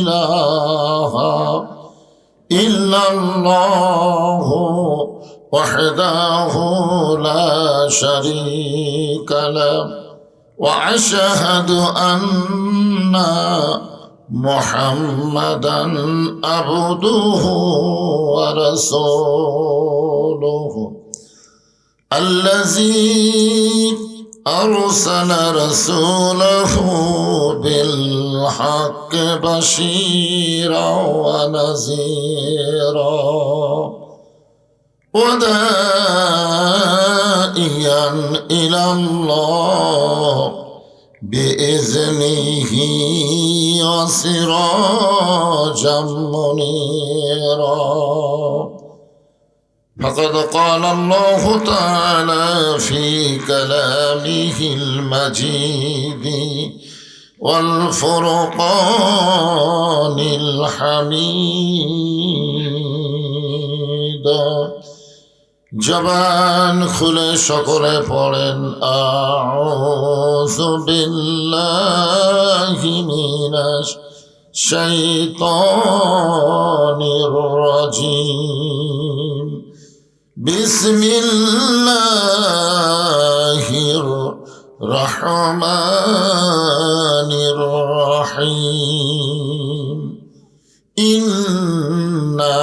إله إلا الله وحده لا شريك له وأشهد أن محمدا عبده ورسوله الذي أرسل رسوله بالحق بشيرا ونذيرا وداعيا إلى الله بإذنه وسراجا منيرا فقد قال الله تعالى في كلامه المجيد والفرقان الحميد জবান খুলে সকলে পড়েন আউযু বিল্লাহি মিনাশ শাইতানির রাজিম বিসমিল্লাহির রহমানির রহিম إنا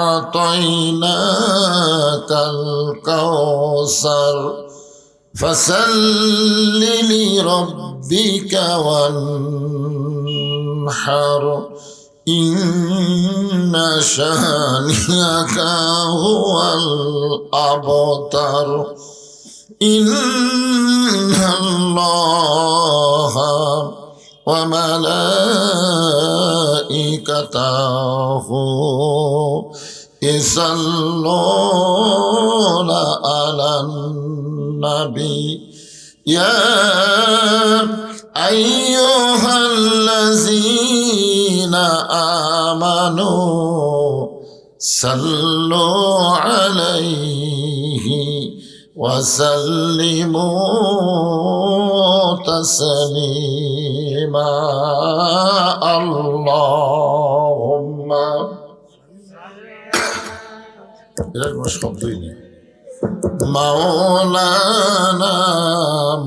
أعطيناك الكوثر فصل لربك وانحر إن شانئك هو الأبتر إن الله وملائكته يصلون على النبي يا أيها الذين آمنوا صلوا عليه وسلموا تسليما اللهم مولانا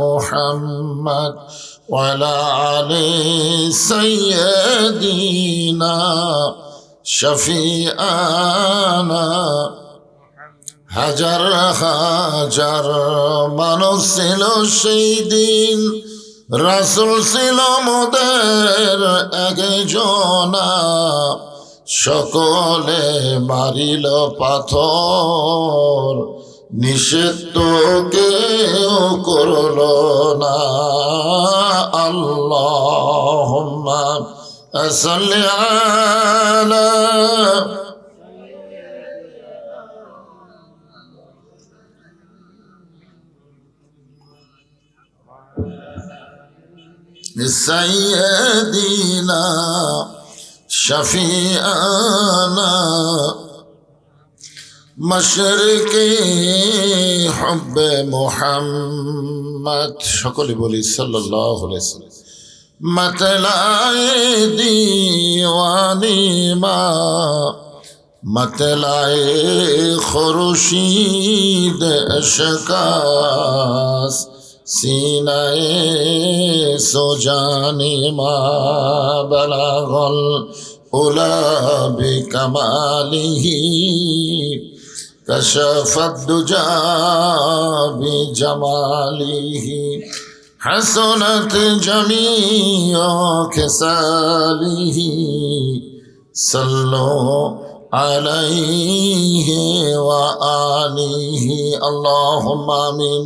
محمد وعلى آل سيدنا شفيعنا হাজার হাজার মানুষ ছিল সেই দিন রাসূল ছিল মোদের একজনা সকলে মারিল পাথর নিষেধ তো কেউ করল না আল্লাহুম্মা সাল্লি আলা سيدنا شفيعنا مشرق حب محمد সকলে বলি সাল্লাল্লাহু আলাইহি ওয়াসাল্লাম मतलाए दीवानी मा मतलाए खुर्शीद अशकास सीनाए सुजानी मा बलागल उला बिकमालिही कशफत दुजा बिजमालिही حسنت جميع خصاله صلوا عليه وآله اللهم آمين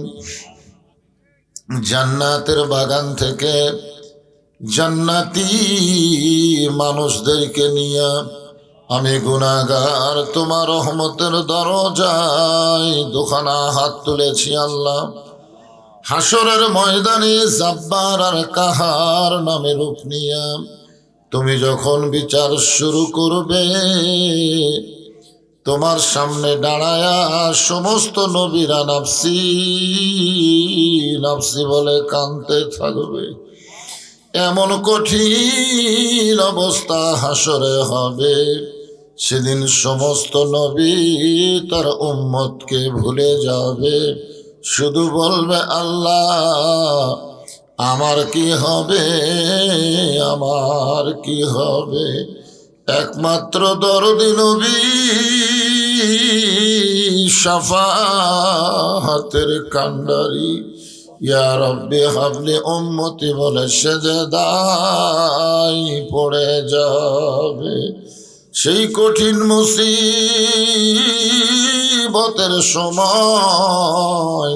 জান্নাতের বাগান থেকে জান্নাতি মানুষদেরকে নিয়ে আমি গুনাহগার তোমার রহমতের দরজায় দুখানা হাত তুলেছি আল্লাহ। হাসরের ময়দানে জাব্বার আর কাহার নামে রূপ নিয়া তুমি যখন বিচার শুরু করবে তোমার সামনে দাঁড়ায়া সমস্ত নবীরা নাফসি নাফসি বলে কাঁদতে থাকবে। এমন কঠিন অবস্থা হাসরে হবে, সেদিন সমস্ত নবী তার উম্মতকে ভুলে যাবে, শুধু বলবে আল্লাহ আমার কি হবে, আমার কি হবে। একমাত্র দরদি নবী শাফাআতের কান্ডারি ইয়া রব্বি হাবলি উম্মতি বলে সেজদায় পড়ে যাবে। সেই কঠিন মুসিবতের সময়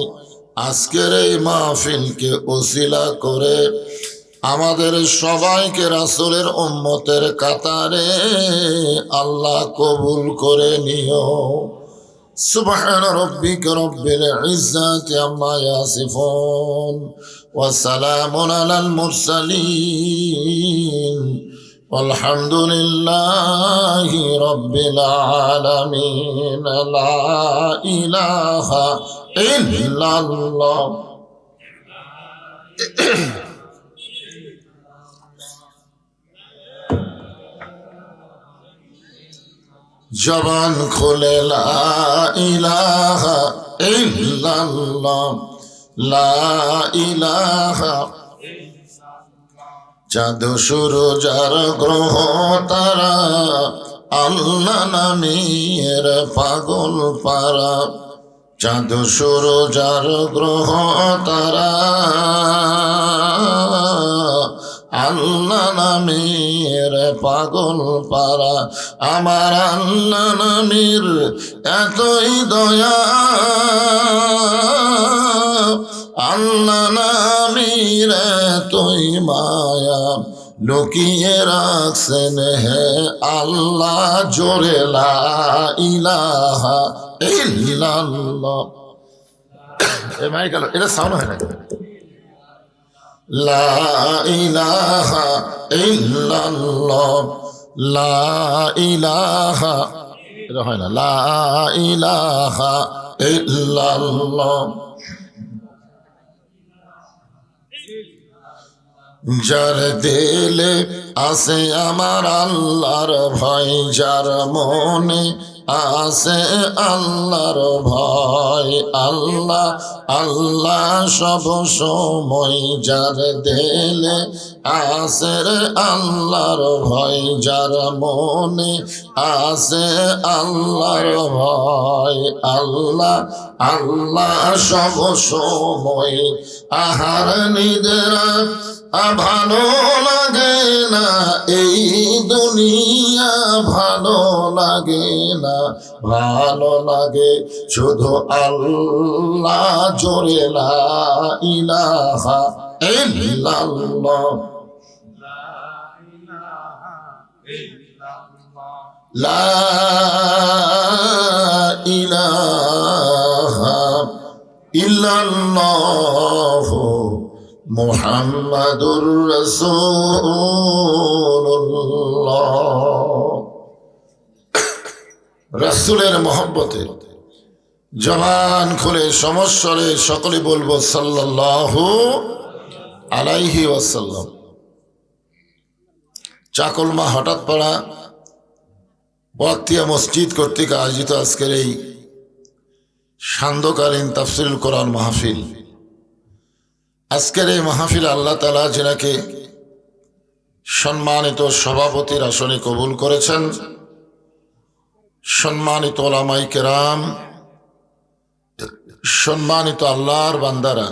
আজকের এই মাহফিলকে ওসিলা করে আমাদের সবাইকে রাসূলের উম্মতের কাতারে আল্লাহ কবুল করে নিও। সুবহান রাব্বিকা রব্বিল ইজ্জাতি আম্মা ইয়াসিফুন ওয়া সালামুন আলাল মুরসালিন আলহামদুলিল্লাহি রাব্বিল আলামিন। লা ইলাহা ইল্লাল্লাহ। জবান খুলে লা ইলাহা ইল্লাল্লাহ, লা ইলাহা। চাঁদ সূরজ আর গ্রহ তারা আল্লাহ নামের পাগল পারা। চাঁদ সূরজ আর গ্রহ তারা আল্লাহ নামের পাগল পারা। আমার আল্লাহ নামের এতই দয়া, আল্লাহ নামের এতই মায়া, লুকিয়ে রাখছেন হে আল্লাহ জোরে লা ইলাহা ইল্লাল্লাহ। এ মাইক আলো, এটা সাউন্ড হয় না। লা ইলাহা ইল্লাল্লাহ, লা ইলাহা, এটা হয় না। লা ইলাহা ইল্লাল্লাহ। যার দিলে আছে আমার আল্লাহর ভয়, যার মনে আছে আল্লাহর ভয়, আল্লাহ আল্লাহ সব সময়। যার দিলে আছে আল্লাহর ভয়, যার মনে আছে আল্লাহর ভয়, আল্লাহ আল্লাহ সব সময়। আহার নিদ্রা ভালো লাগে না, এই দুনিয়া ভালো লাগে না, ভালো লাগে শুধু আল্লাহ জোরে লা ইলাহা ইল্লাল্লাহ, লা ইলাহা ইল্লাল্লাহ মুহাম্মাদুর রাসূলুল্লাহ। রাসূলের মহব্বতে জবান খুলে সমস্বরে সকলে বলবো সাল্লাল্লাহু আলাইহি ওয়াসাল্লাম। চাকলমা হঠাৎ পাড়া ওয়াক্তিয়া মসজিদ কর্তৃক আয়োজিত আজকের এই সান্ধ্যকালীন তাফসীরুল কোরআন মাহফিল, আজকের এই মাহফিল আল্লাহ তাআলা যিনাকে সম্মানিত সভাপতির আসনে কবুল করেছেন, সম্মানিত ওলামাই কেরাম, সম্মানিত আল্লাহর বান্দারা,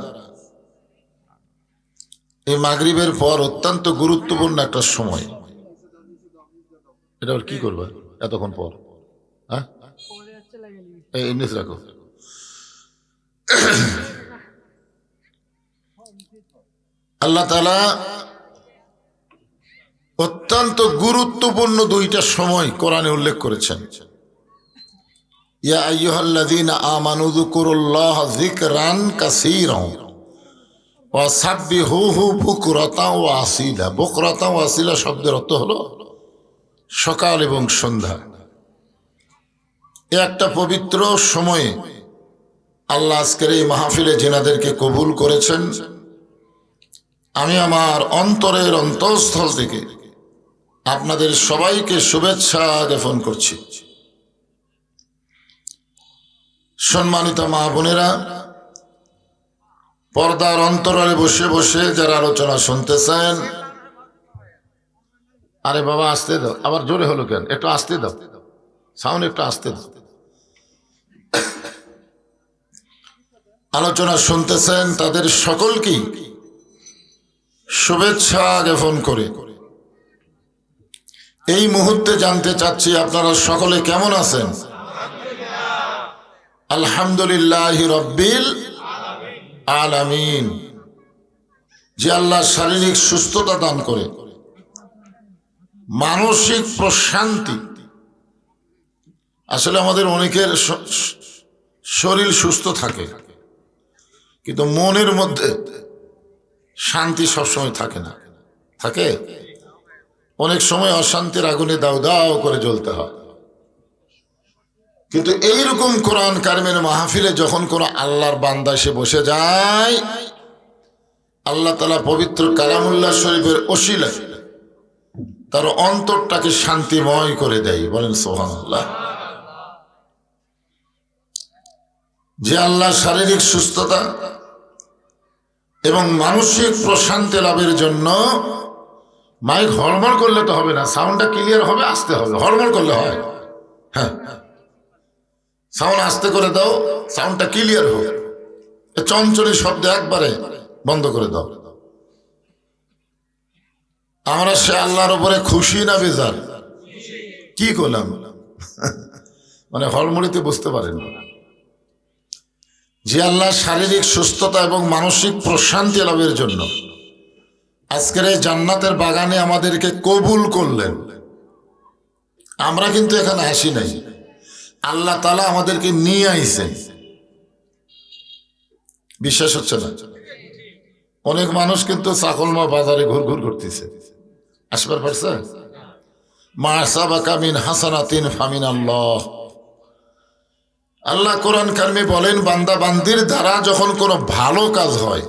এই মাগরিবের পর অত্যন্ত গুরুত্বপূর্ণ একটা সময়। এটা কি করবে এতক্ষণ পর? হ্যাঁ, এই নিচে রাখো। আল্লাহ তাআলা অত্যন্ত গুরুত্বপূর্ণ দুইটা সময় কোরআনে উল্লেখ করেছেন। ইয়া আইয়ুহাল্লাযীনা আমানু যকুরুল্লাহ যিকরান কাসীরা ওয়া সাব্বিহুহু বুকরাতাও ওয়া আসীলা। বুকরাতাও ওয়া আসীলা শব্দের অর্থ হলো সকাল এবং সন্ধ্যা। একটা পবিত্র সময়ে আল্লাহ আজকের এই মাহফিলে যিনাদেরকে কবুল করেছেন আমি আমার অন্তরের অন্তঃস্থল থেকে আপনাদের সবাইকে শুভেচ্ছা জ্ঞাপন করছি। সম্মানিত মা বোনেরা, পর্দার অন্তরালে বসে বসে যারা আলোচনা শুনতেছেন, আরে বাবা আসতে দাও, আবার জোরে হলো কেন? একটু আসতে দাও, সাউন্ড একটু আসতে দাও। আলোচনা শুনতেছেন তাদের সকলকেই শুভেচ্ছা জ্ঞাপন করে এই মুহূর্তে জানতে চাচ্ছি আপনারা সকলে কেমন আছেন? আলহামদুলিল্লাহ রব্বিল আলামিন। যে আল্লাহ শারীরিক সুস্থতা দান করে, মানসিক প্রশান্তি। আসলে আমাদের অনেকের শরীর সুস্থ থাকে কিন্তু মনের মধ্যে শান্তি সবসময় থাকে না। থাকে অনেক সময় অশান্তির আগুনে দাউ দাউ করে জ্বলতে হয়। কিন্তু এইরকম কোরআন কারিমের মাহফিলে যখন কোনো আল্লাহর বান্দা এসে বসে যায়, আল্লাহ তাআলা পবিত্র কালামুল্লাহ শরীফের ওসিলায় তার অন্তরটাকে শান্তিময় করে দেয়। বলেন সুবহানাল্লাহ। যে আল্লাহ শারীরিক সুস্থতা এবং মানসিক প্রশান্তি লাভের জন্য, মাইক হড়মড় করলে তো হবে না, সাউন্ডটা ক্লিয়ার হবে, আসতে হবে। হড়মড় করলে হয়? হ্যাঁ, সাউন্ড আস্তে করে দাও, সাউন্ডটা ক্লিয়ার হোক। চঞ্চলি শব্দ একবারে বন্ধ করে দাও। আমরা সে আল্লাহর উপরে খুশি না বেজার? কি করলাম? মানে হড়মড়িতে বুঝতে পারেন না। যে আল্লাহ শারীরিক সুস্থতা এবং মানসিক প্রশান্তি লাভের জন্য আজকের এই জান্নাতের বাগানে আমাদেরকে কবুল করলেন। আমরা কিন্তু এখানে আসি নাই, আল্লাহ তাআলা আমাদেরকে নিয়ে আইছেন। বিশ্বাস হচ্ছে না? অনেক মানুষ কিন্তু চাকলমা বাজারে ঘুরঘুর করতেছে, আসবার পারছে? মা সাবাকা মিন হাসানাতিন ফামিনাল্লাহ। আল্লাহ কোরআন কারিমে বলেন, বান্দা বান্দির দ্বারা যখন কোনো ভালো কাজ হয়,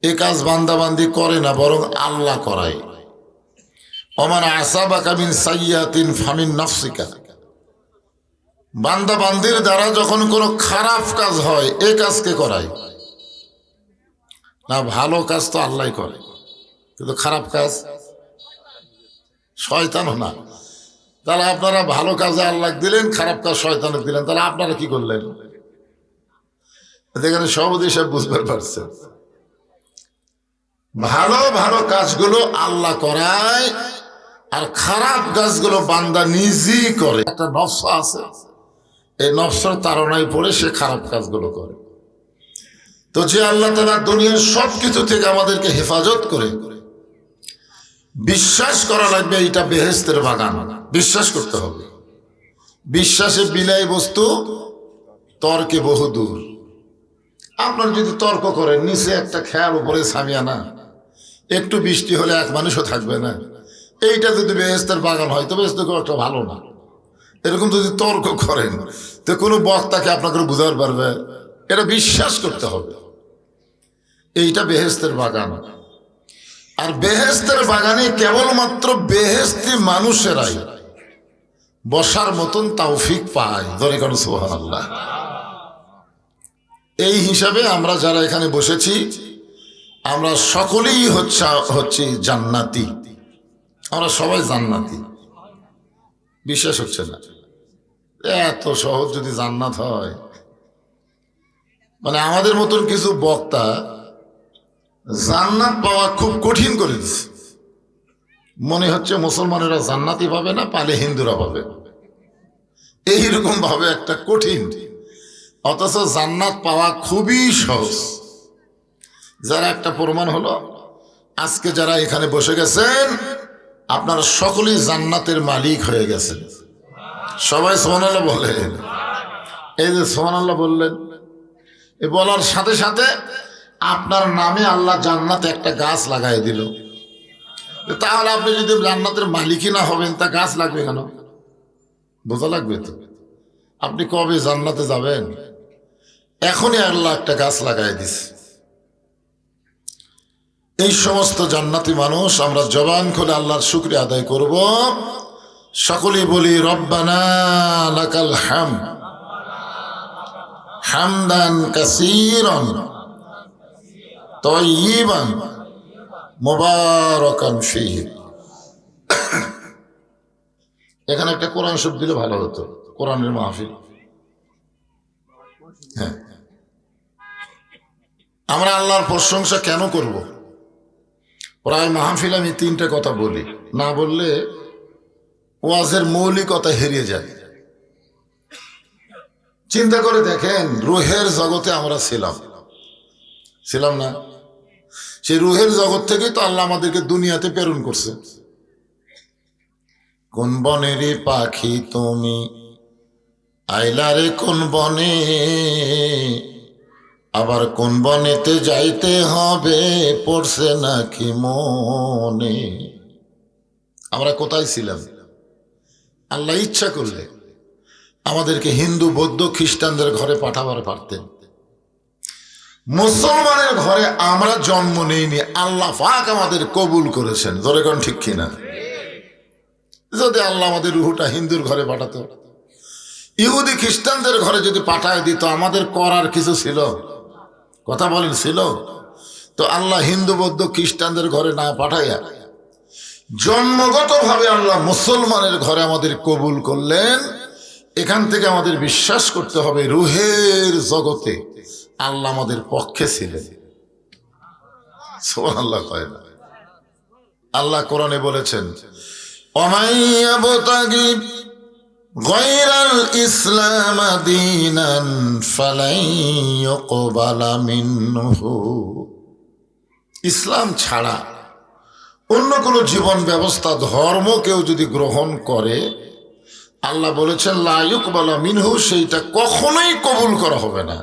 এ কাজ বান্দা বান্দি করে না, বরং আল্লাহ করায়। ওমান আসাবাকা মিন সাইয়্যাতিন ফামিন নাফসিকা। বান্দা বান্দির দ্বারা যখন কোনো খারাপ কাজ হয়, এ কাজকে করায় না। ভালো কাজ তো আল্লাহ করে, কিন্তু খারাপ কাজ শয়তানও না। তাহলে আপনারা ভালো কাজে আল্লাহ দিলেন, খারাপ কাজ শয়তানকে দিলেন, তাহলে আপনারা কি করলেন? এখানে সভাপতি সাহেব বুঝতে পারছেন, ভালো ভালো কাজগুলো আল্লাহ করায় আর খারাপ কাজগুলো বান্দা নিজেই করে। একটা নফস আছে, এই নফসের তাড়নায় পড়ে সে খারাপ কাজগুলো করে। তো যে আল্লাহ তাআলা দুনিয়ার সবকিছু থেকে আমাদেরকে হেফাজত করে, বিশ্বাস করা লাগবে এটা বেহেশতের বাগান। বিশ্বাস করতে হবে। বিশ্বাসে বিলাই বস্তু, তর্কে বহুদূর। আপনার যদি তর্ক করেন, নিচে একটা খেয়ার উপরে সামিয়ানা, একটু বৃষ্টি হলে এক মানুষও থাকবে না। এইটা যদি বেহেশতের বাগান হয়, তবে বেহেশত খুব একটা ভালো না। এরকম যদি তর্ক করেন, তো কোনো বক্তাকে আপনাকে বুঝাতে পারবে? এটা বিশ্বাস করতে হবে এইটা বেহেশতের বাগান। আর বেহেশতের বাগানে কেবলমাত্র বেহেশতি মানুষেরাই বসার মতন তৌফিক পায়। ধরে কোন সুবহানাল্লাহ। এই হিসাবে আমরা যারা এখানে বসেছি, আমরা সকলেই হচ্ছে জান্নাতি। আমরা সবাই জান্নাতি। বিশ্বাস হচ্ছে না? এত সহজ যদি জান্নাত হয়, মানে আমাদের মতন কিছু বক্তা জান্নাত পাওয়া খুব কঠিন করে দিচ্ছে। মনে হচ্ছে মুসলমানেরা জান্নাতি পাবে না, পালে হিন্দুরা পাবে, এইরকম ভাবে একটা কঠিন। অথচ জান্নাত পাওয়া খুবই সহজ। যারা একটা প্রমাণ হলো, আজকে যারা এখানে বসে গেছেন, আপনারা সকলেই জান্নাতের মালিক হয়ে গেছেন। সবাই সুবহানাল্লাহ বলেন। এই যে সুবহানাল্লাহ বললেন, এ বলার সাথে সাথে আপনার নামে আল্লাহ জান্নাতে একটা গাছ লাগাই দিল। তাহলে আপনি যদি জান্নাতের মালিকই না হবেন, তা গাছ লাগবে কেন? বোঝা লাগবে তো। আপনি কবে জান্নাতে যাবেন? এখনই আল্লাহ একটা গাছ লাগাই দিছে। এই সমস্ত জান্নাতি মানুষ আমরা জবান খুলে আল্লাহর শুকরিয়া আদায় করব। সকলেই বলি রব্বানা লাকাল হামদ হামদান কাসীরান তাইয়িবান মুবারাকান ফীহি। এখানে একটা কোরআন শব্দ দিলে ভালো হতো, কোরআনের মাহফিল। হ্যাঁ, আমরা আল্লাহর প্রশংসা কেন করব? প্রায় মাহফিল আমি তিনটা কথা বলি, না বললে ওয়াজের মৌলিকতা হারিয়ে যায়। চিন্তা করে দেখেন, রুহের জগতে আমরা ছিলাম না? সেই রুহের জগৎ থেকেই তো আল্লাহ আমাদেরকে দুনিয়াতে প্রেরণ করছে। কোন বনেরই পাখি তুমি আইলারে কোন বনে, আবার কোন বনেতে যাইতে হবে পড়ছে নাকি মনে। আমরা কোথায় ছিলাম? আল্লাহ ইচ্ছা করলে আমাদেরকে হিন্দু বৌদ্ধ খ্রিস্টানদের ঘরে পাঠাবার পারতেন। মুসলমানের ঘরে আমরা জন্ম নেইনি, আল্লাহ পাক আমাদের কবুল করেছেন। ধরে কোন ঠিক কিনা? যদি আল্লাহ আমাদের রুহুটা হিন্দুর ঘরে পাঠাতো, ইহুদি খ্রিস্টানদের ঘরে যদি পাঠায় দিত, আমাদের করার কিছু ছিল? কথা বলেন, ছিল? তো আল্লাহ হিন্দু বৌদ্ধ খ্রিস্টানদের ঘরে না পাঠাইয়া জন্মগতভাবে আল্লাহ মুসলমানের ঘরে আমাদের কবুল করলেন। এখান থেকে আমাদের বিশ্বাস করতে হবে, রুহের জগতে আল্লাহ আমাদের পক্ষে ছিলেন। সুবহানাল্লাহ কয় না? আল্লাহ কোরআনে বলেছেন, ওমাইয়াবতাগি গায়রাল ইসলাম দীনান ফালাই ইউকবালা মিনহু। ইসলাম ছাড়া অন্য কোনো জীবন ব্যবস্থা ধর্ম কেউ যদি গ্রহণ করে, আল্লাহ বলেছেন লা ইউকবালা মিনহু, সেইটা কখনোই কবুল করা হবে না,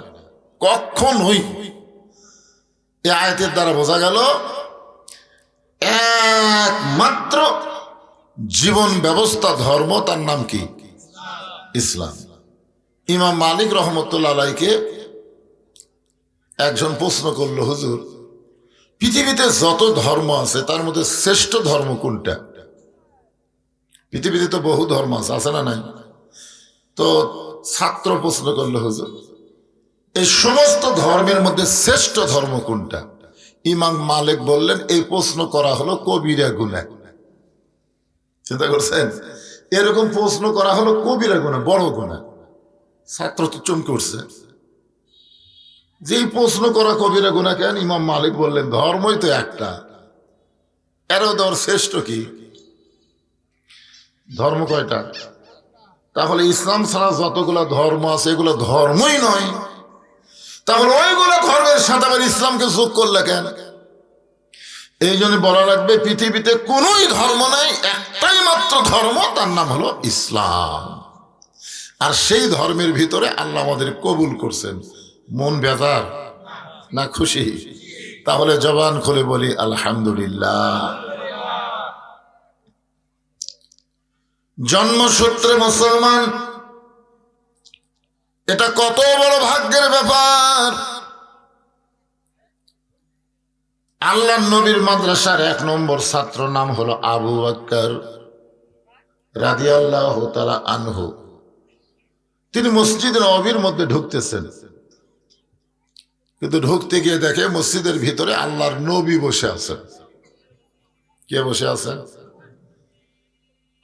কখনোই। এই আয়াতের দ্বারা বোঝা গেল একমাত্র জীবন ব্যবস্থা ধর্ম, তার নাম কি? ইসলাম। ইমাম মালিক রহমতুল্লাহ আলাইকে একজন প্রশ্ন করলো, হুজুর পৃথিবীতে যত ধর্ম আছে তার মধ্যে শ্রেষ্ঠ ধর্ম কোনটা? পৃথিবীতে তো বহু ধর্ম আছে না নাই? তো ছাত্র প্রশ্ন করলো, হুজুর এই সমস্ত ধর্মের মধ্যে শ্রেষ্ঠ ধর্ম কোনটা? ইমাম মালিক বললেন, এই প্রশ্ন করা হলো কবিরা গুনাহ। চিন্তা করছেন? এরকম প্রশ্ন করা হলো কবিরা গুনাহ, বড় গুনাহ। ছাত্র তো চমকে উঠছে, যেই প্রশ্ন করা কবিরা গুনাহ কেন? ইমাম মালিক বললেন, ধর্মই তো একটা, এরও ধর শ্রেষ্ঠ কি? ধর্ম কয়টা? তাহলে ইসলাম ছাড়া যতগুলো ধর্ম আছে এগুলো ধর্মই নয়, তাহলে ওইগুলো ধর্মের সাথে আবার ইসলামকে যোগ করলে কেন? এই জন্য বলা লাগবে, পৃথিবীতে কোনোই ধর্ম নাই, একটাই মাত্র ধর্ম, তার নাম হলো ইসলাম। আর সেই ধর্মের ভিতরে আল্লাহ আমাদের কবুল করছেন। মন বেজার না খুশি? তাহলে জবান খুলে বলি আলহামদুলিল্লাহ। জন্মসূত্রে মুসলমান, এটা কত বড় ভাগ্যের ব্যাপার। আল্লাহ নবীর মাদ্রাসার 1 নম্বর ছাত্র নাম হলো আবু বকর রাদিয়াল্লাহু তাআলা আনহু। তিনি মসজিদের নববীর মধ্যে ঢুকতেছেন, কিন্তু ঢুকতে গিয়ে দেখে মসজিদের ভিতরে আল্লাহর নবী বসে আছেন। কে বসে আছেন?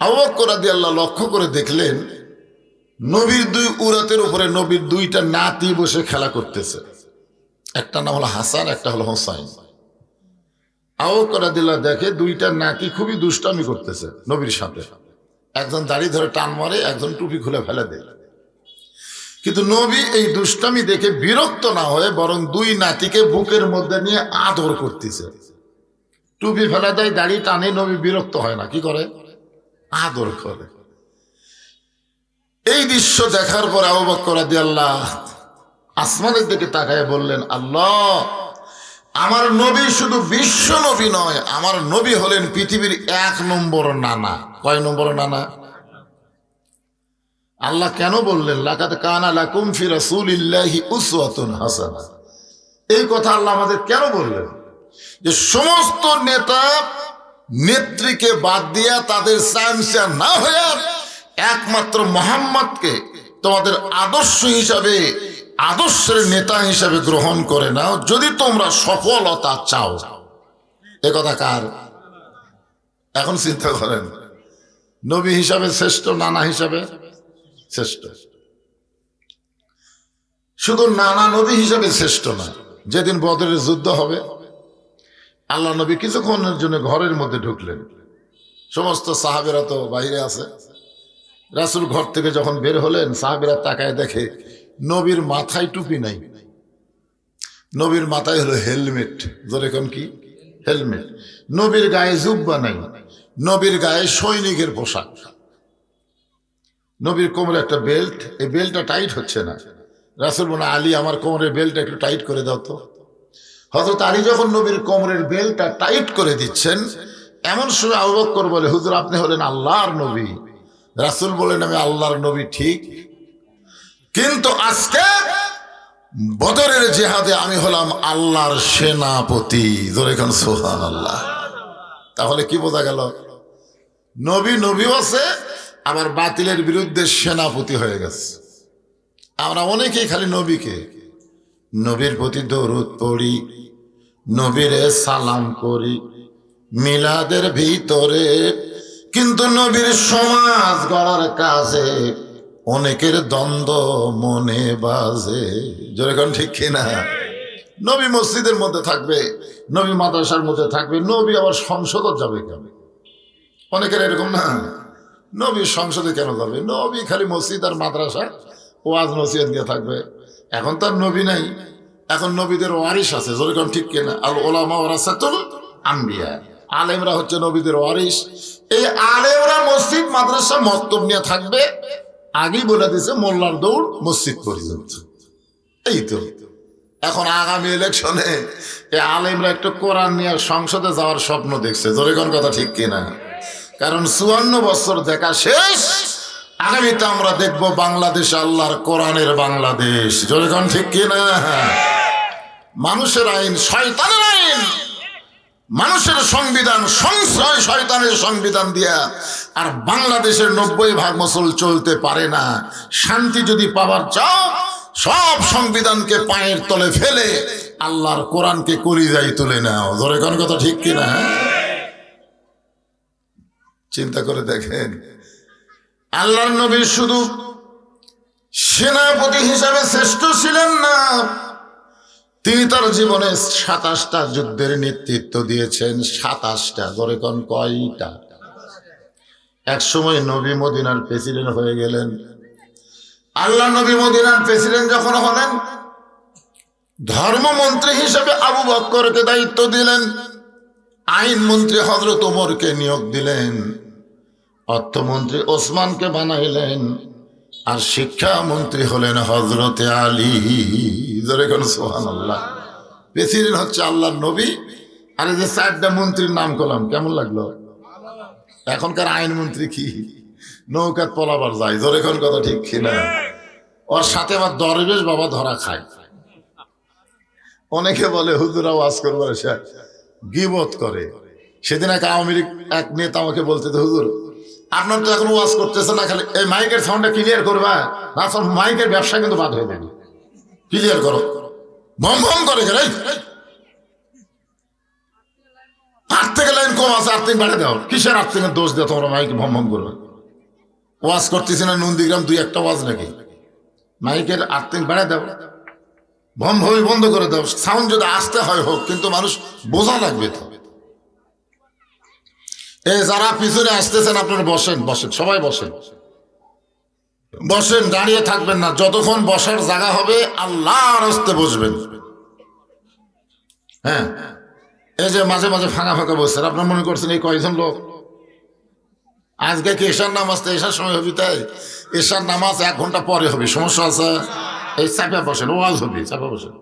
আবু বকর রাদিয়াল্লাহু লক্ষ্য করে দেখলেন, নবীর 2 উরাতের উপরে নবীর 2টা নাতি বসে খেলা করতেছে। একটা নাম হলো হাসান, একটা হলো হোসাইন। আবু বকর রাদিয়াল্লাহু দেখে 2টা নাতি খুবই দুষ্টামি করতেছে নবীর সাথে। একজন দাড়ি ধরে টান মারে, একজন টুপি খুলে ফেলে দেয়। কিন্তু নবী এই দুষ্টামি দেখে বিরক্ত না হয়ে বরং 2 নাতিকে বুকের মধ্যে নিয়ে আদর করতেছে। টুপি ফেলে দেয়, দাড়ি টানে, নবী বিরক্ত হয় না, কি করে? আদর করে। এই দৃশ্য দেখার পর আবু বকর রাদিয়াল্লাহু আসমানের দিকে তাকায় বললেন, আল্লাহ, আমার নবী শুধু বিশ্ব নবী নয়, আমার নবী হলেন পৃথিবীর 1 নম্বর নানা। কয় নম্বর নানা? আল্লাহ কেন বললেন লাকাদ কানা লাকুম ফি রাসূলিল্লাহি উসওয়াতুন হাসানাহ? এই কথা আল্লাহ আমাদের কেন বললেন? যে সমস্ত নেতা নেত্রীকে বাদ দিয়া তাদের সায়েন্সিয়ার না হয়ে একমাত্র মোহাম্মদকে তোমাদের আদর্শ হিসাবে, আদর্শের নেতা হিসাবে গ্রহণ করে নাও যদি তোমরা সফলতা চাও। এ কথা কার? এখন চিন্তা করেন, নবী হিসাবে শ্রেষ্ঠ, নানা হিসাবে শ্রেষ্ঠ। শুধু নানা নবী হিসাবে শ্রেষ্ঠ না, যেদিন বদরের যুদ্ধ হবে আল্লাহ নবী কিছুক্ষণের জন্য ঘরের মধ্যে ঢুকলেন, সমস্ত সাহাবেরা তো বাইরে আছে। রাসূল ঘর থেকে যখন বের হলেন সাহাবেরা তাকায় দেখে নবীর মাথায় টুপি নাই, নবীর মাথায় হলো হেলমেট। ধরে কোন কি হেলমেট? নবীর গায়ে জুব্বা নাই, নবীর গায়ে সৈনিকের পোশাক, নবীর কোমরে একটা বেল্ট, এই বেল্টটা টাইট হচ্ছে না। রাসূল বলে, আলী আমার কোমরের বেল্টটা একটু টাইট করে দাও তো। হযরত আলী যখন নবীর কোমরের বেল্টটা টাইট করে দিচ্ছেন, এমন সময় আবু বকর বলে, হুজুর আপনি হলেন আল্লাহর নবী। রাসূল বলেন, আমি আল্লাহর নবী ঠিক, কিন্তু আজকে বদরের জিহাদে আমি হলাম আল্লাহর সেনাপতি। জোরে কোন সুবহানাল্লাহ। তাহলে কি বোঝা গেল? নবী নবী আছে, আবার বাতিলের বিরুদ্ধে সেনাপতি হয়ে গেছে। আমরা অনেকেই খালি নবীকে, নবীর প্রতি দরুদ পড়ি, নবীরে সালাম করি মিলাদের ভিতরে, কিন্তু নবীর সমাজ গড়ার কাজে অনেকের দ্বন্দ্ব মনে বাজে। যেরকম ঠিক কিনা? নবী মসজিদের মধ্যে থাকবে, নবী মাদ্রাসার মধ্যে থাকবে, নবী আবার সংসদে যাবে কেন? অনেকের এরকম না, নবী সংসদে কেন যাবে? নবী খালি মসজিদ আর মাদ্রাসা ওয়াজ নসিহত দিয়ে থাকবে। এখন তার নবী নাই, এখন নবীদের ওয়ারিস আছে। যেরকম ঠিক কিনা? আল উলামা ওয়ারাসাতুল আম্বিয়া, আলেমরা হচ্ছে নবীদের ওয়ারিস। এই আলেমরা মসজিদ মাদ্রাসা মক্তব নিয়ে থাকবে, আগেই বলে দিয়েছে মোল্লার দৌড় মসজিদ পর্যন্ত। এই তো এখন আগামী ইলেকশনে এই আলেমরা একটু কোরআন নিয়ে সংসদে যাওয়ার স্বপ্ন দেখছে। জোরেগণ কথা ঠিক কিনা? কারণ 54 বছর দেখা শেষ, আগামীতে আমরা দেখবো বাংলাদেশ আল্লাহর কোরআনের বাংলাদেশ। জোরেগণ ঠিক কিনা? মানুষের আইন শয়তানের আইন, মানুষের সংবিধান সংশয় শয়তানের সংবিধান দিয়া আর বাংলাদেশের 90% মুসল চলতে পারে না। শান্তি যদি পাওয়ার চাও, সব সংবিধানকে পায়ের তলে ফেলে আল্লাহর কোরআনকে কলিজায় তুলে নাও। ধরে কোন কথা ঠিক কিনা? চিন্তা করে দেখেন, আল্লাহর নবী শুধু সেনাপতি হিসাবে শ্রেষ্ঠ ছিলেন না, তিনি তার জীবনে 27টা যুদ্ধের নেতৃত্ব দিয়েছেন। 27টা। ধরে কোন কয়টা? এক সময় নবী মদিনার প্রেসিডেন্ট হয়ে গেলেন। আল্লাহ নবী মদিনার প্রেসিডেন্ট যখন হলেন, ধর্মমন্ত্রী হিসেবে আবু বকরকে দায়িত্ব দিলেন, আইনমন্ত্রী হযরত ওমরকে নিয়োগ দিলেন, অর্থমন্ত্রী ওসমানকে বানাইলেন, আর শিক্ষামন্ত্রী হলেন হযরতে আলী। জোরে কোন সুবহানাল্লাহ। প্রেসিডেন্ট হচ্ছে আল্লাহর নবী, আর এই যে 4টা মন্ত্রীর নাম করলাম, কেমন লাগলো? এখনকার আইনমন্ত্রী কি নৌকাত পলাবার যায়। জোরে কোন কথা ঠিক কিনা? ওর সাথে আবার দরবেশ বাবা ধরা খায়। অনেকে বলে হুজুরা ওয়াজ করবার এসে গীবত করে। সেদিন এক আওয়ামী লীগ এক নেতা আমাকে বলতে, হুজুর আপনার তো এখন ওয়াজ করতেছে না, খালি এই মাইকের সাউন্ডটা ক্লিয়ার করবা না, সব মাইকের ব্যবসা কিন্তু বাদ হয়ে যাবে, ক্লিয়ার করো। ভম ভম করে গেলে 8 থেকে লাইন কম আছে, 8 থেকে বাড়ে দাও। কিসের 8 থেকে দোষ দেও তোমরা? মাইকে ভম ভম করবে। ওয়াজ করতেছি না নন্দীগ্রাম 2-1টা ওয়াজ নাকি? মাইকের 8 থেকে বাড়ে দাও, ভম ভমি বন্ধ করে দাও। সাউন্ড যদি আসতে হয় হোক, কিন্তু মানুষ বোঝা লাগবে তো। এই যারা পিছনে আসতেছেন আপনারা বসেন, বসেন, সবাই বসেন, বসেন, দাঁড়িয়ে থাকবেন না। যতক্ষণ বসার জায়গা হবে আল্লাহর হস্তে বসবেন। হ্যাঁ, এই যে মাঝে মাঝে ফাঁকা ফাঁকা বসছেন, আপনার মনে করছেন এই কয়জন লোক? আজকে কি এশার নামাজ? তো এশার সময় হবে, তাই এশার নামাজ 1 ঘন্টা পরে হবে, সমস্যা আছে? এই চাপা বসেন, ওয়াজ হবে, চাপা বসেন।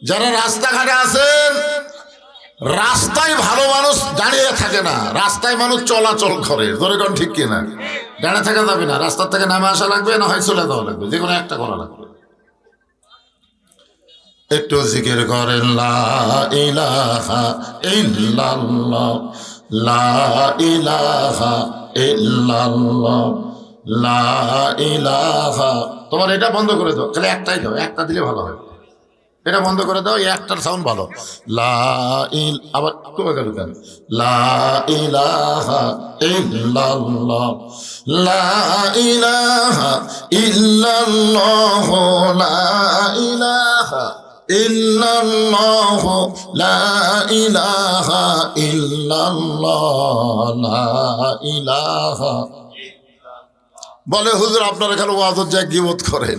যারা রাস্তাঘাটে আছেন, রাস্তায় ভালো মানুষ দাঁড়িয়ে থাকে না, রাস্তায় মানুষ চলাচল করে। ধরে কোন ঠিক কিনা? দাঁড়িয়ে থাকা যাবে না, রাস্তার থেকে নামে আসা লাগবে, না হয় চলে যাওয়া লাগবে, যে কোনো একটা করা লাগবে। একটু জিকির করেন লা ইলাহা ইল্লাল্লাহ, লা ইলাহা ইল্লাল্লাহ, লা ইলাহা। তোমার এটা বন্ধ করে দাও, খালি একটাই দাও, একটা দিলে ভালো হয়। এটা বন্ধ করে দাও, এই একটার সাউন্ড ভালো। লা ইল, আবার কমে গেল কেন? লা ইলাহা ইল্লাল্লাহ, লা ইলাহা ইল্লাল্লাহ, লা ইলাহা ইল্লাল্লাহ, লা ইলাহা ইল্লাল্লাহ, লা ইলাহা। বলে হুজুর আপনার এখানে ওয়াজত যায় গীবত করেন,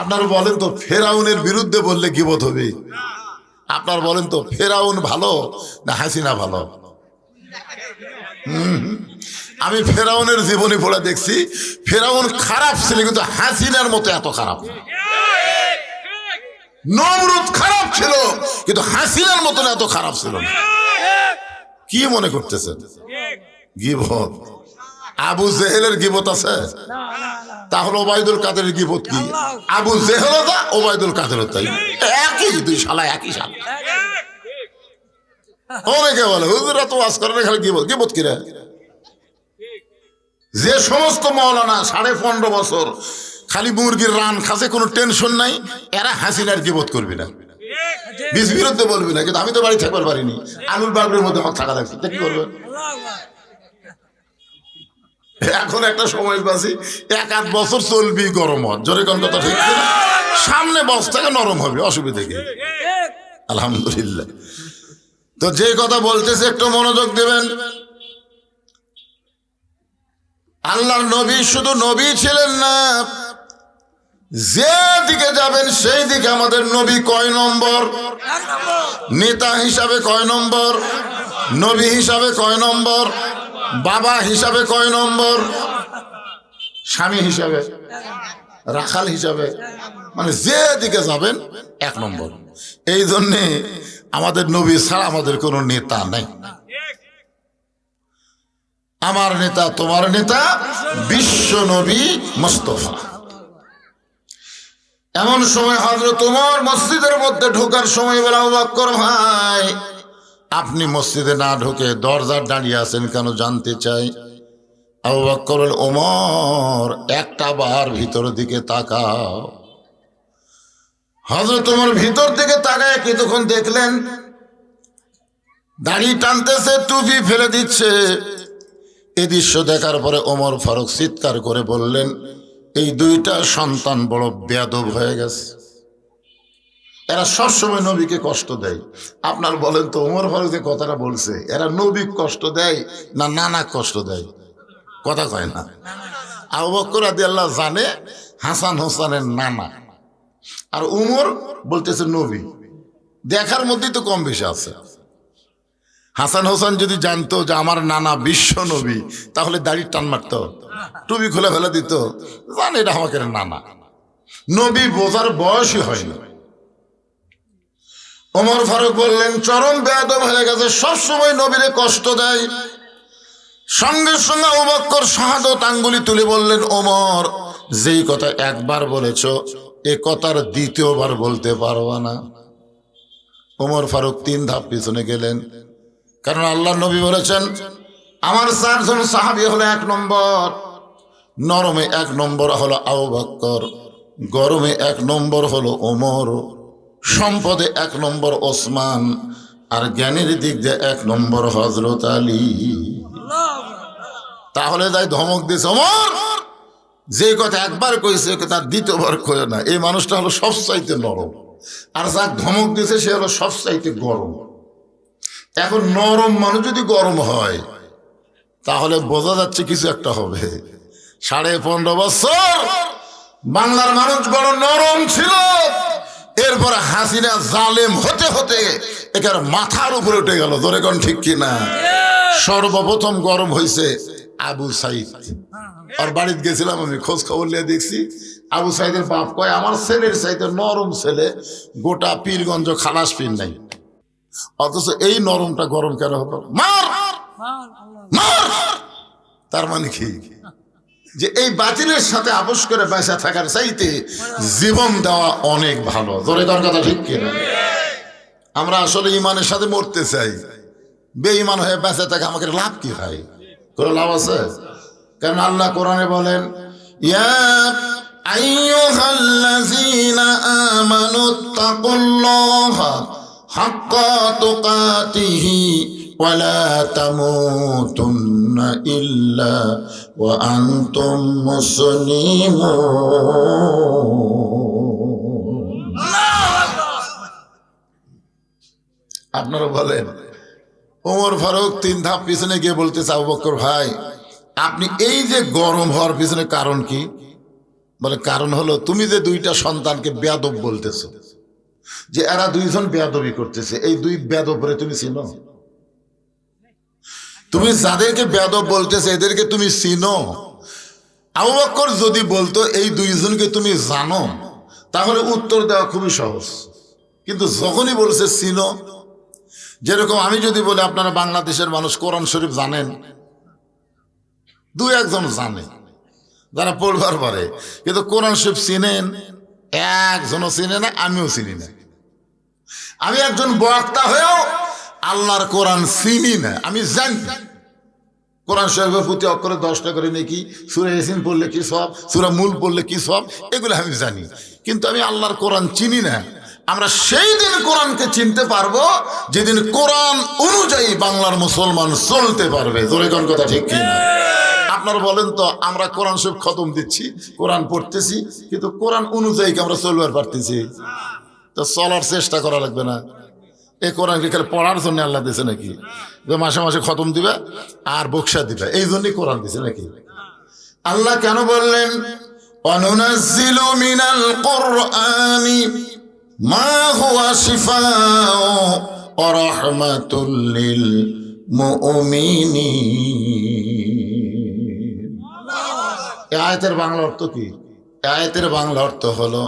আপনার বলেন তো ফেরাউনের বিরুদ্ধে বললে গীবত হবে? আপনার বলেন তো ফেরাউন ভালো না হাসিনা ভালো? আমি ফেরাউনের জীবনী পড়ে দেখছি, ফেরাউন খারাপ ছিল কিন্তু হাসিনার মতো এত খারাপ না। নমরুদ খারাপ ছিল কিন্তু হাসিনার মতন এত খারাপ ছিল না। কি মনে করতেছেন গীবত? আবু জেহেলের গীবত আছে? তাহলে ওবায়দুল কাদেরের গীবত কি? আবু জেহেল তা ওবায়দুল কাদের তাই একই, দুই শালা একই শালা। অনেকে বলে হুজুরা তো ওয়াজ করে না, খালি গীবত। গীবত কিরা? যে সমস্ত মাওলানা 15.5 বছর খালি মুরগির রান খাসে, কোনো টেনশন নাই, এরা হাসিনার গীবত করবি না, বিষ বিরুদ্ধে বলবি না। কিন্তু আমি তো বাড়ি থাকবার পারিনি, আলুর বাল্বের মধ্যে আমার থাকা লাগছে, কি করবেন? এখন একটা সময় পাচ্ছি 1-8 বছর চলবি গরম হন, জোরে কোন কথা ঠিক না? সামনে বস থেকে নরম হবে, অসুবিধা কি? আলহামদুলিল্লাহ। তো যে কথা বলতেছে একটু মনোযোগ দেবেন। আল্লাহর নবী শুধু নবী ছিলেন না, যে দিকে যাবেন সেই দিকে আমাদের নবী কয় নম্বর? নেতা হিসাবে কয় নম্বর? নবী হিসাবে কয় নম্বর? বাবা হিসাবে কয় নম্বর? স্বামী হিসাবে, রাখাল হিসাবে, মানে যে দিকে যাবেন 1 নম্বর। এই জন্যে আমাদের নবী ছাড়া আমাদের কোনো নেতা নাই। আমার নেতা, তোমার নেতা বিশ্ব নবী মুস্তাফা। এমন সময় হযরত ওমর মসজিদের মধ্যে ঢোকার সময় বলে, আবু বকর ভাই আপনি মসজিদে না ঢুকে দরজার দাঁড়িয়ে আছেন কেন জানতে চাই? আবু বকর বলে, ওমর একটা বার ভিতর দিকে তাকাও। হযরত ওমর ভিতর দিকে তাকায় কিছুক্ষণ দেখলেন দাড়ি টানতেছে, টুপি ফেলে দিচ্ছে। এই দৃশ্য দেখার পরে ওমর ফারুক চিৎকার করে বললেন, এই 2টা সন্তান বড় বেয়াদব হয়ে গেছে, এরা সবসময় নবীকে কষ্ট দেয়। আপনার বলেন তো ওমর ফারুক যে কথাটা বলছে, এরা নবী কষ্ট দেয় না নানা কষ্ট দেয়? কথা কয় না। আবু বকর রাদিয়াল্লাহু জানে হাসান হোসেনের নানা, আর উমর বলতেছে নবী। দেখার মধ্যেই তো কম বেশি আছে। হাসান হোসেন যদি জানতো যে আমার নানা বিশ্ব নবী, তাহলে দাড়ি টান মারতো, টুপি খুলে ফেলে দিত, জানে এটা আমাকে নানা। নবী বোঝার বয়সই হয়নি। ওমর ফারুক বললেন, চরম বেয়াদব হয়ে গেছে, সবসময় নবীরে কষ্ট দেয়। সঙ্গে সঙ্গে আবু বকর শাহাদত আঙ্গুলি তুলে বললেন, ওমর যেই কথা একবার বলেছ এ কথার দ্বিতীয়বার বলতে পারবা না। ওমর ফারুক 3 ধাপ পিছনে গেলেন, কারণ আল্লাহ নবী বলেছেন আমার 4 জন সাহাবী হলো 1 নম্বর, নরমে 1 নম্বর হলো আবু বকর, গরমে 1 নম্বর হলো ওমর, সম্পদে 1 নম্বর ওসমান, আর জ্ঞানের দিক দিয়ে 1 নম্বর হযরত আলী। তাহলে তাই ধমক দিয়েছে, ওমর যে কথা একবার কইছে তার দ্বিতীয়বার কইও না। এই মানুষটা হলো সবচাইতে নরম, আর যাক ধমক দিয়েছে সে হলো সবচাইতে গরম। এখন নরম মানুষ যদি গরম হয় তাহলে বোঝা যাচ্ছে কিছু একটা হবে। 15.5 বছর বাংলার মানুষ বড় নরম ছিল, এরপর হাসিনা জালেম হতে হতে এটার মাথার উপরে উঠে গেল। ধরে কোন ঠিক কিনা? সর্বপ্রথম গরম হয়েছে আবু সাইদ। আর বাড়িতে গেছিলাম আমি, খোঁজ খবর নিয়ে দেখছি আবু সাইদের বাপ কয় আমার ছেলের চাইতে নরম ছেলে গোটা পীরগঞ্জ খালাস পীর নাই। অথচ এই নরমটা গরম কেন হলো? মার মার। তার মানে কি? যে এই বাতিলের সাথে আপোষ করে বেঁচে থাকার চাইতে জীবন দেওয়া অনেক ভালো। জোরে কর কথা ঠিক কিনা? আমরা আসলে ইমানের সাথে মরতে চাই, বেঈমান হয়ে বেঁচে থাকে আমাকে লাভ কি ভাই? কোনো লাভ আছে? কারণ আল্লাহ কোরআনে বলেন, ইয়া আইয়ুহাল্লাযীনা আমানুত্তাকুল্লাহা হাক্কা তুকাতিহি ওয়া লা তামুতুন্না ইল্লা ওয়া আনতুম মুসলিমুন। আপনারা বলেন, ওমর ফারুক 3 ধাপ পিছনে গিয়ে বলতেছে, আবু বকর ভাই আপনি এই যে গরম হওয়ার পিছনে কারণ কি? বলে কারণ হলো তুমি যে 2টা সন্তানকে বেয়াদব বলতেছো, যে এরা 2জন বেয়াদবি করতেছে, এই 2 বেয়াদবরে তুমি চিনো? তুমি যাদেরকে বেয়াদব বলতেছে এদেরকে তুমি চিনো? আবু বকর যদি বলতো এই 2জনকে তুমি জানো, তাহলে উত্তর দেওয়া খুবই সহজ। কিন্তু যখনই বলছে চিনো, যেরকম আমি যদি বলি আপনারা বাংলাদেশের মানুষ কোরআন শরীফ জানেন, 2-1 জন জানে যারা পড়বার পারে, কিন্তু কোরআন শরীফ চিনেন 1 জনও চিনে না, আমিও চিনি না। আমি একজন বক্তা হয়েও আল্লাহর কোরআন চিনি না। আমি জানি কোরআন শরীফের প্রতি অক্ষরে 10টা করে নাকি, সূরা ইয়াসিন পড়লে কি সব, সূরা মুল পড়লে কি সব, এগুলো আমি জানি, কিন্তু আমি আল্লাহর কোরআন চিনি না। আমরা সেই দিন কোরআনকে চিনতে পারবো যেদিন কোরআন অনুযায়ী বাংলার মুসলমান চলতে পারবে। জোরে কোন কথা ঠিক কিনা? আপনারা বলেন তো, আমরা কোরআন শরীফ খতম দিচ্ছি, কোরআন পড়তেছি, কিন্তু কোরআন অনুযায়ী কি আমরা চলবার পারতেছি? তো চলার চেষ্টা করা লাগবে না? এই কোরআনকে খালি পড়ার জন্য আল্লাহ দিছে নাকি? যে মাসে মাসে খতম দিবে আর বকশা দিবে, এই জন্যই কোরআন দিছে নাকি? আল্লাহ কেন বললেন অনুনাজ্জিলু মিনাল কুরআনি মা হুয়া শিফাউ ওয়া রাহমাতুল লিল মুমিনিন? এই আয়াতের বাংলা অর্থ কি? এই আয়াতের বাংলা অর্থ হলো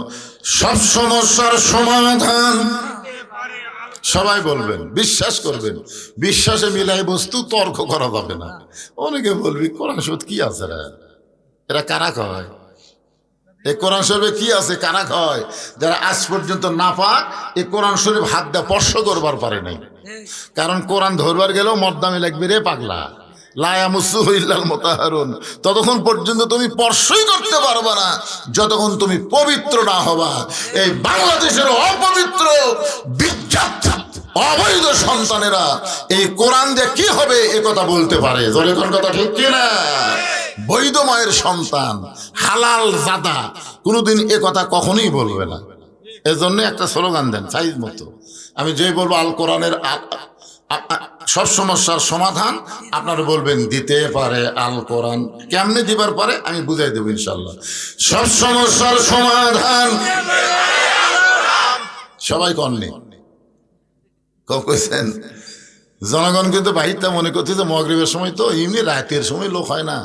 সব সমস্যার সমাধান। সবাই বলবেন, বিশ্বাস করবেন, বিশ্বাসে মিলাই বস্তু তর্ক করা যাবে না। অনেকে বলবি কোরআন শরীফ কি আছে রে, এরা কারা কয়? এই কোরআন শরীফে কি আছে কারা কয়? যারা আজ পর্যন্ত নাপাক এই কোরআন শরীফ হাত দেওয়া স্পর্শ করবার পারে নাই। কারণ কোরআন ধরবার গেলেও মর্দামে লাগবে রে পাগলা, লা ইয়ামাসসুহু ইল্লাল মুতাহহারুন। ততক্ষণ পর্যন্ত তুমি স্পর্শই করতে পারবে না যতক্ষণ তুমি পবিত্র না হবা। এই বাংলাদেশের অপবিত্র বিজ্ঞাত অবৈধ সন্তানেরা এই কোরআন দিয়ে কি হবে এ কথা বলতে পারে। জোরে কোন কথা ঠিক কিনা? বৈধ মায়ের সন্তান হালাল জাদা কোনোদিন এ কথা কখনোই বলবে না। এজন্য একটা স্লোগান দেন সাইজ মতো, আমি যেই বলবো আল কোরআনের সব সমস্যার সমাধান, আপনারা বলবেন দিতে পারে আল কোরআন। কেমনে দিবার পারে আমি বুঝাই দেবো ইনশাল্লাহ। সব সমস্যার সমাধান সবাই কননি কইছেন। জনগণ কিন্তু বাহিরটা মনে করছে যে মাগরিবের সময় তো এমনি রাতের সময় লোক হয় না,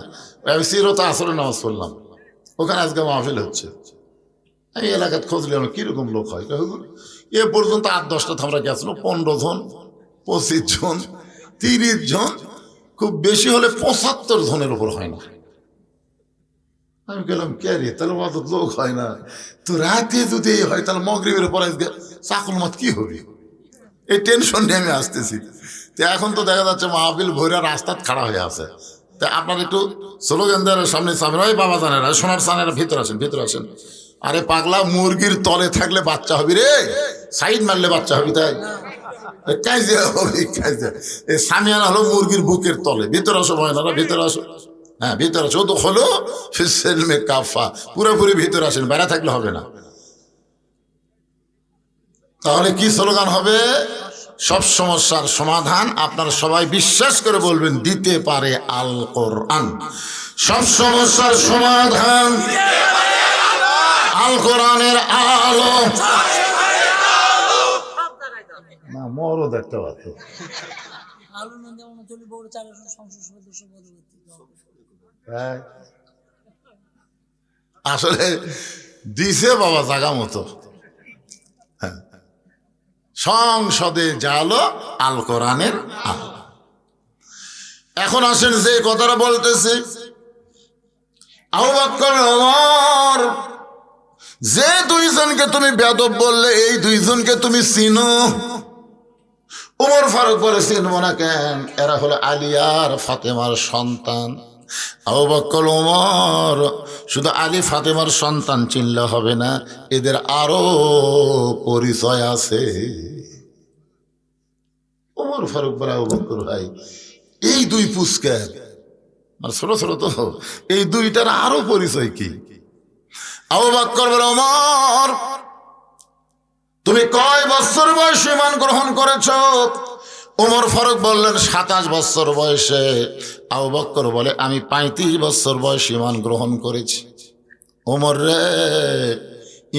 সিরত আসরে নামাজ পড়লাম, ওখানে আজকে মাহফিল হচ্ছে। আমি এলাকায় খোঁজ নিলাম কিরকম লোক হয়। এ পর্যন্ত 8-10টা আমরা গেছিল, 15 জন, 25 জন, 30 জন, খুব বেশি হলে 75 জনের উপর হয় না। আমি গেলাম কে রে, তাহলে অত লোক হয় না তো, রাতে যদি হয় তাহলে মাগরিবের পর আজকে চাকুল মাত কি হবে, এই টেনশন নিয়ে আমি আসতেছি। তো এখন তো দেখা যাচ্ছে মাহফিল ভৈরা রাস্তা খাড়া হয়ে আছে। তা আপনার একটু স্লোগান দেওয়ার সামনে সামনে, ওই বাবা জানেরা, সোনার সানেরা ভিতরে আসেন, ভিতরে আসেন। আরে পাগলা, মুরগির তলে থাকলে বাচ্চা হবি রে, সাইড মারলে বাচ্চা হবি, তাই কাজিয়া হবে কাজিয়া। এই সামিয়ানা হলো মুরগির বুকের তলে। ভিতরে আসো ময়নারা, ভিতরে আসো, হ্যাঁ ভিতরে আসো। তো হলো ফিসেলমে কাফা, পুরোপুরি ভিতরে আসেন, বেড়া থাকলে হবে না। তাহলে কি স্লোগান হবে? সব সমস্যার সমাধান আপনারা সবাই বিশ্বাস করে বলবেন দিতে পারে আল কোরআন। সব সমস্যার সমাধান আল কোরআনের আলো। না মরও দেখতে পাচ্ছ, আসলে দিছে বাবা জাগা মতো। সংসদে জালো আল কোরআনের আলো। এখন আসেন যে কথাটা বলতেছি, আবু বকর ওমর, যে দুইজনকে তুমি বেয়াদব বললে এই দুইজনকে তুমি চিনো? ওমর ফারুক বলে, চিনব না কেন? এরা হলো আলী আর ফাতেমার সন্তান। আবু বকর ওমর, শুধু আলী ফাতেমার সন্তান চিনলে হবে না, এদের আরো পরিচয় আছে। ওমর ফারুক বলে, আবু বকর ভাই, এই দুই পুস্কার মানে ছোট ছোট তো, এই দুইটার আরো পরিচয় কি? আবু বকর বলে, ওমর তুমি কয় বছর বয়সে ঈমান গ্রহণ করেছ? ওমর ফারুক বললেন 27 বছর বয়সে। আবু বকর বলে, আমি 35 বছর বয়সে ঈমান গ্রহণ করেছি। ওমর রে,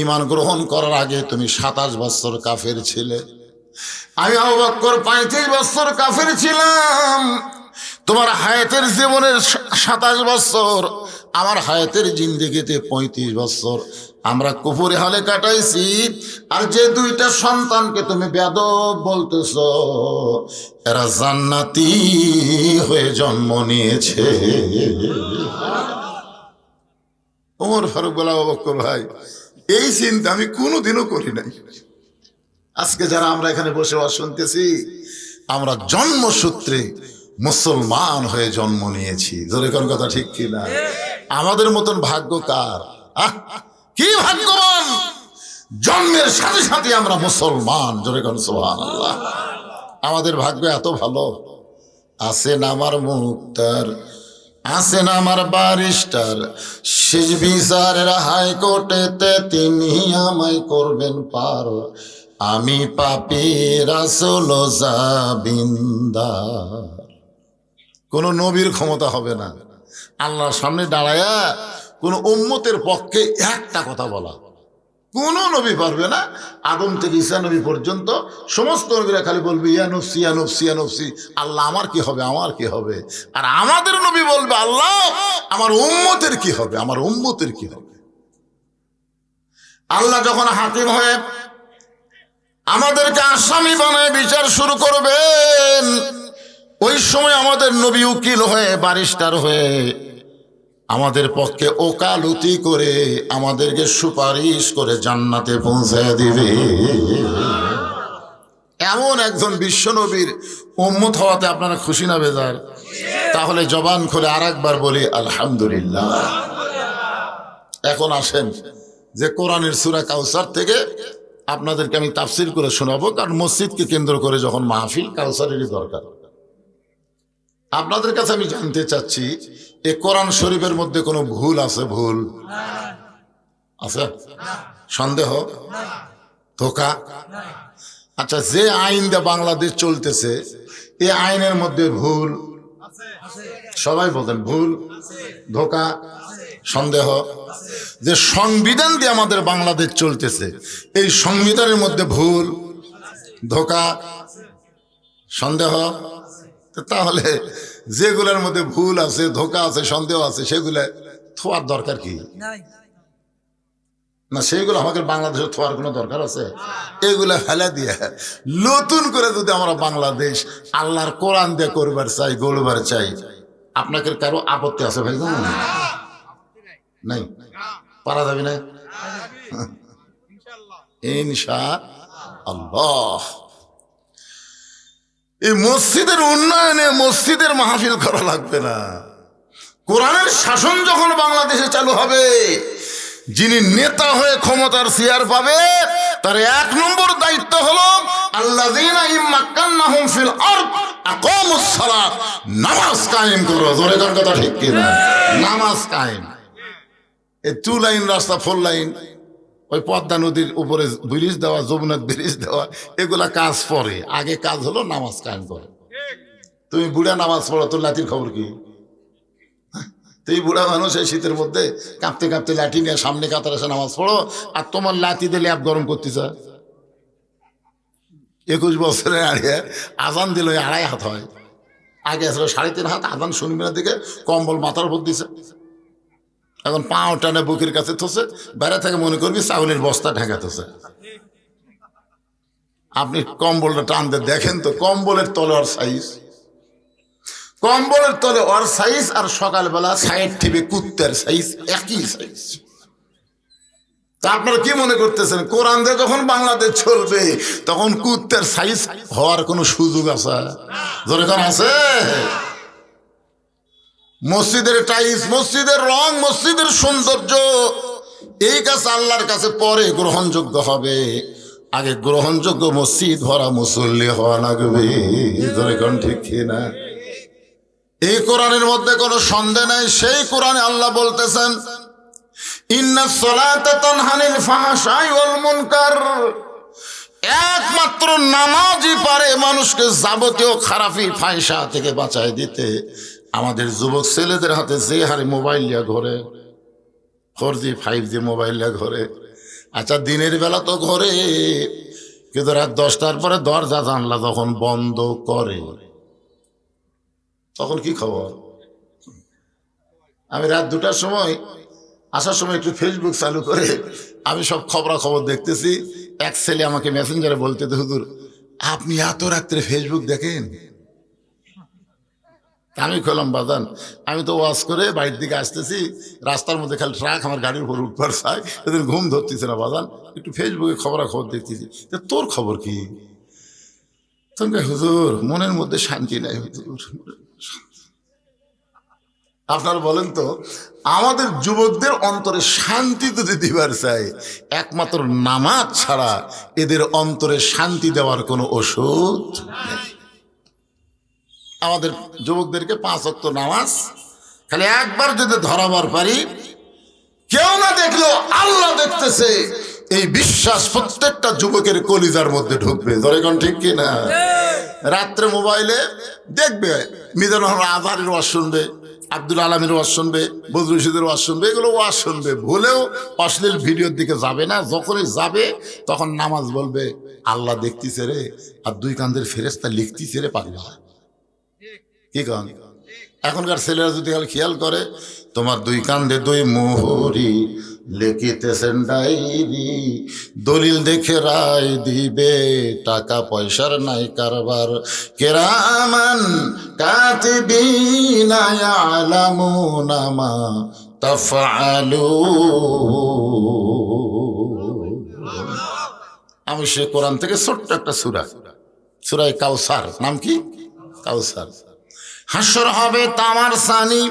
ঈমান গ্রহণ করার আগে তুমি 27 বছর কাফের ছিলে। আমি আবু বকর 35 বছর কাফের ছিলাম। তোমার হায়াতের জীবনের 27 বছর, আমার হায়াতের জিন্দেগিতে 35 বছর আমরা কুফরে হালে কাটাইছি। আর যে দুইটা সন্তানকে তুমি বেয়াদব বলতেছ, এরা জান্নাতি হয়ে জন্ম নিয়েছে। ওমর ফারুক বলে, আবু বকর ভাই, এই চিন্তা আমি কোনোদিনও করি নাই। আজকে যারা আমরা এখানে বসে শুনতেছি, আমরা জন্মসূত্রে মুসলমান হয়ে জন্ম নিয়েছি। জোরে কোন কথা ঠিক কিনা? আমাদের মতন ভাগ্য কার? কি ভাগ্যবান, জন্মের সাথে সাথে আমরা মুসলমান। জোরে কোন সুবহানাল্লাহ। আমাদের ভাগ্য এত ভালো। আছেন আমার মুক্তার, আছেন আমার ব্যারিস্টার, শেষ বিচারের হাইকোর্টেতে তিনি আমায় করবেন পার। আমি পাপী রাসূল জাবিন্দার। কোন নবীর ক্ষমতা হবে না আল্লাহর সামনে দাঁড়ায়া কোন উম্মতের পক্ষে একটা কথা বলা। কোন নবী পারবে না। আদম থেকে ঈসা নবী পর্যন্ত সমস্ত নবীরা খালি বলবে, ইয়া নফসি ইয়া নফসি ইয়া নফসি, আল্লাহ আমার কি হবে, আমার কি হবে। আর আমাদের নবী বলবে, আল্লাহ আমার উম্মতের কি হবে, আমার উম্মতের কি হবে। আল্লাহ যখন হাকিম হয়ে আমাদেরকে আসামি বানায় বিচার শুরু করবেন, ওই সময় আমাদের নবী উকিল হয়ে, ব্যারিস্টার হয়ে আমাদের পক্ষে ওকালতি করে আমাদেরকে সুপারিশ করে জান্নাতে পৌঁছায় দিবে। এমন একজন বিশ্ব নবীর উম্মত হওয়াতে আপনারা খুশি না বেজার? তাহলে জবান খুলে আরেকবার বলি আলহামদুলিল্লাহ। এখন আসেন যে কোরআনের সূরা কাউসার থেকে আপনাদেরকে আমি তাফসীর করে শোনাবো, কারণ মসজিদকে কেন্দ্র করে যখন মাহফিল, কাউসারেরই দরকার। আপনাদের কাছে আমি জানতে চাচ্ছি, এ কোরআন শরীফের মধ্যে কোনো ভুল আছে? ভুল আছে? সন্দেহ, ধোঁকা? আচ্ছা, যে আইন দিয়ে বাংলাদেশ চলতেছে, এই আইনের মধ্যে ভুল? সবাই বলেন ভুল, ধোঁকা, সন্দেহ। যে সংবিধান দিয়ে আমাদের বাংলাদেশ চলতেছে, এই সংবিধানের মধ্যে ভুল, ধোঁকা, সন্দেহ। তাহলে যেগুলোর মধ্যে ভুল আছে, ধোঁকা আছে, সন্দেহ আছে, সেগুলো থোয়ার দরকার কি না? সেইগুলো আমাদের বাংলাদেশে থোয়ার কোনো দরকার আছে? এগুলা ফেলে দিয়ে নতুন করে যদি আমরা বাংলাদেশ আল্লাহর কোরআন দিয়ে করবার চাই, গড়বার চাই, আপনাকে কারো আপত্তি আছে ভাই? নাই, পারা যাবে না ইনশাআল্লাহ। এই মসজিদের উন্নয়নে মসজিদের মাহফিল করা লাগবে না। কোরআনের শাসন যখন বাংলাদেশে চালু হবে, যিনি নেতা হয়ে ক্ষমতার চেয়ার পাবে, তার 1 নম্বর দায়িত্ব হলো আল্লাযীনা ইম্মাক্কান্নাহুম ফিল আরদ আকামুস সালাত, নামাজ কায়েম করো। জোরে কোন কথা ঠিক কিনা? নামাজ কায়েম। এই 2 লাইন রাস্তা 4 লাইন, ওই পদ্মা নদীর উপরে ব্রিজ দেওয়া, যমুনা ব্রিজ দেওয়া, এগুলা কাজ পরে। আগে কাজ হলো নামাজ কায়েম করে। তুমি বুড়া নামাজ পড়ো, তোর লাঠির খবর কি? তুই বুড়া মানুষ, এই শীতের মধ্যে কাঁপতে কাঁপতে লাঠি নিয়ে সামনে কাতার এসে নামাজ পড়ো, আর তোমার লাঠি দিয়ে ল্যাপ গরম করতেছে। 21 বছরে আড়িয়ে আজান দিল 2.5 হাত হয়, আগে আসলে 3.5 হাত। আজান শুনবি না দিকে কম্বল মাথার উপর দিছে, এখন পাও টানে বুকের কাছে থসে, বাইরে থেকে মনে করবি চাউলের বস্তা ঢাকা থসে। আপনি কম্বলটা টানতে দেখেন তো, কম্বলের তলোয়ার সাইজ। কম্বলের তলে ওর সাইজ আর সকালবেলা সাইড টিভি কুত্তের সাইজ একই সাইজ। তা আপনারা কি মনে করতেছেন কোরআন দিয়ে যখন বাংলাদেশ চলবে তখন কুত্তের সাইজ হওয়ার কোনো সুযোগ আছে? যখন আছে মসজিদের টাইলস, মসজিদের রং, মসজিদের সৌন্দর্য, এই কাছে আল্লাহর কাছে পরে গ্রহণযোগ্য হবে। আগে গ্রহণযোগ্য মসজিদ ভরা মুসল্লি হওয়া লাগবে। যখন ঠিক না, এই কোরআনের মধ্যে কোনো সন্দেহ নাই। সেই কোরআনে আল্লাহ বলতেছেন ইন্নাস সালাতা তানহা আনিল ফাহশাই ওয়াল মুনকার, একমাত্র নামাজই পারে মানুষকে যাবতীয় খারাপি ফাহিশা থেকে বাঁচায় দিতে। আমাদের যুবক ছেলেদের হাতে যে হারে মোবাইল লিয়া ঘরে, 4G 5G মোবাইল লিয়া ঘরে। আচ্ছা দিনের বেলা তো ঘরে, কিন্তু রাত 10টার পরে দরজা জানলা যখন বন্ধ করে তখন কি খবর? আমি রাত 2টার সময় আসার সময় একটু ফেসবুক চালু করে আমি সব খবরাখবর দেখতেছি। এক ছেলে আমাকে মেসেঞ্জারে বলতে, হুজুর আপনি এত রাত্রে ফেসবুক দেখেন? আমি কইলাম বাজান আমি তো ওয়াজ করে বাড়ির দিকে আসতেছি, রাস্তার মধ্যে খালি ট্রাক আমার গাড়ির উপর উঠবার চাই, এদের ঘুম ধরতেছে না বাজান, একটু ফেসবুকে খবরাখবর দেখতেছি। তোর খবর কি? তখন হুজুর মনের মধ্যে শান্তি নাই হুজুর। আপনারা বলেন তো, আমাদের যুবকদের অন্তরে শান্তি যদি দিবার চাই, একমাত্র নামাজ ছাড়া এদের অন্তরে শান্তি দেওয়ার কোনো ওষুধ নেই। আমাদের যুবকদেরকে 5 ওয়াক্ত নামাজ খালি একবার যদি ধরাবার পারি, কেউ না দেখলেও আল্লাহ দেখতেছে, এই বিশ্বাস প্রত্যেকটা যুবকের কলিজার মধ্যে ঢুকবে। ধরেন ঠিক কিনা? রাত্রে মোবাইলে দেখবে মিজানুর রহমান আজহারের ওয়াজ শুনবে, আব্দুল আলমের ওয়াজ শুনবে, বদরুল রশিদের ওয়াজ শুনবে, এগুলো ওয়াজ শুনবে, ভুলেও অশ্লীল ভিডিওর দিকে যাবে না। যখনই যাবে তখন নামাজ বলবে আল্লাহ দেখতেছে রে, আর 2 কাঁধের ফেরেশতা লিখতেছে রে পাগলা। কি কন? এখনকার ছেলেরা যদি খেয়াল করে, তোমার 2 কাঁধে 2 মোহরি লিখিতেছেন ডায়েরি, দলিল দেখে রায় দিবে, টাকা পয়সার নাই কারবার, কিরামান কাতিবিনা ইয়ালামুনা মা তাফআলুন। আমি সে কোরআন থেকে ছোট্ট একটা সূরা, সূরা কাউসার, নাম কি? কাউসার। হাসর হবে তামার সানি,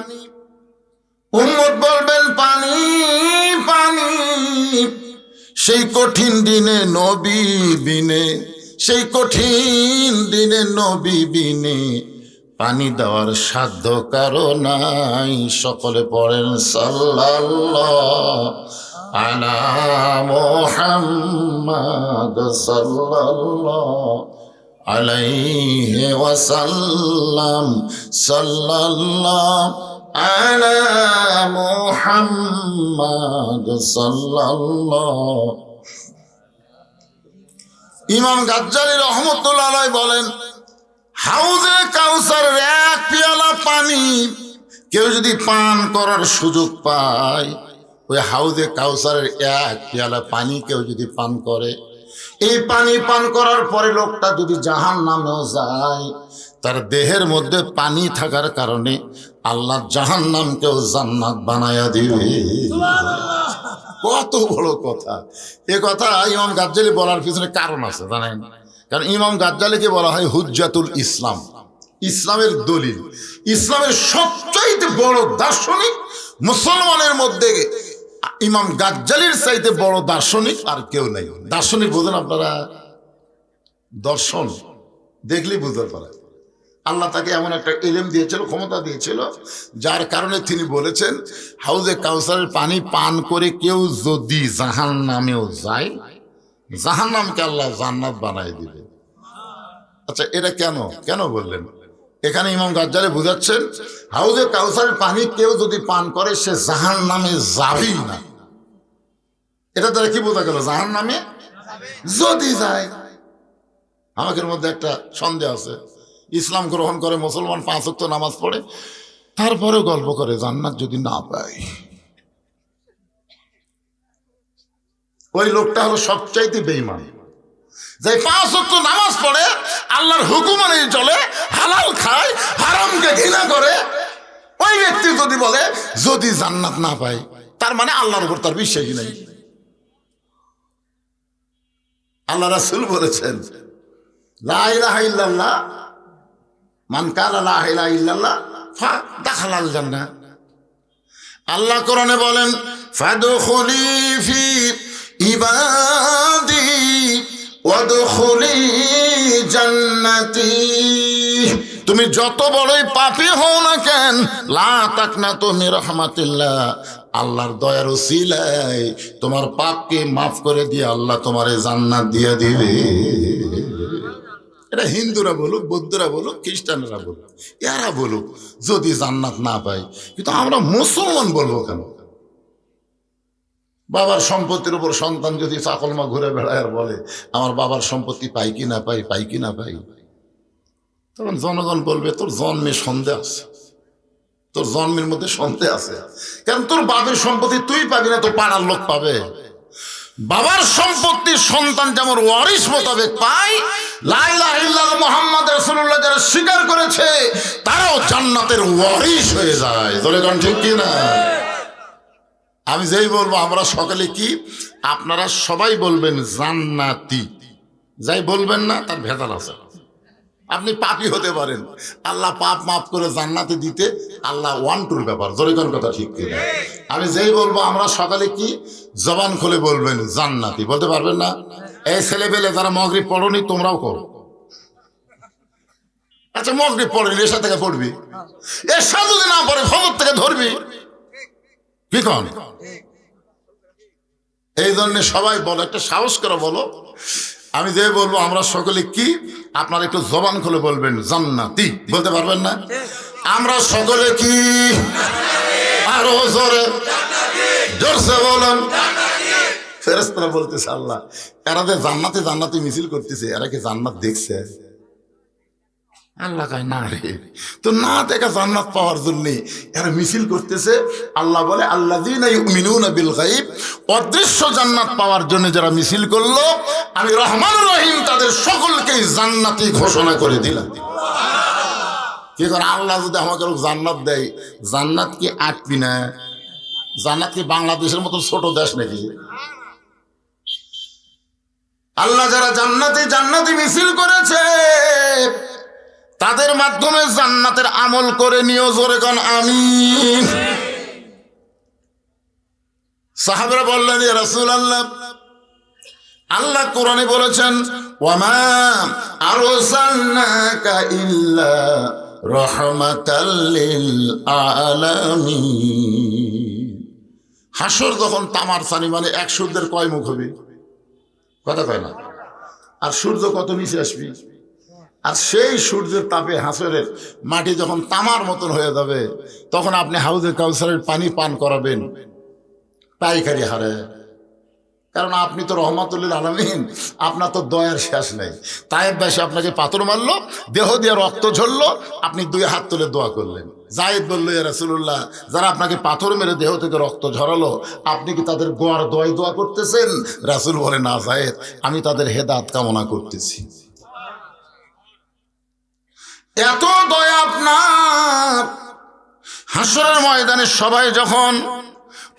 উম্মত বলবেন পানি পানি, সেই কঠিন দিনে নবী বিনে, সেই কঠিন দিনে নবী বিনে পানি দেওয়ার সাধ্য কারো নাই। সকলে পড়েন সাল্লাল্লাহু আলা মুহাম্মাদ সাল্লাল্লাহু আলাইহি ওয়াসাল্লাম, সাল্লাল্লাহু আলা মুহাম্মাদ সাল্লাল্লাহু। ইমাম গাজ্জালী রহমতুল্লাহ আলাইহি বলেন, হাউজে কাউসারের 1 পেয়ালা পানি কেউ যদি পান করার সুযোগ পায়, ওই হাউজে কাউসারের 1 পেয়ালা পানি কেউ যদি পান করে, এই পানি পান করার পরে লোকটা যদি জাহান্নামেও যায়, তার দেহের মধ্যে পানি থাকার কারণে আল্লাহ জাহান্নামকেও জান্নাত বানায়া দিবে। কত বড় কথা! এ কথা ইমাম গাজ্জালী বলার পিছনে কারণ আছে জানেন? কারণ ইমাম গাজ্জালীকে বলা হয় হুজ্জাতুল ইসলাম, ইসলামের দলিল। ইসলামের সবচাইতে বড় দার্শনিক মুসলমানের মধ্যে ইমাম গাজ্জালীর চাইতে বড় দার্শনিক আর কেউ নাই। দার্শনিক বোঝেন আপনারা? দর্শন দেখলেই বুঝতে পারে। আল্লাহ তাকে এমন একটা ইলম দিয়েছিল, ক্ষমতা দিয়েছিল, যার কারণে তিনি বলেছেন হাউজে কাউসারের পানি পান করে কেউ যদি জাহান্নামেও যায়, জাহান্নামকে আল্লাহ জান্নাত বানায় দিবে। আচ্ছা এটা কেন বললেন? এখানে ইমাম গাজ্জালী বুঝাচ্ছেন হাউজে কাউসারের পানি কেউ যদি পান করে সে জাহান্নামে যাবেই না। এটা দ্বারা কি বোঝা গেল? জাহান্নামে যদি যায়। আমাদের মধ্যে একটা সন্দেহ আছে, ইসলাম গ্রহণ করে মুসলমান, 5 ওয়াক্ত নামাজ পড়ে, তারপরেও গল্প করে জান্নাত যদি না পায়। ওই লোকটা হলো সবচাইতে বেঈমান, যে 5 ওয়াক্ত নামাজ পড়ে, আল্লাহর হুকুম মেনে চলে, হালাল খায়, হারামকে ঘৃণা ব্যক্তি যদি বলে যদি জান্নাত না পাই, তার মানে আল্লাহর উপর তার বিশ্বাসই নাই। আল্লাহ রাসূল বলেছেন লা ইলাহা ইল্লাল্লাহ মান কালা লা ইলাহা ইল্লাল্লাহ ফাদাখালাল জান্নাহ। আল্লাহ কোরআনে বলেন ফাদখুলি ফি ইবাদি ওয়াদখুলি জান্নাতি। তুমি যত বড়ই পাপী হও না কেন, লা তাকনাতু মির রাহমাতিল্লাহ, আল্লাহর দয়ার উসিলায় তোমার পাপকে মাফ করে দিয়ে আল্লাহ তোমারে জান্নাত দিয়ে দিবে। এটা হিন্দুরা বলুক, বৌদ্ধরা বলুক, খ্রিস্টানরা বলুক, এরা বলুক যদি জান্নাত না পাই। কিন্তু আমরা মুসলমান বলবো কেন? বাবার সম্পত্তির উপর সন্তান যদি চাকলমা ঘুরে বেড়ায় আর বলে আমার বাবার সম্পত্তি পাই কি না পাই, পাই কি না পাই, তখন জনগণ বলবে তোর জন্মে সন্দেহ আছে, তোর জন্মের মধ্যে সন্দেহ আছে। কারণ তোর বাবার সম্পত্তি তুই পাবি না, তোর পাড়ার লোক পাবে। বাবার সম্পত্তি সন্তান যেমন ওয়ারিস মোতাবেক পায়, লা ইলাহা ইল্লাল্লাহ মুহাম্মদ রাসূলুল্লাহ যারা স্বীকার করেছে তারাও জান্নাতের ওয়ারিস হয়ে যায়। তোরে কোন ঠিক কি না? আমি যেই বলবো আমরা সকলে কি, আপনারা সবাই বলবেন জান্নাতি, যাই বলবেন না তার ভেজাল আছে। আপনি পাপী হতে পারেন, আল্লাহ পাপ মাফ করে জান্নাতে দিতে আল্লাহ ওয়ান টুর ব্যাপার। জোরে কোন কথা ঠিক কি না? আমি যেই বলবো আমরা সকালে কি, জবান খুলে বলবেন জান্নাতি, বলতে পারবেন না? এই ছেলেবেলে যারা মাগরিব পড়নি তোমরাও করো। আচ্ছা মাগরিব পড়নি, এশা থেকে পড়বি, এশা যদি না পড়ে ফজর থেকে ধরবি, কি কন? এই জন্য সবাই বলো, একটা সাহস করে বলো। আমি যে বলবো আমরা সকলে কি, আপনারা একটু জবান খুলে বলবেন জান্নাতি, বলতে পারবেন না? আমরা সকলে কি, আরো জোরে জোরসে বলেন। ফেরেশতারা বলতেছে আল্লাহ এরা যে জান্নাতি জান্নাতি মিছিল করতেছে, এরা কি জান্নাত দেখছে? আল্লাহ কয় না রে, তো না দেখা জান্নাত পাওয়ার জন্য এরা মিছিল করতেছে। আল্লাহ বলে আল্লাযীনা ইউমিনুনা বিল গায়ব, অদৃশ্য জান্নাত পাওয়ার জন্য যারা মিছিল করলো আমি রহমানুর রহিম তাদের সকলকেই জান্নাতি ঘোষণা করে দিলাম। কি করে আল্লাহ যদি আমাকে জান্নাত দেয়, জান্নাত কি আটবি না? জান্নাত কি বাংলাদেশের মতো ছোট দেশ নাকি? আল্লাহ যারা জান্নাতি জান্নাতি মিছিল করেছে তাদের মাধ্যমে জান্নাতের আমল করে নিও। জোরে কোন আমিন। সাহাবারা বললেন ইয়া রাসূলুল্লাহ, আল্লাহ কোরআনে বলেছেন ওয়ামা আরসালনাকা ইল্লা রাহমাতাল লিল আলামিন। হাসর যখন তামার সানি মানে এক সূর্যের কয় মুখ হবে? কথা কয় না? আর সূর্য কত নিচে আসবি? আর সেই সূর্যের তাপে হাসরের মাটি যখন তামার মতন হয়ে যাবে তখন আপনি হাউজে কাউসারের পানি পান করাবেন পাইকারি হারে। কারণ আপনি তো রহমাতুল লিল আলামিন, আপনার তো দয়ার শেষ নেই। তায়েব বেশে আপনাকে পাথর মারলো, দেহ দিয়ে রক্ত ঝরলো, আপনি দুই হাত তুলে দোয়া করলেন। জায়েদ বলল ইয়া রাসূলুল্লাহ, যারা আপনাকে পাথর মেরে দেহ থেকে রক্ত ঝরালো আপনি কি তাদের গোয়ার দোয়াই দোয়া করতেছেন? রাসূল বলে না জায়েদ, আমি তাদের হেদায়েত কামনা করতেছি। এত দয়া আপনার। হাসরের ময়দানে সবাই যখন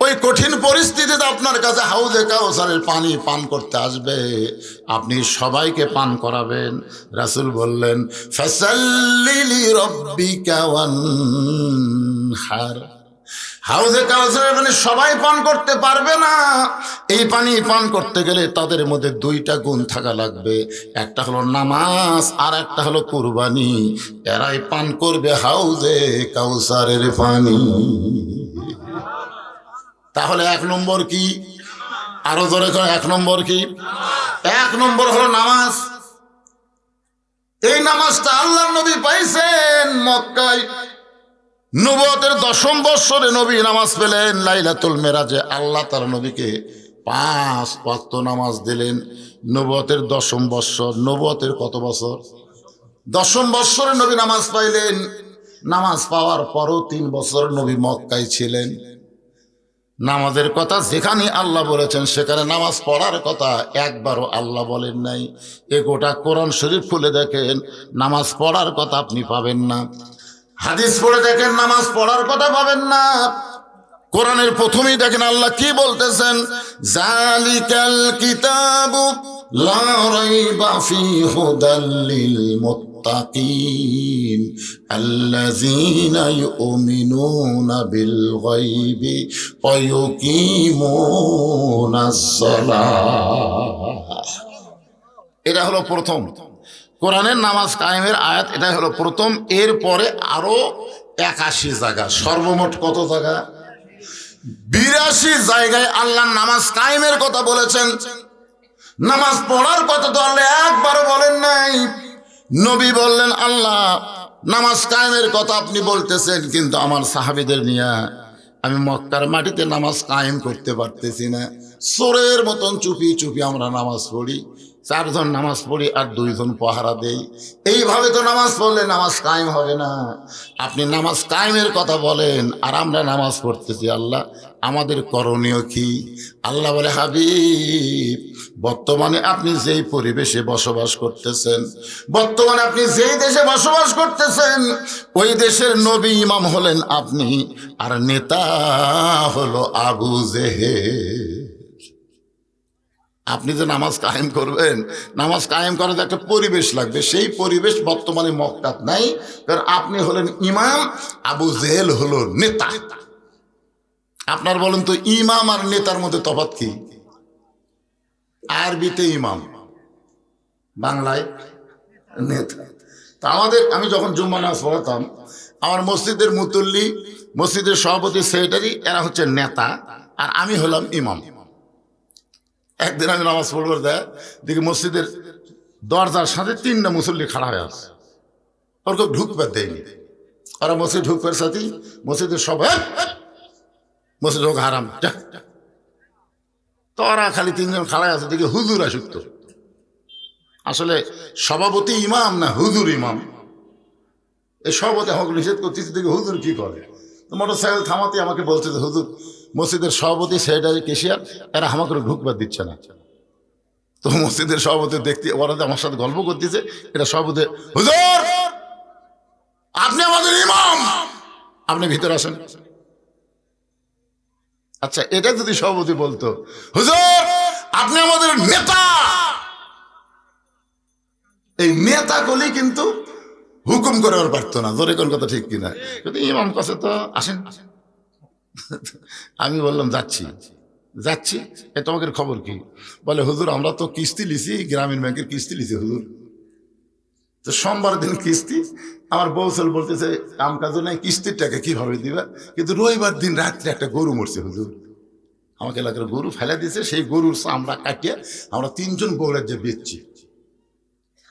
ওই কঠিন পরিস্থিতিতে আপনার কাছে হাউজে কাউসারের পানি পান করতে আসবে, আপনি সবাইকে পান করাবেন। রাসূল বললেন ফাসাল্লি লিরাব্বিকা ওয়ানহার। হাউজে কাউসারের পানি সবাই পান করতে পারবে না। এই পানি পান করতে গেলে তাদের মধ্যে দুইটা গুণ থাকা লাগবে, একটা হলো নামাজ আর একটা হলো কুরবানি। এরাই পান করবে হাউজে কাউসারের পানি। তাহলে এক নম্বর কি? আরো জোরে করে, এক নম্বর কি? এক নম্বর হলো নামাজ। এই নামাজটা আল্লাহর নবী পাইছেন মক্কায়। নবুয়তের 10ম বৎসরে নবী নামাজ পেলেন লাইলাতুল মেরাজে। আল্লাহ তার নবীকে 5 ওয়াক্ত নামাজ দিলেন। নবুয়তের 10ম বৎসর। নবুয়তের কত বছর? 10ম বৎসরে নবী নামাজ পাইলেন। নামাজ পাওয়ার পরও 3 বছর নবী মক্কায় ছিলেন। নামাজের কথা যেখানে আল্লাহ বলেছেন সেখানে নামাজ পড়ার কথা একবারও আল্লাহ বলেন নাই। এ গোটা কোরআন শরীফ খুলে দেখেন, নামাজ পড়ার কথা আপনি পাবেন না। হাদিস পড়ে দেখেন, নামাজ পড়ার কথা পাবেন না। কোরআনের প্রথমেই দেখেন আল্লাহ কি বলতেছেন, জালিকাল কিতাবু লা রাইবা ফীহি হুদাল লিল মুত্তাকিন আল্লাযীনা ইউমিনুনা বিল গায়বি ওয়া ইউকিমুনাস সালাহ। এটা হলো প্রথম কোরআনের নামাজ কায়েমের আয়াত, এটা হলো প্রথম। এরপরে আরো 81 জায়গা, সর্বমোট কত জায়গা? 82 জায়গায় আল্লাহ নামাজ কায়েমের কথা বলেছেন। নামাজ পড়ার কথা তো আল্লাহ একবারও বলেন নাই। নবী বললেন, আল্লাহ নামাজ কায়েমের কথা আপনি বলতেছেন, কিন্তু আমার সাহাবীদের নিয়ে আমি মক্কার মাটিতে নামাজ কায়েম করতে পারতেছি না। চোরের মতন চুপি চুপি আমরা নামাজ পড়ি, 4 জন নামাজ পড়ি আর 2 জন পাহারা দেই। এইভাবে তো নামাজ পড়লে নামাজ কায়েম হবে না। আপনি নামাজ কায়েমের কথা বলেন আর আমরা নামাজ পড়তেছি। আল্লাহ আমাদের করণীয় কি? আল্লাহ বলে, হাবিব বর্তমানে আপনি যেই পরিবেশে বসবাস করতেছেন, বর্তমানে আপনি যেই দেশে বসবাস করতেছেন, ওই দেশের নবী ইমাম হলেন আপনি, আর নেতা হলো আবু জেহেল। আপনি যে নামাজ কায়েম করবেন, নামাজ কায়েম করার একটা পরিবেশ লাগবে, সেই পরিবেশ বর্তমানে মক্কাত নাই। কারণ আপনি হলেন ইমাম, আবু জেহেল হলো নেতা। আপনার বলেন তো, ইমাম আর নেতার মধ্যে তফাৎ কি? আরবিতে ইমাম, বাংলায় নেতা। তা আমি যখন জুম্মা নামাজ পড়াতাম, আমার মসজিদের মুতল্লি, মসজিদের সভাপতি, সেক্রেটারি, এরা হচ্ছে নেতা, আর আমি হলাম ইমাম। একদিন আমি নামাজ পড়বার দেখি মসজিদের দরজার সাথে 3টা মুসল্লি খাড়া হয়ে আছে, ওর কেউ ঢুকবার দেয়নি। ওরা মসজিদ ঢুকবার সাথেই মসজিদের সব মসজিদ হোক হারাম, তো ওরা খালি 3 জন খাড়ায় আছে, দেখি হুজুর আসুক। আসলে সভাপতি ইমাম না হুজুর ইমাম। এই সভাপতি আমাকে নিষেধ করতেছি, দেখি হুজুর কি করে। মোটর সাইকেল থামাতে আমাকে বলছে যে, হুজুর মসজিদের সভাপতি, সেক্রেটারি, কেশিয়ার, এরা আমাকে ঢুকবার দিচ্ছে না। তো মসজিদের সভাপতি দেখতে, ওরা আমার সাথে গল্প করতেছে, এটা সভাপতি, হুজুর আপনি আমাদের ইমাম, আপনি ভিতরে আসেন। আচ্ছা, এটা যদি সভাপতি বলতো, হুজুর আপনি আমাদের নেতা, এই নেতা বলেই কিন্তু হুকুম করার পারতো না। জোরে কোন কথা ঠিক কিনা? যদি ইমাম কাছে তো আসেন। আমি বললাম, যাচ্ছি। এ তোমাদের খবর কি? বলে, হুজুর আমরা তো কিস্তি লিছি, গ্রামীণ ব্যাংকের কিস্তি লিছি হুজুর। তো সোমবার দিন কিস্তি, আমার বৌসল বলতেছে কাম কাজও নাই, কিস্তির টাকা কিভাবে দিবা? কিন্তু রবিবার দিন রাত্রে একটা গরু মরছে হুজুর, আমাকে এলাকার গরু ফেলে দিয়েছে, সেই গরুর চামড়া কাটিয়ে আমরা 3 জন বউরাজ যে বেচছি।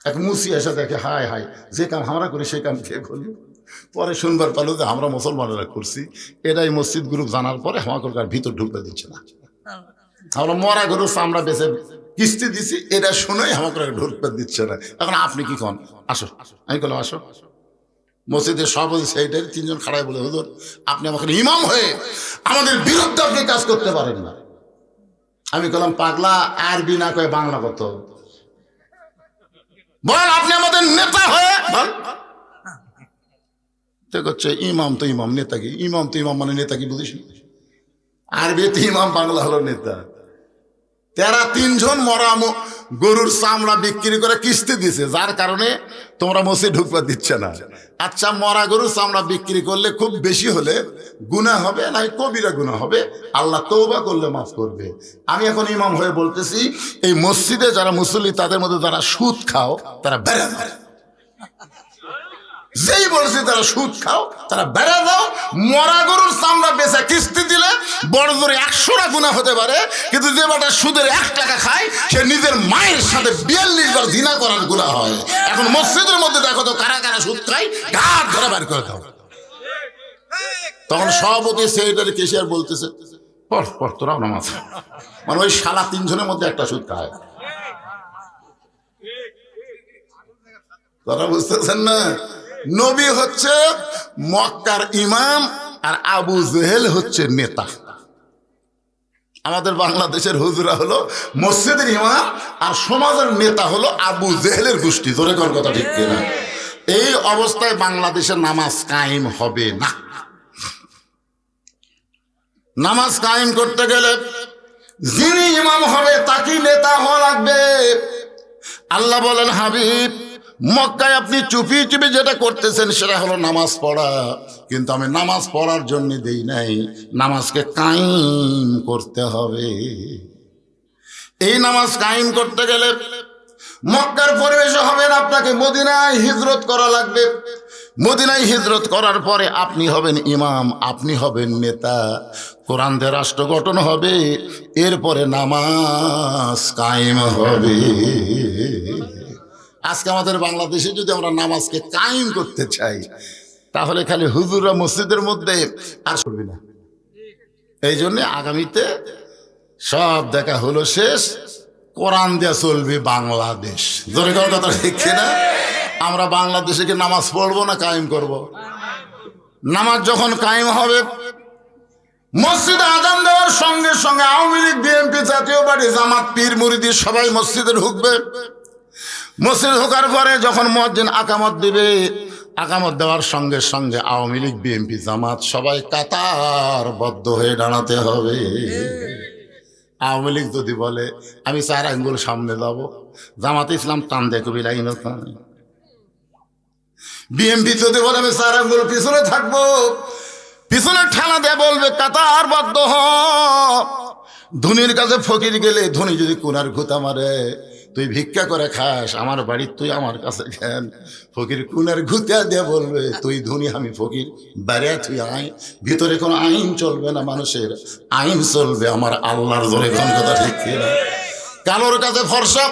এক মুসি এসে দেখে, হায় হায়, যে কাম আমরা করি সেই কাম কে করি? পরে শুনবার পালো যে আমরা মুসলমানেরা করছি। এটাই মসজিদ গ্রুপ জানার পরে আমাকে ভিতর ঢুকতে দিচ্ছে না। আমরা মরা গরু চামড়া বেচে কিস্তি দিছি, এটা শুনেই আমাকে ঢুকতে দিচ্ছে না। এখন আপনি কি কন? আসো। আমি বললাম, আসো। মসজিদের সভাপতি, সেইটাই 3 জন খাড়ায় বলে, হুজুর আপনি আমাকে ইমাম হয়ে আমাদের বিরুদ্ধে আপনি কাজ করতে পারেন না। আমি বললাম, পাগলা, আরবি না কয়ে বাংলা কত বল, আপনি আমাদের নেতা হয়ে বল। হচ্ছে ইমাম তো ইমাম, নেতা কি? ইমাম তো ইমাম মানে নেতা কি বুঝিস? আরবিতে ইমাম, বাংলা হলো নেতা। তারা 3 জন মরা গরুর চামড়া বিক্রি করে কিস্তি দিছে, যার কারণে তোমরা মসজিদ ঢুকবার দিচ্ছে না। আচ্ছা, মরা গরুর চামড়া বিক্রি করলে খুব বেশি হলে গুনাহ হবে, না কবিরা গুনাহ হবে, আল্লাহ তওবা করলে মাফ করবে। আমি এখন ইমাম হয়ে বলতেছি, এই মসজিদে যারা মুসল্লি, তাদের মধ্যে যারা সুদ খাও তারা বেড়ে যাও। যেই বলছি তারা সুদ খাও তারা বেড়ে যাও। মরা গরুর চামড়া বেচা কিস্তি দিলে বড় জোরে 100টা গুনাহ হতে পারে, কিন্তু যে বেটা সুদের 1 টাকা খায়, সে নিজের মায়ের সাথে 42 বার জিনা করার গুনাহ হয়। এখন মসজিদের মধ্যে দেখো তো কারা কারা সুদ খায়, ঘাট ধরে বের করে দাও। তখন সভাপতি, সেক্রেটারি, কেশিয়ার বলতেছে, পড় তোরাও নামাজ। মানে ওই শালা 3 জনের মধ্যে একটা সুদ খায়। তারা বুঝতেছেন না? নবী হচ্ছে মক্কার ইমাম, আর আবু জেহেল হচ্ছে নেতা। আমাদের বাংলাদেশের হুজুরা হলো মসজিদের ইমাম, আর সমাজের নেতা হলো আবু জেহেলের গোষ্ঠী। জোরে কর কথা ঠিক কিনা? এই অবস্থায় বাংলাদেশের নামাজ কায়েম হবে না। নামাজ কায়েম করতে গেলে যিনি ইমাম হবে তাকে নেতা হওয়া লাগবে। আল্লাহ বলেন, হাবিব মক্কায় আপনি চুপি চুপি যেটা করতেছেন সেটা হলো নামাজ পড়া, কিন্তু আমি নামাজ পড়ার জন্য দেই নাই, নামাজকে কায়েম করতে হবে। এই নামাজ কায়েম করতে গেলে মক্কার পরিবেশে হবে না, আপনাকে মদিনায় হিজরত করা লাগবে। মদিনায় হিজরত করার পরে আপনি হবেন ইমাম, আপনি হবেন নেতা, কোরআন দিয়ে রাষ্ট্র গঠন হবে, এরপরে নামাজ কায়েম হবে। আজকে আমাদের বাংলাদেশে যদি আমরা নামাজকে কায়েম করতে চাই তাহলে খালি হুজুররা মসজিদের মধ্যে আর করবি না। এই জন্য আগামীতে সব দেখা হলো শেষ, কোরআন দিয়ে চলবে বাংলাদেশ। জোরে কোন কথা দেখছে না? আমরা বাংলাদেশে কি নামাজ পড়বো না কায়েম করব? নামাজ যখন কায়েম হবে, মসজিদে আজান দেওয়ার সঙ্গে সঙ্গে আওয়ামী লীগ, বিএনপি, জাতীয় পার্টি, জামাত, পীর মুরিদি সবাই মসজিদে ঢুকবে। মসজিদে ঢোকার পরে যখন মুয়াজ্জিন আকামত দিবে, আকামত দেওয়ার সঙ্গে সঙ্গে আওয়ামী লীগ, বিএনপি, জামাত সবাই কাতারবদ্ধ হয়ে দাঁড়াতে হবে। আওয়ামী লীগ যদি বলে আমি 4 আঙ্গুল সামনে যাব, জামাতে ইসলাম টান দেখো বিলাইন। বিএনপি যদি বলে আমি 4 আঙ্গুল পিছনে থাকবো, পিছনে ঠেলা দিয়ে বলবে কাতারবদ্ধ হ। ধনীর কাছে ফকির গেলে ধনী যদি কোনার ঘুতা মারে, তুই ভিক্ষা করে খাস, আমার বাড়ি তুই আমার কাছে খেন, ফকির কুনার ঘুতা দিয়ে বলবে তুই ধনী আমি ফকির, বাইরে তুই আইন, ভিতরে কোনো আইন চলবে না, মানুষের আইন চলবে আমার আল্লাহর। জোরে কোন কথা ঠিক না? কালোর কাছে ফর্সা,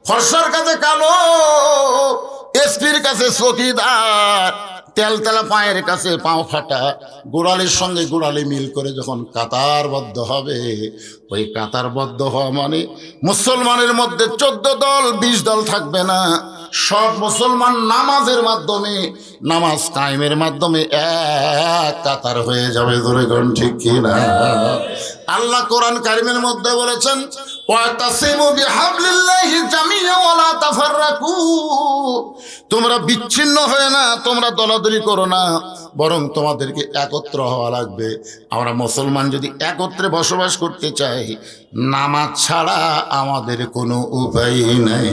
ফর্সার কাছে কালো, এসপির কাছে চকিদার, তেলতেলা পায়ের কাছে পাও ফাটা, গোড়ালির সঙ্গে গোড়ালি মিল করে যখন কাতারবদ্ধ হবে, ওই কাতারবদ্ধ হওয়া মানে মুসলমানের মধ্যে 14 দল 20 দল থাকবে না, সব মুসলমান নামাজের মাধ্যমে, নামাজ কায়েমের মাধ্যমে এক কাতার হয়ে যাবে। ধরে কোন ঠিক কিনা? আল্লাহ কোরআন কারিমের মধ্যে বলেছেন, ওয়াতাসিমু বিহাবলিল্লাহি জামিআ ওয়া লা তাফাররাকু, তোমরা বিচ্ছিন্ন হয়ে না, তোমরা দলাদলি করো না, বরং তোমাদেরকে একত্র হওয়া লাগবে। আমরা মুসলমান যদি একত্রে বসবাস করতে চাই, নামাজ ছাড়া আমাদের কোনো উপায় নাই।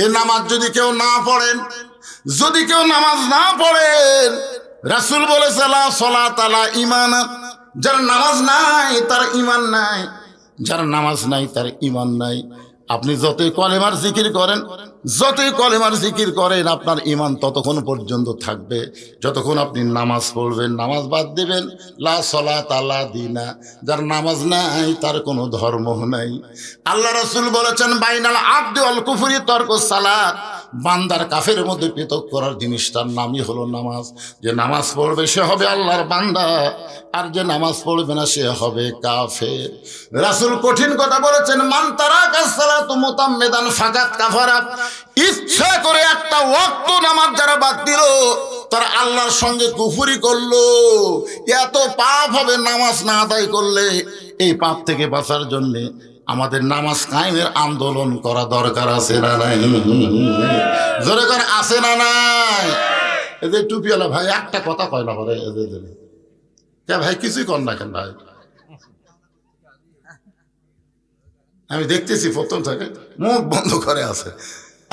এই নামাজ যদি কেউ না পড়েন, যদি কেউ নামাজ না পড়েন, রাসূল বলেছে লা সালাতা লা ঈমান, যার নামাজ নাই তার ঈমান নাই, যার নামাজ নাই তার ঈমান নাই। আপনি যতই কলেমার জিকির করেন, যতই কলেমার জিকির করেন, আপনার ঈমান ততক্ষণ পর্যন্ত থাকবে যতক্ষণ আপনি নামাজ পড়বেন। নামাজ বাদ দিবেন, লা সালাতা লা দীনা, যার নামাজ নাই তার কোনো ধর্ম নাই। আল্লাহ রাসূল বলেছেন, বাইনাল আবদি ওয়াল কুফরি তারকুস সালাত, বান্দার কাফের মধ্যে পৃথক করার জিনিসটার নামই হলো নামাজ। যে নামাজ পড়বে সে হবে আল্লাহর বান্দা, আর যে নামাজ পড়বে না সে হবে কাফের। রাসূল কঠিন কথা বলেছেন, মান তারাকা সালাতু মুতাম্মিদান ফাকাত কাফারা, ইচ্ছা করে একটা ওয়াক্ত নামাজ যারা বাদ দিল তারা আল্লাহর সঙ্গে কুফরি করলো। এত পাপ হবে নামাজ না আদায় করলে। এই পাপ থেকে বাঁচার জন্য আমাদের নামাজ কায়েমের আন্দোলন করা দরকার আছে না নাই? জোরে করে আছে না নাই? এদের টুপিওয়ালা ভাই একটা কথা কয় না করে, এদের ভাই কিছুই কর না কেন ভাই? আমি দেখতেছি প্রথম থেকে মুখ বন্ধ করে আছে।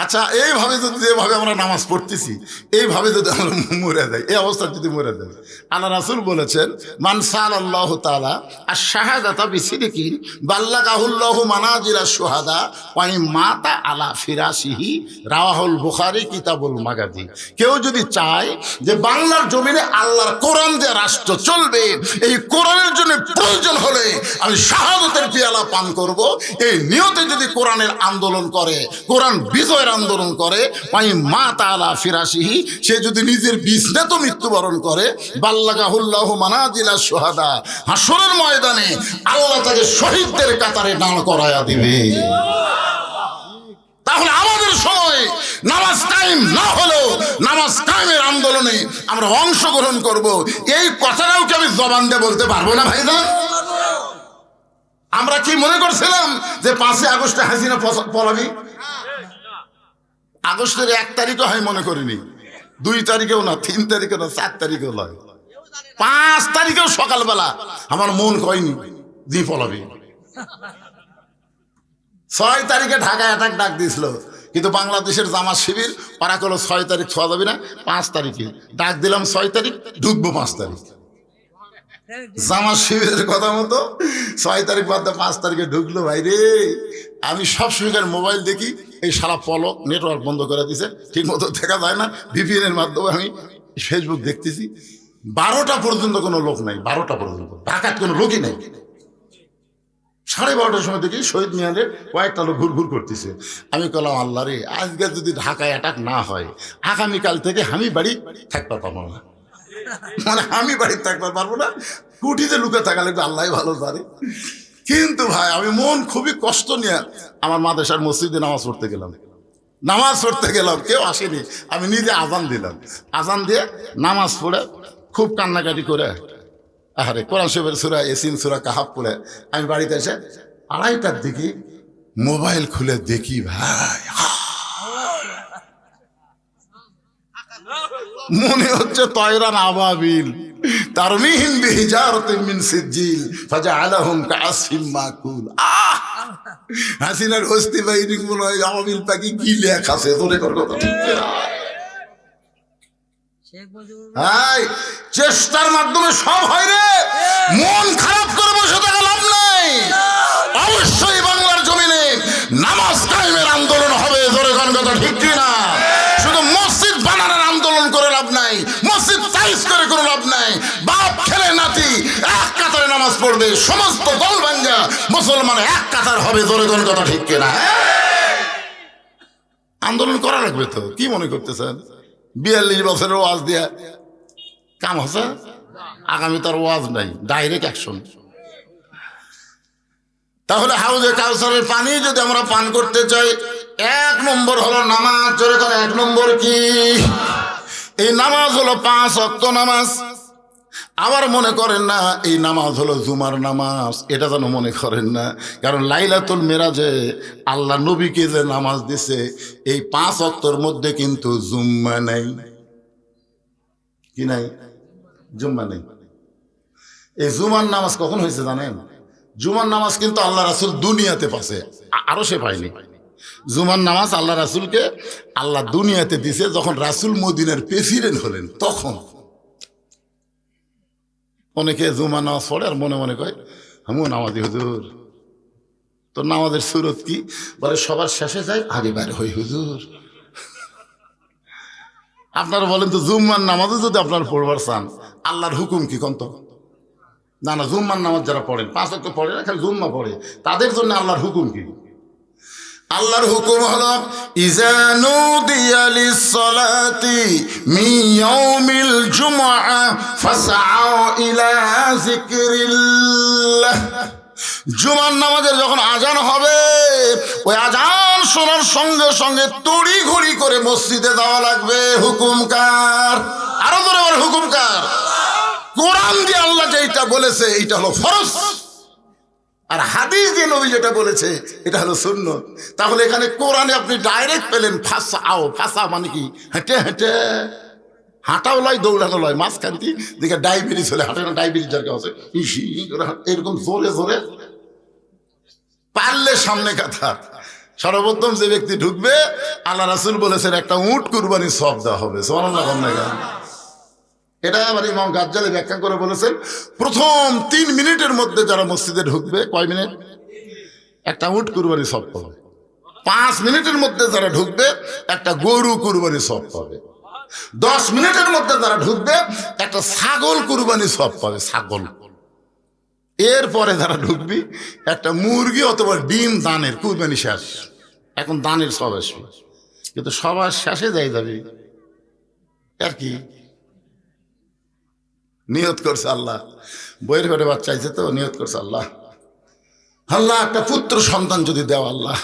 আচ্ছা, এইভাবে যদি, যেভাবে আমরা নামাজ পড়তেছি, এইভাবে যদি আমরা মরে যাই, এই অবস্থা যদি মরে যাই, আল্লাহ রাসূল বলেছেন, মান সাআলাল্লাহু তাআলা আশ-শাহাদাতা বিসিদকিন বাল্লাগাহুল্লাহু মানাজিলাশ শুহাদা ওয়া ইন মাতা আলা ফিরাশিহি, রাওয়াহুল বুখারী কিতাবুল মাগাজি। কেউ যদি চায় যে বাংলার জমিনে আল্লাহর কোরআন দিয়ে রাষ্ট্র চলবে, এই কোরআনের জন্য প্রয়োজন হলে আমি শাহাদাতের পেয়ালা পান করব, এই নিয়তে যদি কোরআনের আন্দোলন করে, কোরআন বিজয় আন্দোলন করে, ওয়াই মা তাআলা ফিরাশিহি, সে যদি নিজের বিছনাতে মৃত্যুবরণ করে, বাল্লাগাহুল্লাহু মানাজিলাশ শুহাদা, হাসরের ময়দানে আল্লাহ তাকে শহীদদের কাতারে দাঁড় করায়া দিবে। তাহলে আমাদের সময় নামাজ কায়েম না হলেও নামাজ কায়েমের আন্দোলনে আমরা অংশগ্রহণ করব। এই কথাটাও কি আমি জবান দিয়ে বলতে পারবো না ভাইজান? আমরা কি মনে করছিলাম যে 5ই আগস্টে হাসিনা পলাবি? আগস্টের 1 তারিখও আমি মনে করিনি, 2 তারিখেও না, 3 তারিখেও না, 4 তারিখেও নয়, 5 তারিখেও সকালবেলা আমার মন কয়নি দি পলাবি। 6 তারিখে ঢাকায় অ্যাটাক ডাক দিয়েছিল, কিন্তু বাংলাদেশের জামাত শিবির ওরা করলো 6 তারিখ ছোঁয়া যাবে না, 5 তারিখে ডাক দিলাম, 6 তারিখ ঢুকবো 5 তারিখ। জামাত শিবিরের কথা মতো 6 তারিখ বাদ 5 তারিখে ঢুকলো। ভাই রে, আমি সবসময় মোবাইল দেখি, এই সারা পলক নেটওয়ার্ক বন্ধ করে দিছে, ঠিক মতো দেখা যায় না, ভিপিএন এর মাধ্যমে আমি ফেসবুক দেখতেছি। 12টা পর্যন্ত কোনো লোক নাই, 12টা পর্যন্ত ঢাকার কোনো লোকই নাই। 12:30টার সময় দেখি শহীদ মিনারে কয়েকটা লোক ঘুর ঘুর করতেছে। আমি বললাম, আল্লাহ রে, আজকে যদি ঢাকায় অ্যাটাক না হয়, আগামীকাল থেকে আমি বাড়ি থাকতে পারবো না, মানে আমি বাড়ি থাকতে পারবো না, কুটিতে লুকে থাকা লাগবে, আল্লাহ ভালো জানে। কিন্তু ভাই আমি মন খুবই কষ্ট নিয়ে আমার মাদ্রাসার মসজিদে নামাজ পড়তে গেলাম, কেউ আসেনি, আমি নিজে আজান দিলাম, আজান দিয়ে নামাজ পড়ে খুব কান্নাকাটি করে, আরে কোরআন শরীফের সূরা ইয়াসিন, সূরা কাহাফ পড়ে আমি বাড়িতে এসে 2:30টার দিকে মোবাইল খুলে দেখি, ভাই মনে হচ্ছে তয়রান আবাবিল তারমিহিম বিহিজারাতিন মিন সিজিল ফাজআলাহুম কাআসফিন মাকুল। হাসিনার অস্থি বাহিনী মনে হয় আবাবিল পাখি কি লেখা আছে, তোরে কর কথা ঠিক না। চেষ্টার মাধ্যমে সব হয় রে, মন খারাপ করে বসে থাকা লাভ নাই। অবশ্যই বাংলার জমিনে নামাজ কায়েমের আন্দোলন হবে, জোরে কোন কথা ঠিক না। শুধু মসজিদ বানানোর আন্দোলন করে লাভ নাই, মসজিদ সাইজ করে কোনো লাভ নাই। বাপ ছেলে নাতি এক কাতারে নামাজ পড়বে, সমস্ত দল ভাঙ্গা মুসলমান এক কাতার হবে, জোরে কোন কথা ঠিক না। আন্দোলন করা লাগবে তো, কি মনে করতেছেন? 42 বছরের ওয়াজ দিয়া কাম হচ্ছে? আগামী তার ওয়াজ নাই, ডাইরেক্ট অ্যাকশন। তাহলে হাউজে কাউসারের পানি যদি আমরা পান করতে চাই, 1 নম্বর হলো নামাজ। জোরে করে 1 নম্বর কি? এই নামাজ হলো 5 ওয়াক্ত নামাজ। আবার মনে করেন না এই নামাজ হলো জুমার নামাজ, এটা যেন মনে করেন না। কারণ লাইলাতুল মেরাজে আল্লাহ নবীকে যে নামাজ দিছে, এই 5 ওয়াক্তর মধ্যে কিন্তু জুম্মা নাই। কি নাই? জুম্মা নেই। এই জুমার নামাজ কখন হয়েছে জানেন? জুমার নামাজ কিন্তু আল্লাহ রাসূল দুনিয়াতে পাশে, আরো সে পায়নি। জুমার নামাজ আল্লাহ রাসূলকে আল্লাহ দুনিয়াতে দিছে যখন রাসূল মদিনার প্রেসিডেন্ট হলেন, তখন। অনেকে জুমার নামাজ পড়ে আর মনে মনে কয় আমিও নামাজি হুজুর। তো নামাজের সুরত কি? বলে সবার শেষে যায়, আগে বাইরে হই হুজুর। আপনারা বলেন তো, জুম্মার নামাজও যদি আপনার পড়বার চান, আল্লাহর হুকুম কি কন্ত? না না, জুম্মার নামাজ যারা পড়েন, 5 ওয়াক্ত পড়ে না, খালি জুম্মা পড়ে, তাদের জন্য আল্লাহর হুকুম কি? আল্লাহর হুকুম হলো ইযা নুদিয়া লিস-সালাতি মিন ইয়াউমিল জুমআ ফাসআউ ইলা যিকরিল্লাহ। জুমার নামাজের যখন আজান হবে, ওই আজান শোনার সঙ্গে সঙ্গে তড়িঘড়ি করে মসজিদে যাওয়া লাগবে। হুকুম কার? আরো ধরে বলে হুকুম কার? কোরআন দিয়ে আল্লাহ যেটা বলেছে এটা হলো ফরজ, আর হাদিস দিয়ে নবী যেটা বলেছে এটা হলো সুন্নাত। তাহলে এখানে কোরআনে আপনি ডাইরেক্ট পেলেন ফাসাও। ফাসা মানে কি? হেঁটে হেঁটে, হাঁটাও লয় দৌড়ানো লয়, মাঝখানটি দেখে ডায়াবেটিস হলে হাঁটে না, ডায়াবেটিস যার আছে এরকম জোরে জোরে পারলে সামনে কাতার। সর্বপ্রথম যে ব্যক্তি ঢুকবে, আল্লাহ রাসূল বলেছেন একটা উট কুরবানি সব দেওয়া হবে। সুবহানাল্লাহ। এটা আবার ইমাম গাজ্জালি ব্যাখ্যা করে বলেছেন, প্রথম 3 মিনিটের মধ্যে যারা মসজিদে ঢুকবে, কয় মিনিট? একটা উট কুরবানি সব পাবে। 5 মিনিটের মধ্যে যারা ঢুকবে, একটা গরু কুরবানি সব পাবে। 10 মিনিটের মধ্যে যারা ঢুকবে, একটা ছাগল কুরবানি সব পাবে, ছাগল। এরপরে যারা ঢুকবি, একটা মুরগি অথবা ডিম দানের কুরবানি শেষ। এখন দানের সব আসবে, কিন্তু সবার শেষে যাই যাবি আর কি? নিয়ত করছে আল্লাহ, বইয়ের ঘরে বাচ্চা চাইছে তো নিয়ত করছে আল্লাহ, আল্লাহ একটা পুত্র সন্তান যদি দেও আল্লাহ,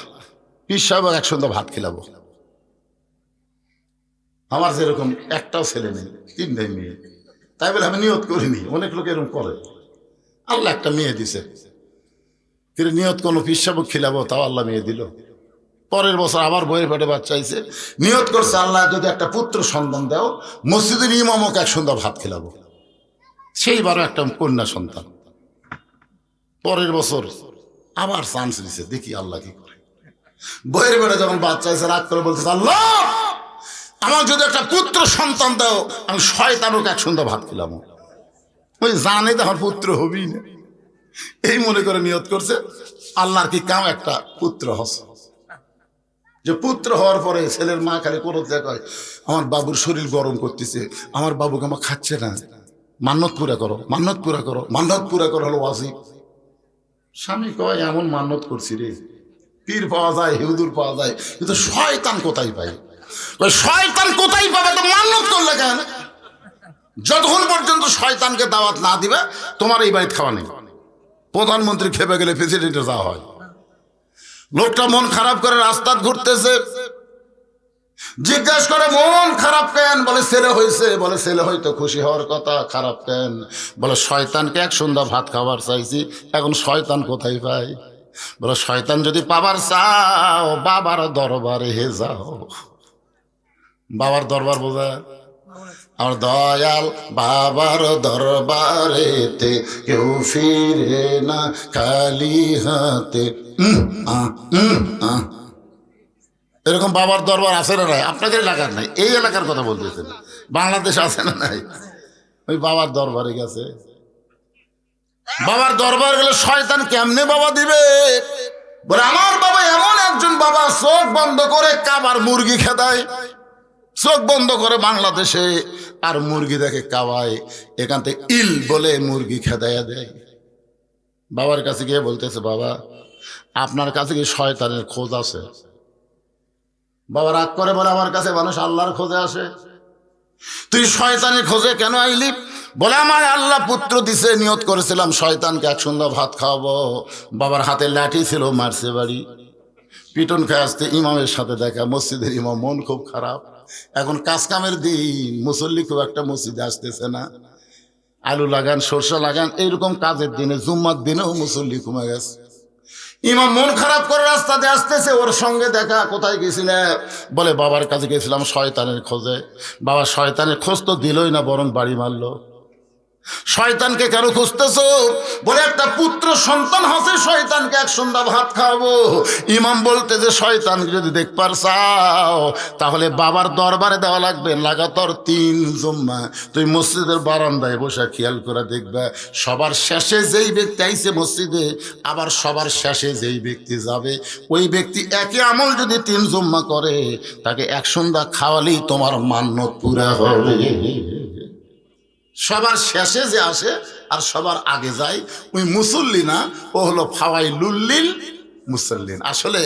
পীর সাহেব একসঙ্গে ভাত খিলাবো। আমার যেরকম একটাও ছেলে নেই, 3টাই মেয়ে, তাই বলে আমি নিয়ত করিনি। অনেক লোক এরকম করে। আল্লাহ একটা মেয়ে দিছে, কিন্তু নিয়ত কোনো পীর সাহেব খিলাবো, তাও আল্লাহ মেয়ে দিল। পরের বছর আবার বইয়ের পেটে বাচ্চা আইছে, নিয়ত করছে আল্লাহ যদি একটা পুত্র সন্তান দাও মসজিদের ইমামকে এক সন্ধ্যা ভাত খেলাবো। সেইবারও একটা কন্যা সন্তান। পরের বছর আবার চান্স দিছে, দেখি আল্লাহ কি করে। বইয়ের বেড়ে যখন বাচ্চা আছে রাগ করে বলতেছে আল্লাহ আমার যদি একটা পুত্র সন্তান দাও আমি শয়তানকে এক সন্ধ্যা ভাত খেলাম। ওই জানে তো আমার পুত্র হবেই না, এই মনে করে নিয়ত করছে। আল্লাহর কি কাম, একটা পুত্র হস। যে পুত্র হওয়ার পরে ছেলের মা খালি করে দেখায় আমার বাবুর শরীর গরম করতেছে, আমার বাবুকে আমার খাচ্ছে না, মান্নত পুরা করো, মান্নত পুরা করো, মান্নত পুরা করো হলো ওয়াজিব। স্বামী কয় এমন মান্নত করছি রে, পীর পাওয়া যায়, হিউদুর পাওয়া যায়, কিন্তু শয়তান কোথায় পাই? শয়তান কোথায় পাবে তো মান্নত করলে কেন? যতক্ষণ পর্যন্ত শয়তানকে দাওয়াত না দিবে তোমার এই বাড়িতে খাওয়া নেই। প্রধানমন্ত্রী খেপে গেলে প্রেসিডেন্টে যাওয়া হয়। লোকটা মন খারাপ করে রাস্তা ঘুরতেছে, জিজ্ঞাসা করে মন খারাপ কেন? বলে ছেলে হয়েছে। বলে ছেলে হয়তো খুশি হওয়ার কথা, খারাপ কেন? বলে শয়তানকে এক সন্ধ্যা ভাত খাবার চাইছি, এখন শয়তান কোথায় পাই? বলে শয়তান যদি পাবার চাও বাবার দরবারে হে যাও। বাবার দরবার বোঝা? আমার দয়াল বাবার দরবারেতে কেউ ফিরে না খালি হাতে। এরকম বাবার দরবার আছে না নাই? আপনাদের এলাকার নাই, এই এলাকার কথা বলতেছেন। বাংলাদেশ আছে না নাই? ওই বাবার দরবারে গেছে। বাবার দরবার গেলে শয়তান কেমনে বাবা দিবে? বলে আমার বাবা এমন একজন বাবা, চোখ বন্ধ করে কাবার মুরগি খেদায়, চোখ বন্ধ করে বাংলাদেশে আর মুরগি দেখে কাবায়, এখান থেকে ইল বলে মুরগি খেদাইয়া দেয়। বাবার কাছে গিয়ে বলতেছে বাবা আপনার কাছে কি শয়তানের খোঁজ আছে? বাবা রাগ করে বলে আমার কাছে মানুষ আল্লাহর খোঁজে আসে, তুই শয়তানের খোঁজে কেন আইলি? বলে আমার আল্লাহ পুত্র দিছে, নিয়ত করেছিলাম শয়তানকে এক সন্ধ্যা ভাত খাওয়াবো। বাবার হাতে লাঠি ছিল, মারছে বাড়ি, পিটন খেয়ে আসতে ইমামের সাথে দেখা, মসজিদের ইমাম মন খুব খারাপ। এখন কাজ কামের দিন, মুসল্লি খুব একটা মসজিদে আসতেছে না, আলু লাগান সরষা লাগান এইরকম কাজের দিনে, জুম্মার দিনেও মুসল্লি কমে গেছে। ইমাম মন খারাপ করে রাস্তাতে আসতেছে, ওর সঙ্গে দেখা। কোথায় গেছিলে? বলে বাবার কাছে গেছিলাম শয়তানের খোঁজে। বাবা শয়তানের খোঁজ তো দিলই না, বরং বাড়ি মারলো। শয়তানকে কেন খুঁজতেছো? বলে একটা পুত্র সন্তান হসে, শয়তানকে এক সন্ধ্যা ভাত খাওয়াবো। ইমাম বলতে যে শয়তানকে যদি দেখবার চাও তাহলে বাবার দরবারে দেওয়া লাগবে লাগাতার 3 জুম্মা। তুই মসজিদের বারান্দায় বসে খেয়াল করে দেখবে, সবার শেষে যেই ব্যক্তি আইছে মসজিদে, আবার সবার শেষে যেই ব্যক্তি যাবে, ওই ব্যক্তি একই আমল যদি 3 জুম্মা করে, তাকে এক সন্ধ্যা খাওয়ালেই তোমার মান্যত পুরা হবে। সবার শেষে যে আসে আর সবার আগে যায় ওই মুসল্লি না, ও হলো ফাওয়াইলুল মুসল্লিন। আসলে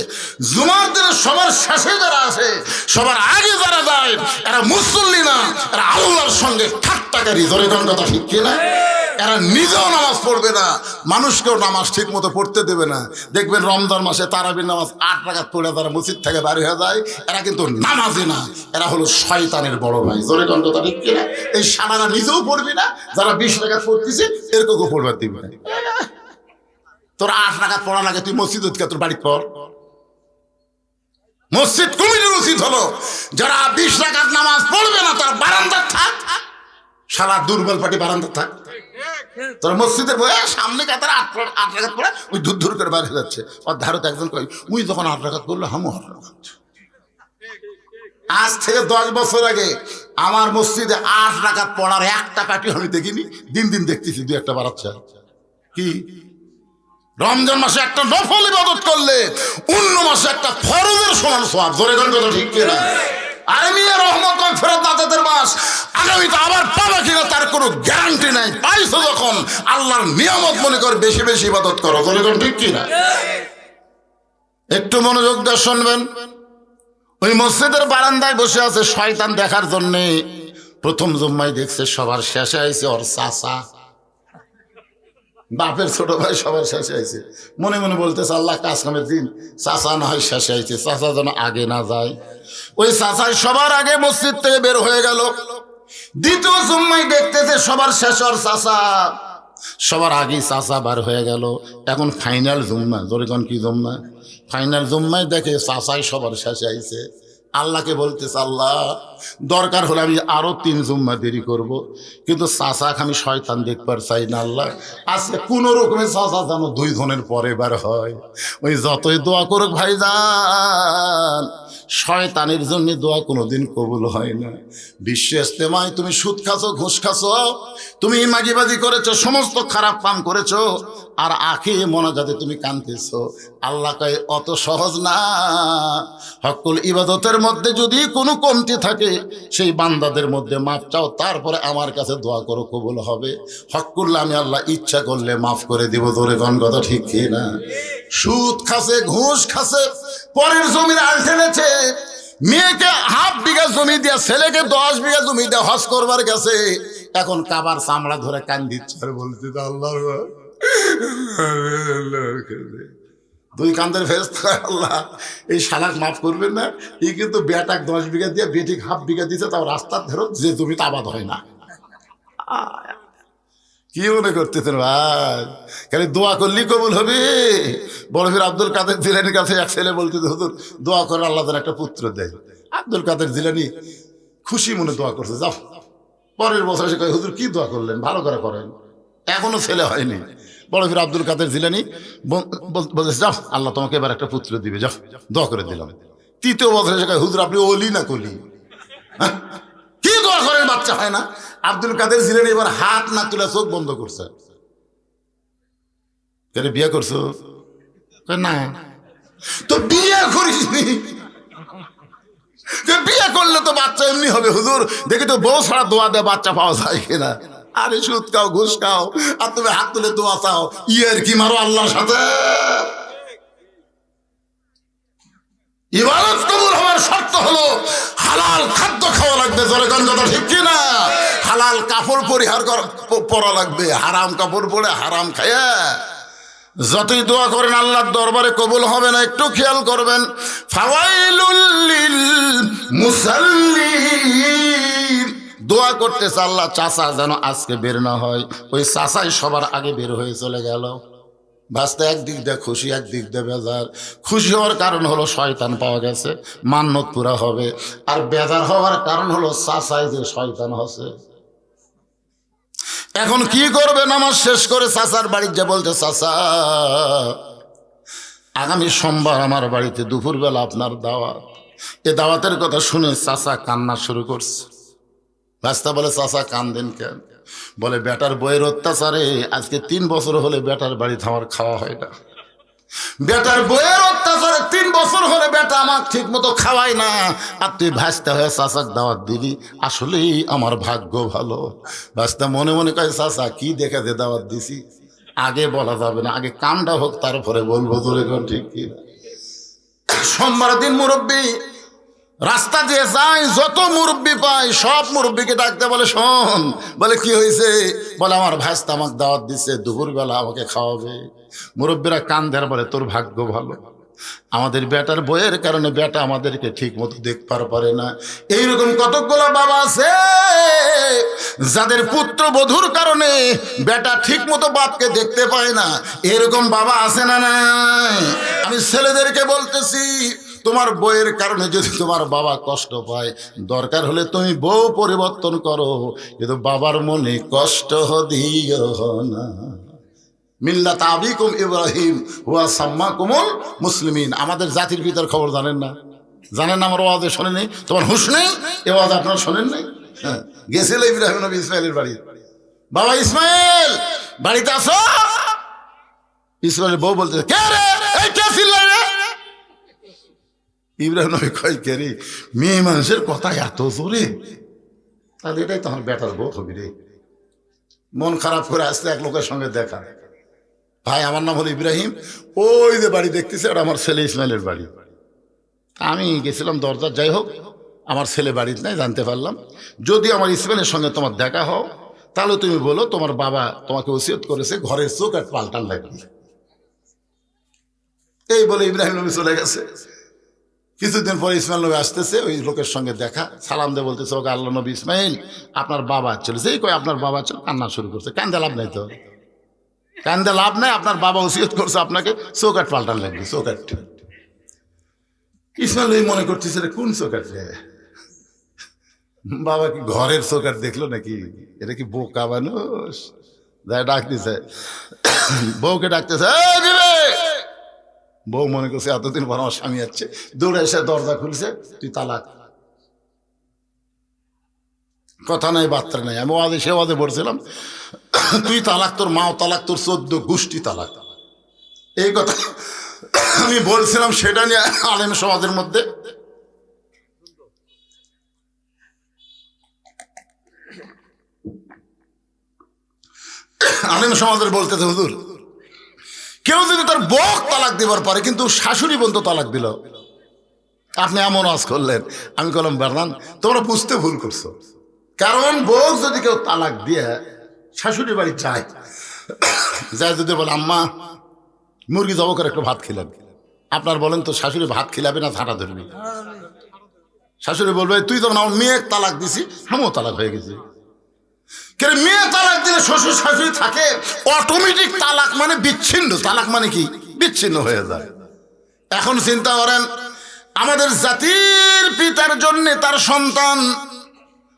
জুমার দিনে সবার শেষে যারা আসে, সবার আগে যারা যায়, এরা মুসল্লি না, এরা আল্লাহর সঙ্গে ঠাট্টাকারী। ধরে কথা ঠিক কিনা? এরা নিজেও নামাজ পড়বে না, মানুষকেও নামাজ ঠিক মতো পড়তে দেবে না। দেখবেন রমজান মাসে তারাবির নামাজ 8 রাকাত পড়ে তারা মসজিদ থেকে বাড়ি হয়ে যায়, এরা কিন্তু নামাজে না, এরা হলো শয়তানের বড় ভাই। জোরে কথা ঠিক কিনা? এই সারারা নিজেও পড়বি না, যারা 20 রাকাত পড়তেছে এরকমও পড়বার দিবি না। তোর 8 রাকাত পড়া লাগে, তুই মসজিদ তোর বাড়ি পড়। মসজিদ কমিটির উচিত হলো যারা 20 রাকাত নামাজ পড়বে না তারা বারান্দা থাক, সারা দুর্বল পাটি বারান্দা থাক। তোর মসজিদের বয়ে সামনে কাতার 8 রাকাত পড়ে ওই দূর দূর করে বাড়ি যাচ্ছে। ওর ধারত একজন কই ওই যখন 8 রাকাত পড়লো হামু 8 রাকাত। আজ থেকে 10 বছর আগে আমার মসজিদে 8 রাকাত পড়ার একটা পার্টি আমি দেখিনি, দিন দিন দেখতেছি 2-1 বাড়াচ্ছে। কি রমজান মাসে একটা নফল ইবাদত করলে অন্য মাসে একটা ফরজের সমান সওয়াব। জোরে কথা ঠিক কিনা? আরে মিয়া রহমত ফেরত দাতাদের মাস, আগামীতে আবার পাবে কিনা তার কোনো গ্যারান্টি নাই। পাইছো যখন আল্লাহর নিয়ামত মনে করে বেশি বেশি ইবাদত করো। জোরে কথা ঠিক কিনা? একটু মনোযোগ দিয়ে শুনবেন। ওই মসজিদের বারান্দায় বসে আছে শয়তান দেখার জন্যে। প্রথম জুম্মায় দেখছে সবার শেষে আইছে ওর চাচা, বাপের ছোট ভাই সবার শেষে আইছে। মনে মনে বলতেছে আল্লাহ কাজ কামের দিন চাচা না হয় শেষে আইছে, চাচা যেন আগে না যায়। ওই চাচাই সবার আগে মসজিদ থেকে বের হয়ে গেল। দ্বিতীয় জুম্মায় দেখতেছে সবার শেষ ওর চাচা, সবার আগেই চাচা বার হয়ে গেল। এখন ফাইনাল জুম্মা, জোরে কোন কি জুম্মা? ফাইনাল জুম্মায় দেখে চাচাই সবার শেষে আইছে। আল্লাহকে বলতেছে, আল্লাহ দরকার হলে আমি আরো 3 জুম্মা দেরি করব, কিন্তু চাচাকে আমি শয়তান দেখবার চাই না। আল্লাহ আজকে কোন রকমে চাচা যেন 2 জনের পরে বার হয়। ওই যতই দোয়া করুক ভাইজান, শয়তানের জন্য দোয়া কোনোদিন কবুল হয় না। বিশ্ব ইস্তেমায় তুমি সুদ খাছো, ঘুষ খাছো, তুমি মাগিবাজি করেছো, সমস্ত খারাপ কাম করেছো, আর আখি মোনাজাতে তুমি কাঁদতেছো। আল্লাহ কয় অত সহজ না। হকুল ইবাদতের মধ্যে যদি কোনো কমতি থাকে, সেই বান্দাদের মধ্যে মাফ চাও, তারপরে আমার কাছে দোয়া করো, কবুল হবে। হক করলে আমি আল্লাহ ইচ্ছা করলে মাফ করে দিব। ধরে কোন কথা ঠিক কি না? সুদ খাসে, ঘুষ খাসে, পরের জমির আল ঠেলেছে, মেয়েকে 1/2 বিঘা জমি দিয়া ছেলেকে 10 বিঘা জমি দিয়া হজ করবার গেছে। এখন কাবার চামড়া ধরে কান দিচ্ছে আর বলছে, আল্লাহ 2 কান্দের ফেরেশতা, আল্লাহ এই শালাক মাফ করবেন না? এই কিন্তু বেটাক 10 বিঘা দিয়ে বেটিক 1/2 বিঘা দিছে, তাও রাস্তার ধরো যে জমি আবাদ হয় না। কি মনে করতেছেন ভাই? খালি দোয়া করলেই কবুল হবে? বড় পীর আব্দুল কাদের জিলানির কাছে এক ছেলে বলতে, হুজুর দোয়া করে আল্লাহ যেন একটা পুত্র দেয়। আব্দুল কাদের জিলানি খুশি মনে দোয়া করছে, যাও। পরের বছর এসে কয়, হুজুর কি দোয়া করলেন? ভালো করে করেন, এখনো ছেলে হয়নি। বড় পীর আব্দুল কাদের জিলানি বলছে, যাও আল্লাহ তোমাকে এবার একটা পুত্র দিবে, যাও দোয়া করে দিলাম। 3য় বছর এসে কয়, হুজুর আপনি ওলি না কলি? কি দোয়া করেন, বাচ্চা হয় না? আব্দুল কাদের জিলানি এবার হাত না তুলে চোখ বন্ধ করছে। বিয়ে করছো? না। তো বিয়ে করিসনি? বিয়ে করলে তো বাচ্চা এমনি হবে হুজুর, দেখি তো বউ ছাড়া দোয়া দেয় বাচ্চা পাওয়া যায় কিনা। আরে সুদ খাও, ঘুষ খাও, আর তুমি হাত তুলে দোয়া চাও, ইয়ের কি মারো আল্লাহর সাথে? ইবাদত কবুল হওয়ার শর্ত হলো হালাল খাদ্য খাওয়া লাগবে। জোরে কোন কথা ঠিক কিনা? হালাল কাপড় পরিহার পরা লাগবে। হারাম কাপড় পরে হারাম খায়া যতই দোয়া করেন আল্লাহর দরবারে কবুল হবে না। একটু খেয়াল করবেন। ফাওয়াইলুল লিল মুসাল্লিন, দোয়া করতেছে আল্লাহ চাচা যেন আজকে বের না হয়। ওই চাচাই সবার আগে বের হয়ে চলে গেল। বাস্তে একদিক দিয়ে খুশি, একদিক দিয়ে বেজার। খুশি হওয়ার কারণ হলো শয়তান পাওয়া গেছে, মান্যত পুরা হবে। আর বেজার হওয়ার কারণ হলো চাচাই যে শয়তান হচ্ছে। এখন কি করবে? নামাজ শেষ করে চাচার বাড়ি যে বলতে, চাচা আগামী সোমবার আমার বাড়িতে দুপুরবেলা আপনার দাওয়াত। এ দাওয়াতের কথা শুনে চাচা কান্না শুরু করছে। রাস্তা বলে, চাচা কান্দেন কেন? বলে, বেটার বইয়ের অত্যাচারে আজকে 3 বছর হলে বেটার বাড়িতে আমার খাওয়া হয় না। বেটার বইয়ের অত্যাচারে 3 বছর হলে বেটা আমার ঠিক মতো খাওয়ায় না, আর তুই ভাসতে হয়ে চাচাক দাওয়াত দিবি। আসলেই আমার ভাগ্য ভালো। ভাসতে মনে মনে কয়, চাচা কি দেখে যে দাওয়াত দিছি? আগে বলা যাবে না, আগে কামটা হোক তারপরে বলবো। তোর এখন ঠিক কি? সোমবার দিন মুরব্বী রাস্তা দিয়ে যায়, যত মুরব্বী পায় সব মুরব্বীকে ডাকতে বলে, শোন। বলে কি হয়েছে? বলে, আমার ভাইস্তা আমাকে দাওয়াত দিচ্ছে, দুপুরবেলা আমাকে খাওয়াবে। মুরব্বীরা কান্দের, বলে তোর ভাগ্য ভালো, আমাদের বেটার বইয়ের কারণে বেটা আমাদেরকে ঠিক মতো দেখতে পারে না। এইরকম কতগুলো বাবা আছে যাদের পুত্র বধূর কারণে বেটা ঠিক মতো বাপকে দেখতে পায় না। এরকম বাবা আছে না নাই? আমি ছেলেদেরকে বলতেছি, তোমার বইয়ের কারণে যদি তোমার বাবা কষ্ট পায়, দরকার হলে তুমি বউ পরিবর্তন করো, কিন্তু বাবার মনে কষ্ট দিও না। মিল্লাত আবিকুম ইব্রাহিম ওয়া সাম্মাকুমুল মুসলিমিন। আমাদের জাতির পিতার খবর জানেন না? জানেন না? আমার ওয়াজে শোনেন নাই? তোমার হুঁশ নেই? এ ওয়াজ আপনারা শোনেন নাই? হ্যাঁ, গেছিল ইব্রাহিম নবী ইসমাইলের বাড়ি। বাবা ইসমাইল বাড়িতে আসো। ইসমাইলের বউ বলতে, কে রে? এই কে চিল্লাই রে? ইব্রাহিম নবী কয়, কে রে? মেয়ে মানুষের কথা এত জোরে, তাহলে এটাই তখন বেটার বউ হবি রে। মন খারাপ করে আসতে এক লোকের সঙ্গে দেখা, ভাই আমার নাম হলো ইব্রাহিম, ওই যে বাড়ি দেখতেছে ওটা আমার ছেলে ইসমাইলের বাড়ি। আমি গেছিলাম দরজা, যাই হোক আমার ছেলে বাড়িতে নাই, জানতে পারলাম। যদি আমার ইসমাইলের সঙ্গে তোমার দেখা হও, তাহলে তুমি বলো তোমার বাবা তোমাকে ওসিয়ত করেছে ঘরের চোখ আর পাল্টান লাগবে। এই বলে ইব্রাহিম নবী চলে গেছে। কিছুদিন পরে ইসমাইল নবী আসতেছে, ওই লোকের সঙ্গে দেখা, সালাম দিয়ে বলতেছে, ওকে আল্লাহ নবী ইসমাইল আপনার বাবা চলেছে। এই কয় আপনার বাবা চল, কান্না শুরু করছে। কান্দে লাভ নাই তো, কান্দে লাভ নাই, আপনার বাবা ওসিয়ত করছে আপনাকে চৌকাট পাল্টান লাগবে, চৌকাট। ইসমাইল এই মনে করতেছে রে কোন চৌকাট রে, বাবা কি ঘরের চৌকাট দেখলো নাকি, এটা কি বোকা মানুষ? ডাক দিছে, বউকে ডাকতেছে, বউ মনে করছে এতদিন পর আমার স্বামী আছে, দৌড়ে এসে দরজা খুলছে, তুই তালাক। কথা নাই বার্তা নাই, আমি ওয়াদে সে ওয়াদে বলছিলাম তুই তালাক, তোর মাও তালাক, তোর 14 গোষ্ঠী তালাক। এই কথা আমি বলছিলাম, সেটা নিয়ে আলেম সমাজের মধ্যে বলতেছে, হুজুর কেউ যদি তার বউ তালাক দিবার পারে কিন্তু শাশুড়ি বন্ধু তালাক দিল, আপনি এমন আওয়াজ করলেন। আমি বললাম বারনান তোমরা বুঝতে ভুল করছো, কারণ বউ যদি কেউ তালাক দিয়ে শাশুড়ি বাড়ি যায়, যদি বলে আম্মা মুরগি জব করে একটু ভাত খিলাবি, আপনার বলেন তো শাশুড়ি ভাত খিলাবে না ঝাঁটা ধরবি? শাশুড়ি বলবে তুই তো আমার মেয়ে তালাক দিছি, আমিও তালাক হয়ে গেছি। কেন মেয়ে তালাক দিলে শ্বশুর শাশুড়ি থাকে, অটোমেটিক তালাক মানে বিচ্ছিন্ন, তালাক মানে কি বিচ্ছিন্ন হয়ে যায়। এখন চিন্তা করেন, আমাদের জাতির পিতার জন্য তার সন্তান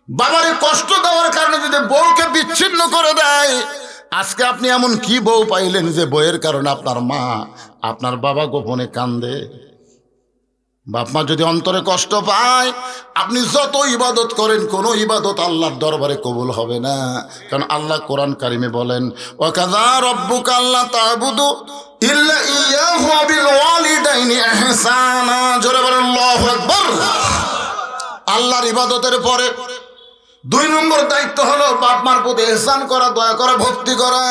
বাবারে কষ্ট দেওয়ার কারণে যদি বউকে বিচ্ছিন্ন করে দেয়, আজকে আপনি এমন কি বউ পাইলেন যে বউয়ের কারণে আপনার মা আপনার বাবা গোপনে কান্দে? বাপ মা যদি অন্তরে কষ্ট পায়, আপনি যত ইবাদত করেন কোন ইবাদত আল্লাহর দরবারে কবুল হবে না। কারণ আল্লাহ কোরআন কারিমে বলেন, ওয়াকাযা রাব্বুকা আল্লা তা'বুদু ইল্লা ইয়্যাহু ওয়া বিল ওয়ালিদাইনি ইহসানা। জোরে বলেন আল্লাহু আকবার। আল্লাহর ইবাদতের পরে 2 নম্বর দায়িত্ব হলো বাপ মার প্রতি ইহসান করা, দয়া করা, ভক্তি করা।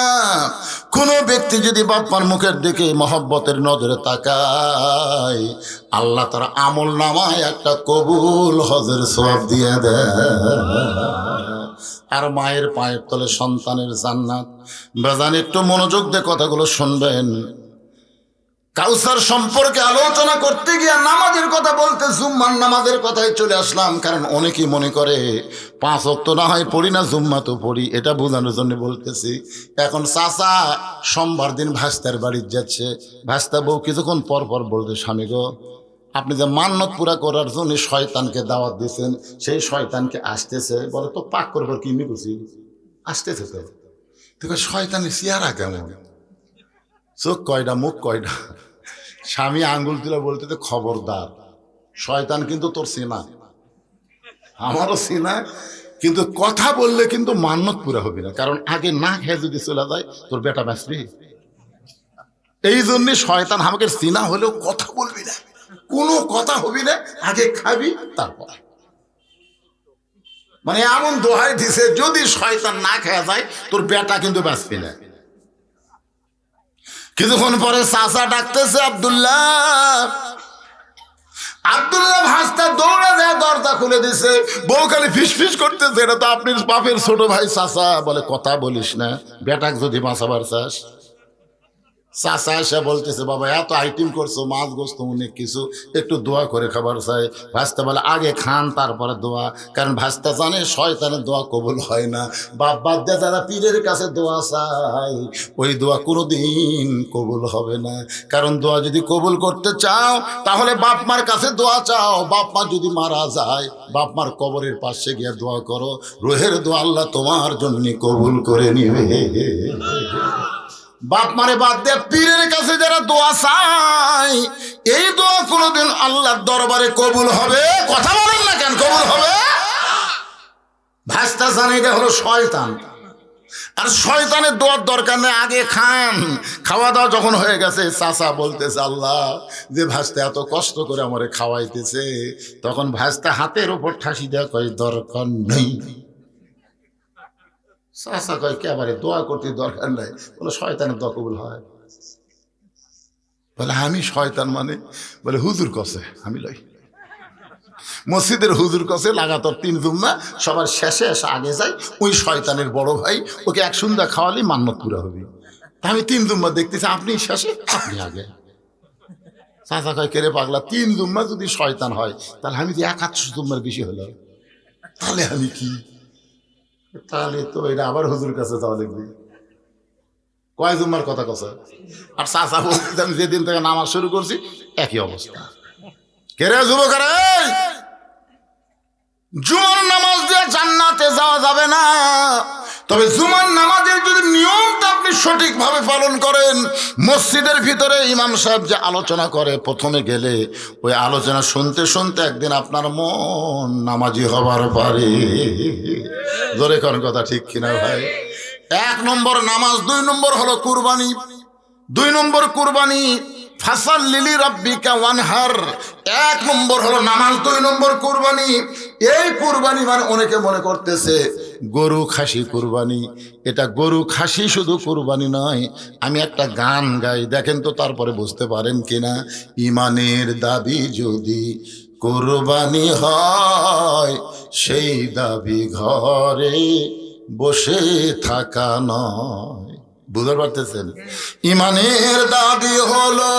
কোনো ব্যক্তি যদি বাপ মার মুখের দিকে মহব্বতের নজরে তাকায়, আল্লাহ তার আমল নামায় একটা কবুল হজের সওয়াব দিয়ে দেয়। আর মায়ের পায়ের তলে সন্তানের জান্নাত। বেজান একটু মনোযোগ দিয়ে কথাগুলো শুনবেন। কাউসার সম্পর্কে আলোচনা করতে গিয়ে নামাজের কথা বলতে জুম্মার নামাজের কথাই চলে আসলাম, কারণ অনেকেই মনে করে 5 ওয়াক্ত না হয় পড়ি না, জুম্মা তো পড়ি, এটা বোঝানোর জন্য বলতেছি। এখন চাচা সোমবার দিন ভাস্তার বাড়ির যাচ্ছে, ভাস্তা বউ কিছুক্ষণ পর পর বলতে, স্বামী গো আপনি যে মান্নত পুরা করার জন্য শয়তানকে দাওয়াত দিয়েছেন, সেই শয়তানকে আসতেছে। বলে তো পাক করবো কি বুঝি, আসতেছে তো। দেখো শয়তানের চেহারা কেমন, চোখ কয়টা, মুখ কয়টা। স্বামী আঙ্গুল তুলে বলতে, খবরদার শয়তান কিন্তু তোর চেনা, আমারও চেনা, কিন্তু কথা বললে কিন্তু মান্নত পুরা হবে না, কারণ আগে না খেয়ে যদি চলে যায় তোর বেটা বাঁচবি। এই জন্যে শয়তান আমাকে চেনা হলেও কথা বলবি না, কোনো কথা হবি না, আগে খাবি তারপর। মানে এমন দোহাই দিছে, যদি শয়তান না খেয়ে যায় তোর বেটা কিন্তু বাঁচবি না। কিছুক্ষণ পরে চাচা ডাকতেছে, আব্দুল্লাহ। আব্দুল্লাহ ভাস্তা দৌড়ে যায়, দরজা খুলে দিছে। বউ খালি ফিসফিস করতেছে, এটা তো আপনি বাপের ছোট ভাই চাচা। বলে কথা বলিস না, বেটাক যদি বাঁচাবার চাস। চাচা এসে বলতেছে, বাবা এত আইটেম করছো, মাছ গোস্ত অনেক কিছু, একটু দোয়া করে খাবার চাই। ভাস্তা বলে আগে খান তারপরে দোয়া, কারণ ভাস্তা জানে শয়তানের দোয়া কবুল হয় না। বাপ বাদ দিয়ে যারা পীরের কাছে দোয়া চাই, ওই দোয়া কোনোদিন কবুল হবে না। কারণ দোয়া যদি কবুল করতে চাও তাহলে বাপ মার কাছে দোয়া চাও। বাপ মা যদি মারা যায়, বাপ মার কবরের পাশে গিয়ে দোয়া করো, রুহের দোয়া আল্লাহ তোমার জন্য কবুল করে নিবে। বাপ মারে বাদ দিয়ে পীরের কাছে যারা দোয়া চায়, এই দোয়া কোনোদিন আল্লাহর দরবারে কবুল হবে? কথা বলেন না কেন, কবুল হবে? ভাস্তা জানে এটা হলো শয়তান, আর শয়তানের দোয়ার দরকার নেই, আগে খান। খাওয়া দাওয়া যখন হয়ে গেছে, চাচা বলতেছে, আল্লাহ যে ভাস্তা এত কষ্ট করে আমারে খাওয়াইতেছে, তখন ভাস্তা হাতের উপর ঠাসি দেওয়া কয় দরকার নেই। চাচা কয় একেবারে দোয়া করতে দরকার নাই, বলে শয়তানের দোয়া কবুল হয়? বলে আমি শয়তান মানে? বলে হুজুর কসে আমি লই, মসজিদের হুজুর কসে লাগাতার 3 জুম্মা, সবার শেষে এসে আগে যাই, ওই শয়তানের বড় ভাই, ওকে এক সন্ধ্যা খাওয়ালেই মান্নত পুরা হবে। আমি 3 জুম্মা দেখতেছি, আপনি শেষে আপনি আগে। চাচা কয় কেরে পাগলা, 3 জুম্মা যদি শয়তান হয়, তাহলে আমি যে 100 জুম্মার বেশি হলো, তাহলে আমি কি? তাহলে তো এটা আবার হুজুর কাছে যাওয়া লাগবে। কয় জুম্মার কথা কথা। আর চাচা বলতে আমি যেদিন থেকে নামাজ শুরু করছি একই অবস্থা। কেরে যুবকেরা, জুমার নামাজ দিয়ে জান্নাতে যাওয়া যাবে না, তবে জুমার নামাজের যদি নিয়মটা আপনি সঠিকভাবে পালন করেন, মসজিদের ভিতরে ইমাম সাহেব যে আলোচনা করে প্রথমে গেলে ওই আলোচনা শুনতে শুনতে একদিন আপনার মন নামাজি হবার পারে। জোরে কোন কথা ঠিক কিনা ভাই? 1 নম্বর নামাজ, 2 নম্বর হলো কুরবানি। 2 নম্বর কুরবানি, ফাসাল্লি রাব্বিকা ওয়ানহার। 1 নম্বর হলো নামাজ, 2 নম্বর কুরবানি। এই কুরবানি মানে অনেকে মনে করতেছে গরু খাসি কুরবানি। এটা গরু খাসি শুধু কুরবানি নয়। আমি একটা গান গাই, দেখেন তো তারপরে বুঝতে পারেন কিনা। ইমানের দাবি যদি কুরবানি হয়, সেই দাবি ঘরে বসে থাকা নয়। বুঝতে পারতেছেন? ইমানের দাবি হলো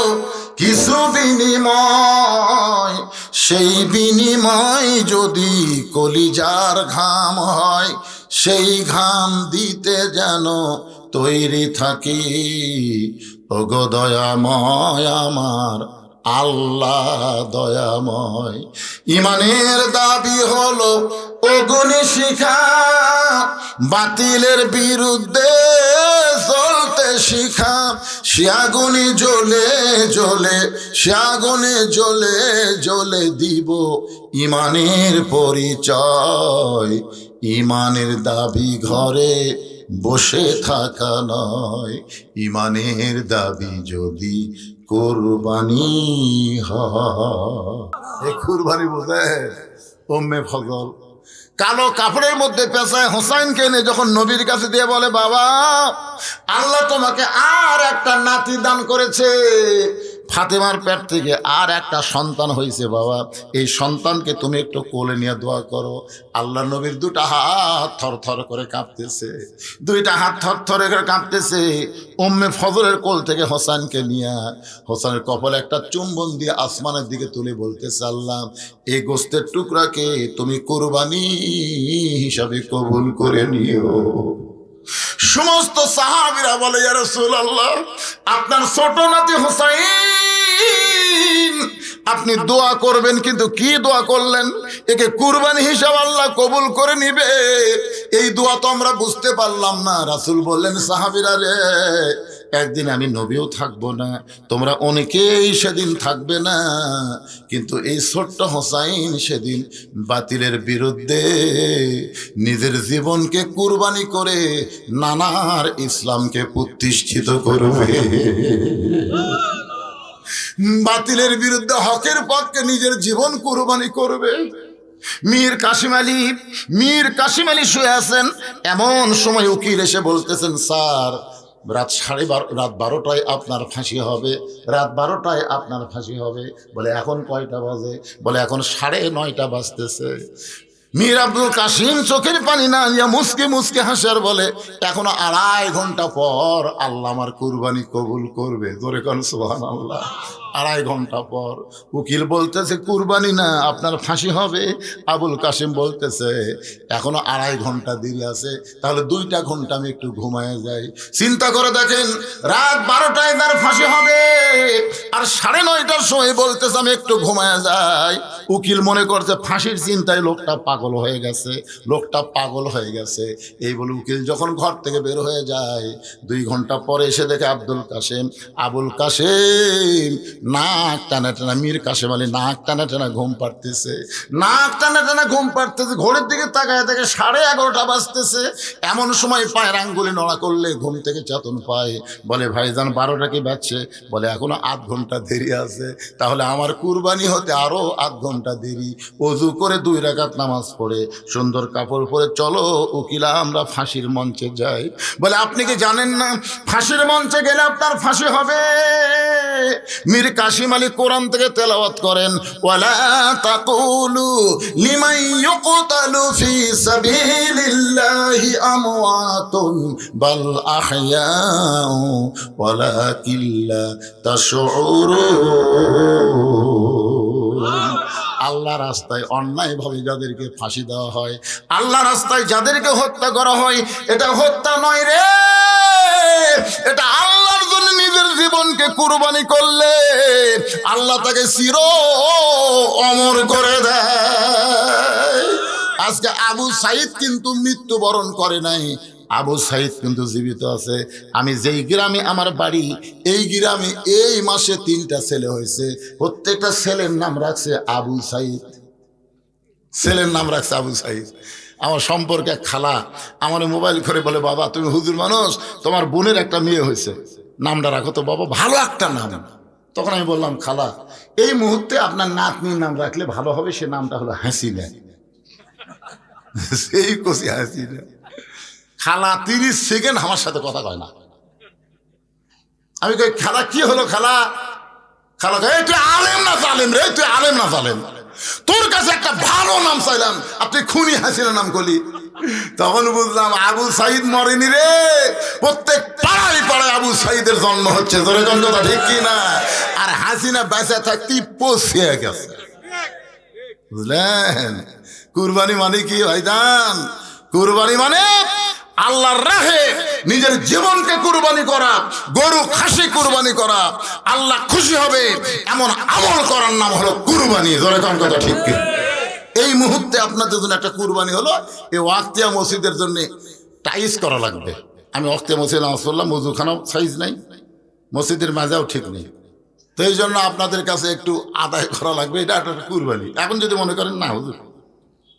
কিছু বিনিময়, সেই বিনিময় যদি কলিজার ঘাম হয়, সেই ঘাম দিতে যেন তৈরি থাকি। ওগো দয়াময় আমার আল্লাহ দয়াময়। ইমানের দাবি হলো অগ্নি শিখা, বাতিলের বিরুদ্ধে চলতে শিখা। সে আগুনে জ্বলে জ্বলে, সে আগুনে জ্বলে জ্বলে দিব ইমানের পরিচয়। ইমানের দাবি ঘরে বসে থাকা নয়, ইমানের দাবি যদি কুরবানি হয়। এই কুরবানি বোঝে ওম্মে ফজল কালো কাপড়ের মধ্যে পেঁচায় হোসাইনকে এনে যখন নবীর কাছে দিয়ে বলে, বাবা আল্লাহ তোমাকে আর একটা নাতি দান করেছে, ফাতেমার পেট থেকে আর একটা সন্তান হয়েছে বাবা, এই সন্তানকে তুমি একটু কোলে নিয়ে দোয়া করো। আল্লাহ নবীর 2টা হাত থর থর করে কাঁপতেছে, 2টা হাত থর থর করে কাঁপতেছে। উম্মে ফজলের কোল থেকে হোসেনকে নিয়ে হোসেনের কপালে একটা চুম্বন দিয়ে আসমানের দিকে তুলে বলতেছে, আল্লাহ এই গোস্তের টুকরাকে তুমি কুরবানি হিসাবে কবুল করে নিও। সমস্ত সাহাবীরা বলে, ইয়া রাসূলুল্লাহ আপনার ছোট নাতি হোসাইন, আপনি দোয়া করবেন, কিন্তু কি দোয়া করলেন? একে কুরবানি হিসাব আল্লাহ কবুল করে নিবে, এই দোয়া তো আমরা বুঝতে পারলাম না। রাসূল বললেন, সাহাবীরা রে, একদিন আমি নবীও থাকবো না, তোমরা অনেকেই সেদিন থাকবে না, কিন্তু এই ছোট্ট হোসাইন সেদিন বাতিলের বিরুদ্ধে নিজের জীবনকে কুরবানি করে নানার ইসলামকে প্রতিষ্ঠিত করবে। বাতিলের বিরুদ্ধে হকের পক্ষে নিজের জীবন কুরবানি করবে। মীর কাশিম আলী শুয়ে আছেন, এমন সময় উকিল এসে বলতেছেন, স্যার রাত 12টায় আপনার ফাঁসি হবে, রাত 12টায় আপনার ফাঁসি হবে। বলে এখন কয়টা বাজে? বলে এখন 9:30 বাজতেছে। মীর আব্দুল কাসিম চোখের পানি না নিয়ে মুসকে মুসকে হাসার বলে, এখনো 2.5 ঘন্টা পর আল্লাহ আমার কুরবানি কবুল করবে। জোরে কোন সুবহানাল্লাহ। 2.5 ঘন্টা পর। উকিল বলতেছে কুরবানি না, আপনার ফাঁসি হবে। আবুল কাসিম বলতেছে এখনো 2.5 ঘন্টা দেরি আছে, তাহলে 2টা ঘন্টা আমি একটু ঘুমায় যাই। চিন্তা করে দেখেন, রাত 12টায় তার ফাঁসি হবে, আর 9:30টার সময় বলতেছে আমি একটু ঘুমায় যাই। উকিল মনে করছে ফাঁসির চিন্তায় লোকটা পাগল হয়ে গেছে, লোকটা পাগল হয়ে গেছে। এই বলে উকিল যখন ঘর থেকে বের হয়ে যায়, 2 ঘন্টা পরে এসে দেখে আবুল কাসেম নাক টানা টানা, মীর কাসেম আলী নাক টানা টানা ঘুম পাড়তেছে, ঘোরের দিকে তাকায় দেখে 11:30 বাজতেছে। এমন সময় পায়ের আঙ্গুলি নড়া করলে ঘুম থেকে চেতন পায়। বলে ভাইজান 12টা কি বাজছে? বলে এখনো 8 ঘন্টা দেরি আছে, তাহলে আমার কুরবানি হতে আরো 8 ঘন্টা দেরি। ওযু করে 2 রাকাত নামাজ পড়ে সুন্দর কাপড় পরে চলো উকিলা আমরা ফাঁসির মঞ্চে যাই। বলে আপনি কি জানেন না ফাঁসির মঞ্চে গেলে আপনার ফাঁসি হবে? মীর কাসিম আলী কোরআন থেকে তেলাওয়াত করেন, ওয়ালা তাকুলু লিমান ইউকতালু ফি সাবিলিল্লাহি আমওয়াতুন বাল আহইয়াউ ওয়ালাকিন লা তাশউরুন। আল্লাহ রাস্তায় অন্যায়ভাবে যাদেরকে ফাঁসি দেওয়া হয়, আল্লাহ রাস্তায় যাদেরকে হত্যা করা হয়, এটা হত্যা নয় রে, এটা জীবনকে কুরবানি করলে আল্লাহ তাকে চির অমর করে দেয়। আজকে আবু সাইদ কিন্তু মৃত্যুবরণ করে নাই, আবু সাইদ কিন্তু জীবিত আছে। আমি যেই গ্রামে আমার বাড়ি, এই গ্রামে এই মাসে 3টা ছেলে হয়েছে, প্রত্যেকটা ছেলের নাম রাখছে আবু সাইদ, ছেলের নাম রাখছে আবু সাইদ। আমার সম্পর্কে এক খালা আমার মোবাইল করে বলে, বাবা তুমি হুজুর মানুষ, তোমার বোনের একটা মেয়ে হয়েছে, নামটা রাখো তো বাবা, ভালো একটা নাম। তখন আমি বললাম, খালা এই মুহূর্তে আপনার নাতনির নাম রাখলে ভালো হবে, সে নামটা হলো হাসিনা। সেই কষি হাসিনা। খালা 30 সেকেন্ড আমার সাথে কথা কয় না। আমি কই, খালা কি হলো খালা? খালা কয়, তুই আলেম না জালেম রে, তুই আলেম না জালেম, তোর কাছে একটা ভালো নাম চাইলাম, আপনি খুনি হাসিনা নাম করলি। তখন বুঝলাম আবু সাইদ মরেনি রে, প্রত্যেক পাড়ায় পাড়ায় আবু সাইদের জন্ম হচ্ছে। তোর কথা ঠিক কি না? আর হাসিনা বেঁচে থাকতে পৌঁছে গেছে। বুঝলেন? কুরবানি মানে কি ভাইজান? কুরবানি মানে আল্লাহর রাহে নিজের জীবনকে কুরবানি করা, গরু খাসি কুরবানি করা, আল্লাহ খুশি হবে এমন আমল করার নাম হলো কুরবানি। জোরে কোন কথা ঠিক কি? এই মুহূর্তে আপনাদের জন্য একটা কুরবানি হলো, এই ওয়াক্তিয়া মসজিদের জন্য টাইস করা লাগবে। আমি ওয়াক্তিয়া মসজিদ নামাজ পড়লাম, মজুখানাও সাইজ নাই, মসজিদের মাজাও ঠিক নেই, তো এই জন্য আপনাদের কাছে একটু আদায় করা লাগবে, এটা একটা কুরবানি। এখন যদি মনে করেন না হুজুর,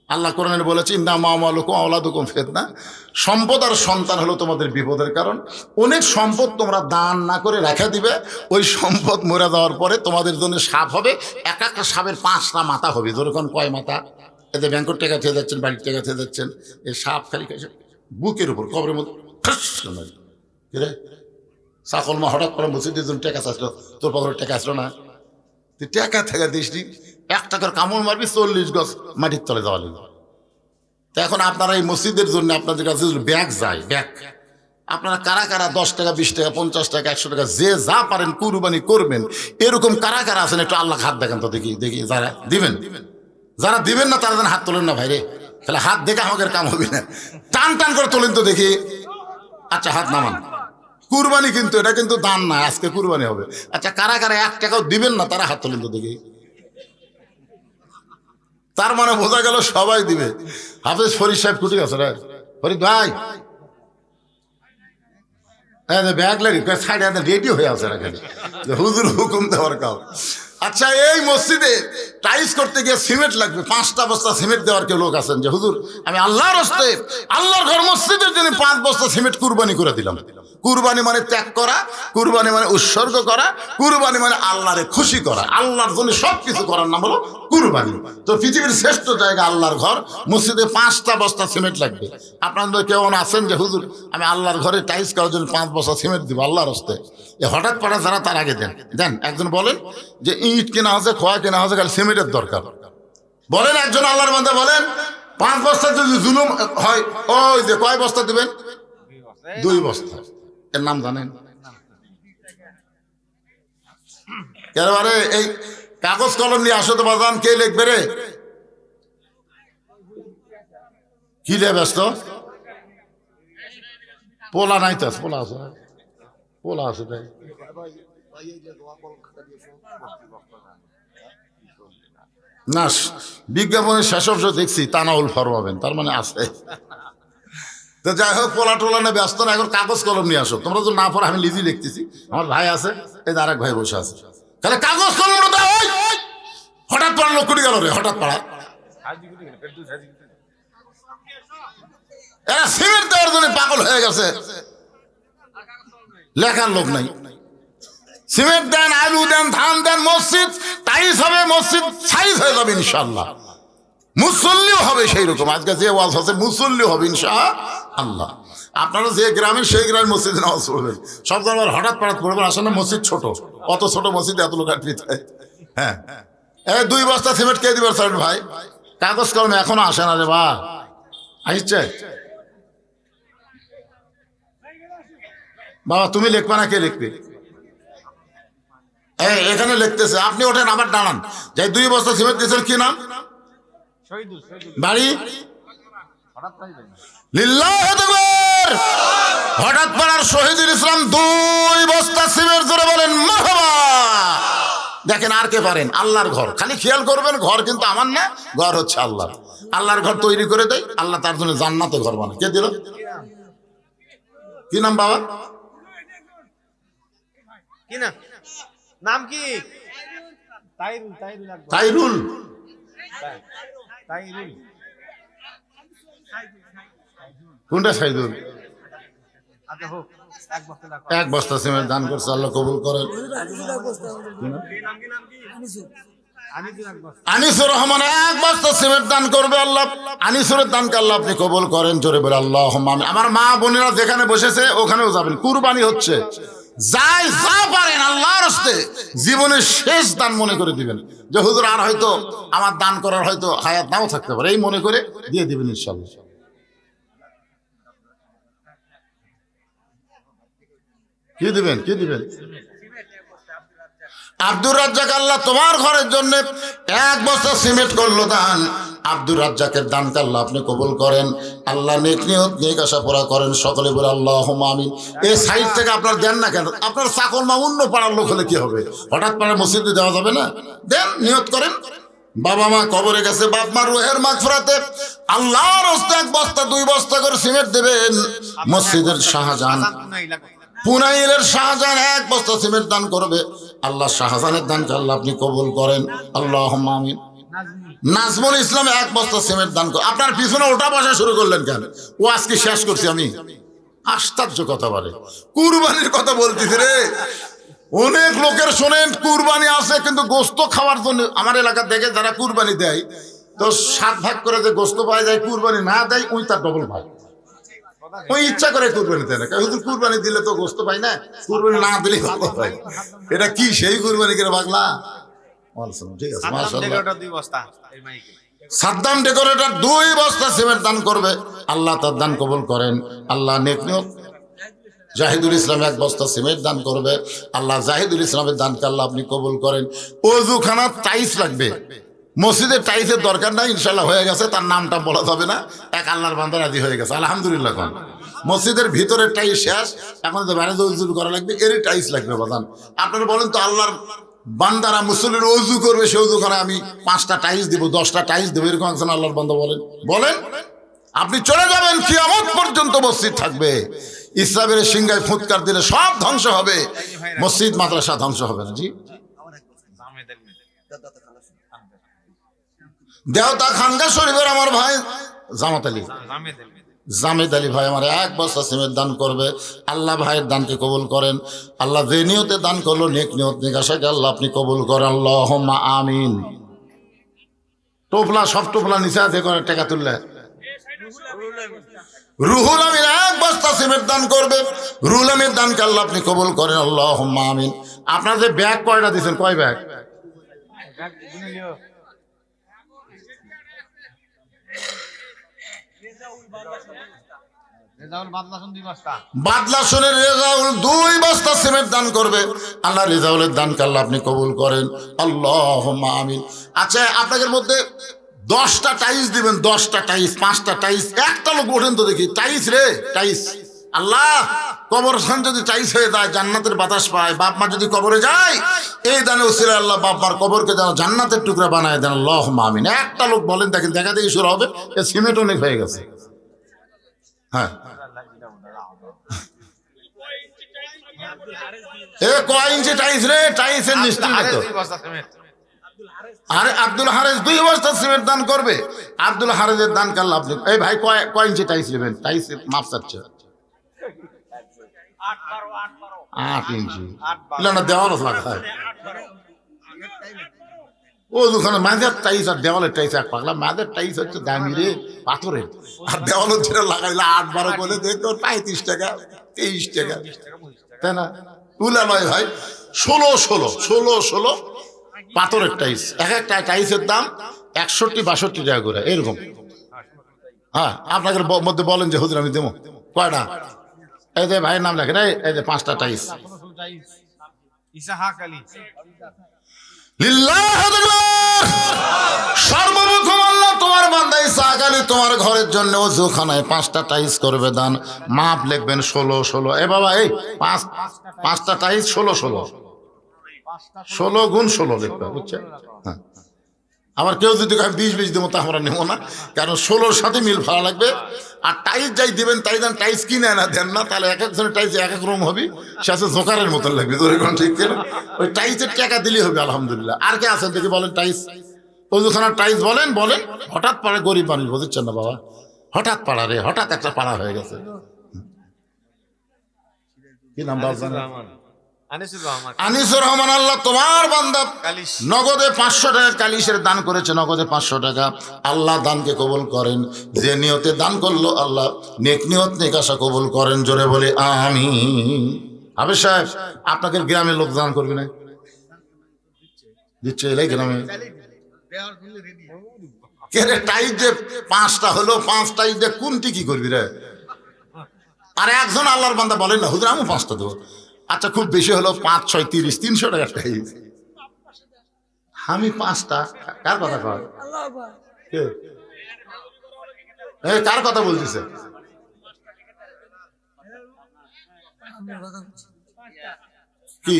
আল্লাহ কোরআনে বলেছে ইন্না মামালুকুম আওলাদুকুম ফিতনা, সম্পদ আর সন্তান হলো তোমাদের বিপদের কারণ। অনেক সম্পদ তোমরা দান না করে রেখে দিবে, ওই সম্পদ মরে যাওয়ার পরে তোমাদের জন্য সাপ হবে, এক একটা সাপের 5টা মাথা হবে। যেরকম কয় মাথা? এতে ব্যাংকের টাকা খেয়ে যাচ্ছেন, বাড়ির টাকা খেয়ে যাচ্ছেন, এই সাপ খালি বুকের উপর কবরের মধ্যে রে সাকল মা হঠাৎ করে মসজিদের জন্য টাকা আসলো, তোর পকেটের টাকা আসলো না, তুই টাকা থেকে দিসনি, 1 টাকার কামড় মারবি 40 গজ মাটির তলে যাওয়া লাগবে। তো এখন আপনারা এই মসজিদের জন্য আপনাদের কাছে ব্যাগ যায়, ব্যাগ আপনারা কারা কারা 10 টাকা 20 টাকা 50 টাকা 100 টাকা যে যা পারেন কুরবানি করবেন, এরকম কারা কারা আছেন একটু আল্লাহ হাত দেখেন তো দেখি, দেখি যারা দিবেন, যারা দিবেন না তারা যেন হাত তোলেন না ভাইরে, তাহলে হাত দেখে আমাদের কাম হবে না, টান টান করে তোলেন তো দেখি। আচ্ছা হাত নামান, কুরবানি কিন্তু এটা কিন্তু দান না, আজকে কুরবানি হবে। আচ্ছা কারা কারা 1 টাকাও দিবেন না তারা হাত তোলেন তো দেখি। তার মানে বোঝা গেল সবাই দিবে। হাফেজ ফরিদ সাহেব কুটি আছে রে, ফরিদ ভাই ব্যাগ লাগে সাইডে রেডি হয়ে আছে হুজুর হুকুম দেওয়ার কাউ। আচ্ছা এই মসজিদে টাইস করতে গিয়ে সিমেন্ট লাগবে, 5টা বস্তা সিমেন্ট দেওয়ার কেউ লোক আছেন যে হুজুর আমি আল্লাহর রাস্তে আল্লাহর ঘর মসজিদের জন্য 5 বস্তা সিমেন্ট কুরবানি করে দিলাম। কুরবানি মানে ত্যাগ করা, কুরবানি মানে উৎসর্গ করা, কুরবানি মানে আল্লাহরে খুশি করা, আল্লাহর জন্য সবকিছু করার নাম হলো কুরবানি। তো পৃথিবীর শ্রেষ্ঠ জায়গা আল্লাহর ঘর, মসজিদে 5টা বস্তা সিমেন্ট লাগবে। আপনাদের কেউ আছেন যে হুজুর আমি আল্লাহর ঘরে টাইস করার জন্য 5 বস্তা সিমেন্ট দিব আল্লাহর রাস্তে, হঠাৎ পাড়া যারা তার আগে দেন দেন। একজন বলেন যে ইট কেনা হচ্ছে, খোয়া কেনা হচ্ছে, খালি সিমেন্টের দরকার। বলেন একজন আল্লাহর বান্দা বলেন 5 বস্তা যদি জুলুম হয়, ওই যে কয় বস্তা দিবেন? 2 বস্তা। এর নাম জানেন? এবারে এই কাগজ কলম নিয়ে আসো তো বাজান, কে লিখবে রে? কি রে ব্যস্ত? পোলা নাই তো, পোলা আছে, পোলা আছে তাই না। বিজ্ঞাপনের শেষ অংশ দেখছি তানাউল ফরমাবেন, তার মানে আছে। তো যাই হোক পোলা টোলা নিয়ে ব্যস্ত না, এখন কাগজ কলম নিয়ে আসো। তোমরা তো না পড়ো, আমি নিজেই লিখতেছি, আমার ভাই আছে, এই আরেক ভাই বসে আছে, তাহলে কাগজ কলম হঠাৎ পাড়া লোক কুটি গেল রে, হঠাৎ পাড়া এরা সিমেন্ট দেওয়ার জন্য পাগল হয়ে গেছে, লেখার লোক নাই। সিমেন্ট দেন, আলু দেন, ধান দেন, মসজিদ টাইস হবে, মসজিদ সাইজ হয়ে যাবে ইনশাআল্লাহ, মুসল্লিও হবে সেই রকম। আজকে যে ওয়াজ আছে মুসল্লিও হবে ইনশাআল্লাহ। আপনারা যে গ্রামে সেই গ্রামে মসজিদে নামাজ পড়বেন, সব গ্রামের হঠাৎ পাঠাৎ পড়বেন। আসলে মসজিদ ছোট, অত ছোট মসজিদ এত লোক আটকে। হ্যাঁ 2 বস্তা সিমেন্ট কে দিবার স্যার ভাই? কাগজ কলমে এখনো আসে না রে বা, আসছে বাবা, তুমি লিখবা না কে লিখবে? এখানে লিখতেছে, আপনি ওঠেন আবার দাঁড়ান। যাই 2 বস্তা সিমেন্ট দিয়েছেন, কি নাম? বাড়ি লিল্লাহ আকবার, হঠাৎ পাড়ার শহীদুল ইসলাম 2 বস্তা সিমেন্ট ধরে বলেন মারহাবা। দেখেন আর কে পারেন? আল্লাহর ঘর, খালি খেয়াল করবেন ঘর কিন্তু আমার না, ঘর হচ্ছে আল্লাহ। আল্লাহর ঘর তৈরি করে দেয়, আল্লাহ তার জন্য জান্নাতে ঘর বানায়। কে দিল? কি নাম বাবা? কি না নাম কি? তাইরুল। কোনটা সাইদুল? এক বস্তা সিমেন্ট দান করছে, আল্লাহ কবুল করেন। আনিসুর রহমান 1 বস্তা সিমেন্ট দান করবে আল্লাহ। আনিসুরের দানকে আল্লাহ আপনি কবুল করেন। জোরে বলে আল্লাহুম্মা আমিন। আমার মা বোনেরা যেখানে বসেছে ওখানেও যাবেন, কুরবানি হচ্ছে। যাই যা পারেন আল্লাহর হস্তে জীবনের শেষ দান মনে করে দিবেন, যে হুজুর আর হয়তো আমার দান করার হয়তো হায়াত নাও থাকতে পারে, এই মনে করে দিয়ে দিবেন ইনশাআল্লাহ। কি দিবেন? কি দিবেন? আব্দুর রাজ্জাক, আল্লাহ তোমার ঘরের জন্য 1 বস্তা সিমেন্ট করলো দান। আব্দুর রাজ্জাকের দানকে আল্লাহ আপনি কবুল করেন। আল্লাহ নেক নিয়ত নেক আশা পুরা করেন। সকলে বলে আল্লাহুম্মা আমিন। এই সাইড থেকে আপনার দেন না কেন? আপনার চাকর মা অন্য পাড়ার লোক হলে কি হবে? হঠাৎ পাড়ার মসজিদে দেওয়া যাবে না? দেন, নিয়ত করেন। বাবা মা কবরে গেছে, বাপ মা রুহের মাগফিরাতে আল্লাহর হস্তে 1 বস্তা 2 বস্তা করে সিমেন্ট দেবেন। মসজিদের শাহজাহান, পুনাইলের শাহজাহান 1 বস্তা সিমেন্ট দান করবে। আল্লাহ শাহজাহানের দানকে আল্লাহ আপনি কবুল করেন। আল্লাহুম্মা আমিন। নাজমুল ইসলাম 1 বস্তা সিমেন্ট দান করে। আপনার পিছনে ওটা বসা শুরু করলেন কেন? ও আজকে শেষ করছি আমি। আশ্চর্য কথা বলে, কুরবানির কথা বলতেছি রে। অনেক লোকের শোনেন কুরবানি আছে কিন্তু গোস্ত খাওয়ার জন্য। আমার এলাকা থেকে যারা কুরবানি দেয় তো 7 ভাগ করে যে গোস্ত পাওয়া যায়, কুরবানি না দেয় ওই তার ডবল ভাগ। ওই ইচ্ছা করে কুরবানি দেয় না, হুজুর কুরবানি দিলে তো গোস্ত পাই না, কুরবানি না দিলে ভালো পাই। এটা কি সেই কুরবানি করে বাংলা? ঠিক আছে, সাদ্দাম ডেকোরেটর 2 বস্তা সিমেন্ট দান করবে। আল্লাহ তার দান কবুল করেন। আল্লাহ নেক নিয়ত। জাহিদুল ইসলাম 1 বস্তা সিমেন্ট দান করবে। আল্লাহ জাহিদুল ইসলামের দানকে আল্লাহ আপনি কবুল করেন। ওযুখানা টাইলস লাগবে, মসজিদের টাইলসের দরকার নাই, ইনশাল্লাহ হয়ে গেছে। তার নামটা বলা যাবে না, এক আল্লাহর বান্দা রাজি হয়ে গেছে, আলহামদুলিল্লাহ। কোন মসজিদের ভিতরের টাইলস শেষ, এখন তো বাইরে ওযু করা লাগবে, এরই টাইলস লাগবে বাদান। আপনারা বলেন তো আল্লাহর বান্দারা মুসল্লির ওযু করবে, সে ওযুখানে আমি 5টা টাইলস দিব, 10টা টাইলস দেবো, এরকম একজন আল্লাহর বান্দা বলেন? বলেন। আপনি চলে যাবেন, কিয়ামত পর্যন্ত মসজিদ থাকবে। ইসলামের সিংহায় ফুৎকার দিলে সব ধ্বংস হবে, মসজিদ মাদ্রাসা ধ্বংস হবে না। জি, দেওতা খানগা শরীফের আমার ভাই জামাত আলী, জামেদ আলী ভাই আমার 1 বস্তা সিমেন্ট দান করবে। আল্লাহ ভাইয়ের দানকে কবুল করেন। আল্লাহ যে নিয়তে দান করলো নেক নিয়ত নেক আশাকে আল্লাহ আপনি কবুল করেন। আল্লাহুম্মা আমিন। টোপলা, সব টোপলা নিচে আছে করে টাকা তুললে। রুহুল আমিন 1 বস্তা সিমেন্ট দান করবে। রুহুল আমিন দানকে আল্লাহ আপনি কবুল করেন। আল্লাহুম্মা আমিন। আপনার যে ব্যাগ কয়টা দিয়েছেন? কয় ব্যাগ? বাদলাসনের রেজাউল 2 বস্তা সিমেন্ট দান করবে। আল্লাহ রেজাউলের দানকে আল্লাহ আপনি কবুল করেন। আল্লাহুম্মা আমিন। আচ্ছা, আপনাদের মধ্যে 10টা টাইলস দিবেন, 10টা টাইলস, 5টা টাইলস। একটা লোক ওঠেন তো দেখি, টাইলস রে টাইলস। আল্লাহ কবরস্থান যদি টাইলস হয়ে যায়, জান্নাতের বাতাস পায়। বাপ মা যদি কবরে যায়, এই দানে উসিলায় আল্লাহ বাপ মার কবরকে যেন জান্নাতের টুকরা বানায় দেন। আল্লাহুম্মা আমিন। একটা লোক বলেন, দেখেন, দেখা দেখি শুরু হবে। এ সিমেন্ট অনেক হয়ে গেছে। হ্যাঁ, এ কয় ইঞ্চি টাইলস রে? টাইলসের মিস্ত্রি না তো। আরে আব্দুল হারেস 2 বস্তা সিমেন্ট দান করবে। আব্দুল হারেসের দান কাল্লা আপনি। এই ভাই কয় ইঞ্চি টাইলস নেবেন? টাইলস মাপ চাচ্ছে 8 ইঞ্চি। না, দেওয়াল লাগায় ও দুখানে মাঝের টাইলস আর দেওয়ালের টাইলস এক পাগলা। মাঝের টাইলস হচ্ছে দামি রে, পাথরের। আর দেওয়ালের যেটা লাগাইলে 8-12 বলে দেখো 35 টাকা 23 টাকা, তাই না? তুলা নয় ভাই, 16 পাথরের টাইলস। একটা টাইলসের দাম 61-62 টাকা করে, এরকম। হ্যাঁ, আপনাদের মধ্যে বলেন যে হুজুর আমি দেবো কয়টা? এই যে ভাইয়ের নাম লেখেন, এই যে 5টা টাইলস। সর্বপ্রথম আল্লাহ তোমার বান্দাই সাকালি তোমার ঘরের জন্য ওযুখানায় 5টা টাইলস করবে দান, মাপ লিখবেন 16 এ বাবা এই 5টা টাইলস 16 গুণ 16 লিখবে, বুঝছেন? হ্যাঁ, আবার কেউ যদি 20 দেবো তা আমরা নেবো না, কারণ 16-র সাথে মিল ভালো লাগবে। আর টাইলস যাই দিবেন তাই দেন, টাইলস কিনে না দেন না, তাহলে এক একজনের টাইলস এক এক রকম হবে, সে আছে জোকারের মতন লাগবে। ঠিক কিনা? ওই টাইলসের টাকা দিলেই হবে আলহামদুলিল্লাহ। আর কে আছেন দেখি বলেন টাইলস, ওজুখানার টাইলস বলেন। হঠাৎ পাড়া গরিব মানুষ, বুঝছেন না বাবা, হঠাৎ পাড়া রে, হঠাৎ একটা পাড়া হয়ে গেছে। কি নাম বলছেন? আনিসুর রহমান। আল্লাহ তোমার বান্দা নগদে 500 টাকা কালিশের দান করেছে, নগদে 500 টাকা। আল্লাহ দানকে কবুল করেন, যে নিয়তে দান করলো আল্লাহ নেক নিয়ত নেক আশা কবুল করেন, জোরে বলে আমিন। আবে সাহেব, আপনাকে গ্রামের লোক দান করবে না? দিচ্ছে এলাই গ্রামে কে রে? টাইট যে 5টা হলো, 5 টাইট দিয়ে কোনটি কি করবি রে? আর একজন আল্লাহর বান্দা বলেন না হুজুর আমি 5টা দেবো। আচ্ছা খুব বেশি হলো 5, 6, 30, 300 টাকা টাইট। আমি 5টা, কার কথা কয়? কার কথা বলতেছে? কি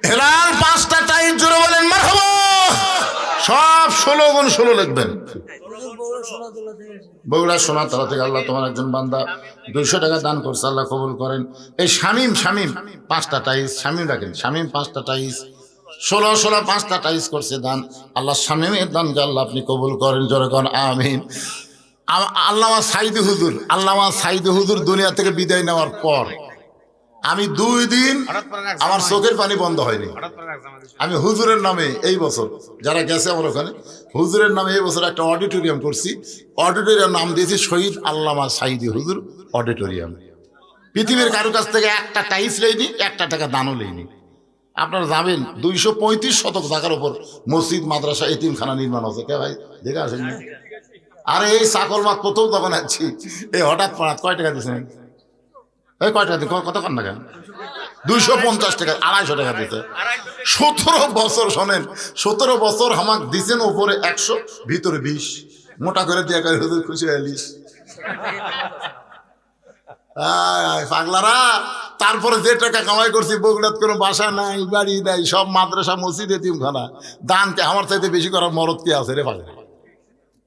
হেলাল 5টা টাইট, জোরে বলেন মারহাবা। সব 16 গুণ 16 লিখবেন। বগুড়া সোনাতলা থেকে আল্লাহ তোমার একজন বান্দা 200 টাকা দান করছে, আল্লাহ কবুল করেন। এই শামিম 5টা টাইস, শামিম রাখেন, শামিম 5টা টাইস, 16 5টা টাইস করছে দান। আল্লাহ শামিমের দানকে আল্লাহ আপনি কবুল করেন, জোরে করেন আমিন। আল্লামা সাইদি হুজুর দুনিয়া থেকে বিদায় নেওয়ার পর আমি 2 দিন আমার চোখের পানি বন্ধ হয়নি। আমি হুজুরের নামে এই বছর, যারা গেছে আমার ওখানে, হুজুরের নামে এই বছর একটা অডিটোরিয়াম করছি। অডিটোরিয়াম নাম দিয়েছি শহীদ আল্লামা সাইদি হুজুর অডিটোরিয়াম। পৃথিবীর কারো কাছ থেকে একটা টাইস লেইনি, 1 টাকা দানও লেইনি। আপনারা যাবেন 235 শতক জায়গার উপর মসজিদ, মাদ্রাসা, এতিমখানা নির্মাণ হচ্ছে। কে ভাই দেখে আসেন না? আরে এই চাকল মাত প্রথম তখন আছি, এই হঠাৎ কয় টাকা দিয়েছেন? এই কয় টাকা দিন, কত কান না কেন? 250 টাকা, 250 টাকা দিতে 17 বছর। শোনেন, 17 বছর আমাকে দিচ্ছেন, উপরে 100, ভিতরে 20, মোটা করে দিয়ে করে হুজুর খুশি হইলিস পাগলারা। তারপরে যে টাকা কামাই করছি, বগুড়াত কোনো বাসা নাই, বাড়ি নাই, সব মাদ্রাসা, মসজিদ, এতিমখানা। দানকে আমার চাইতে বেশি করার মরদ কি আছে রে পাগলা?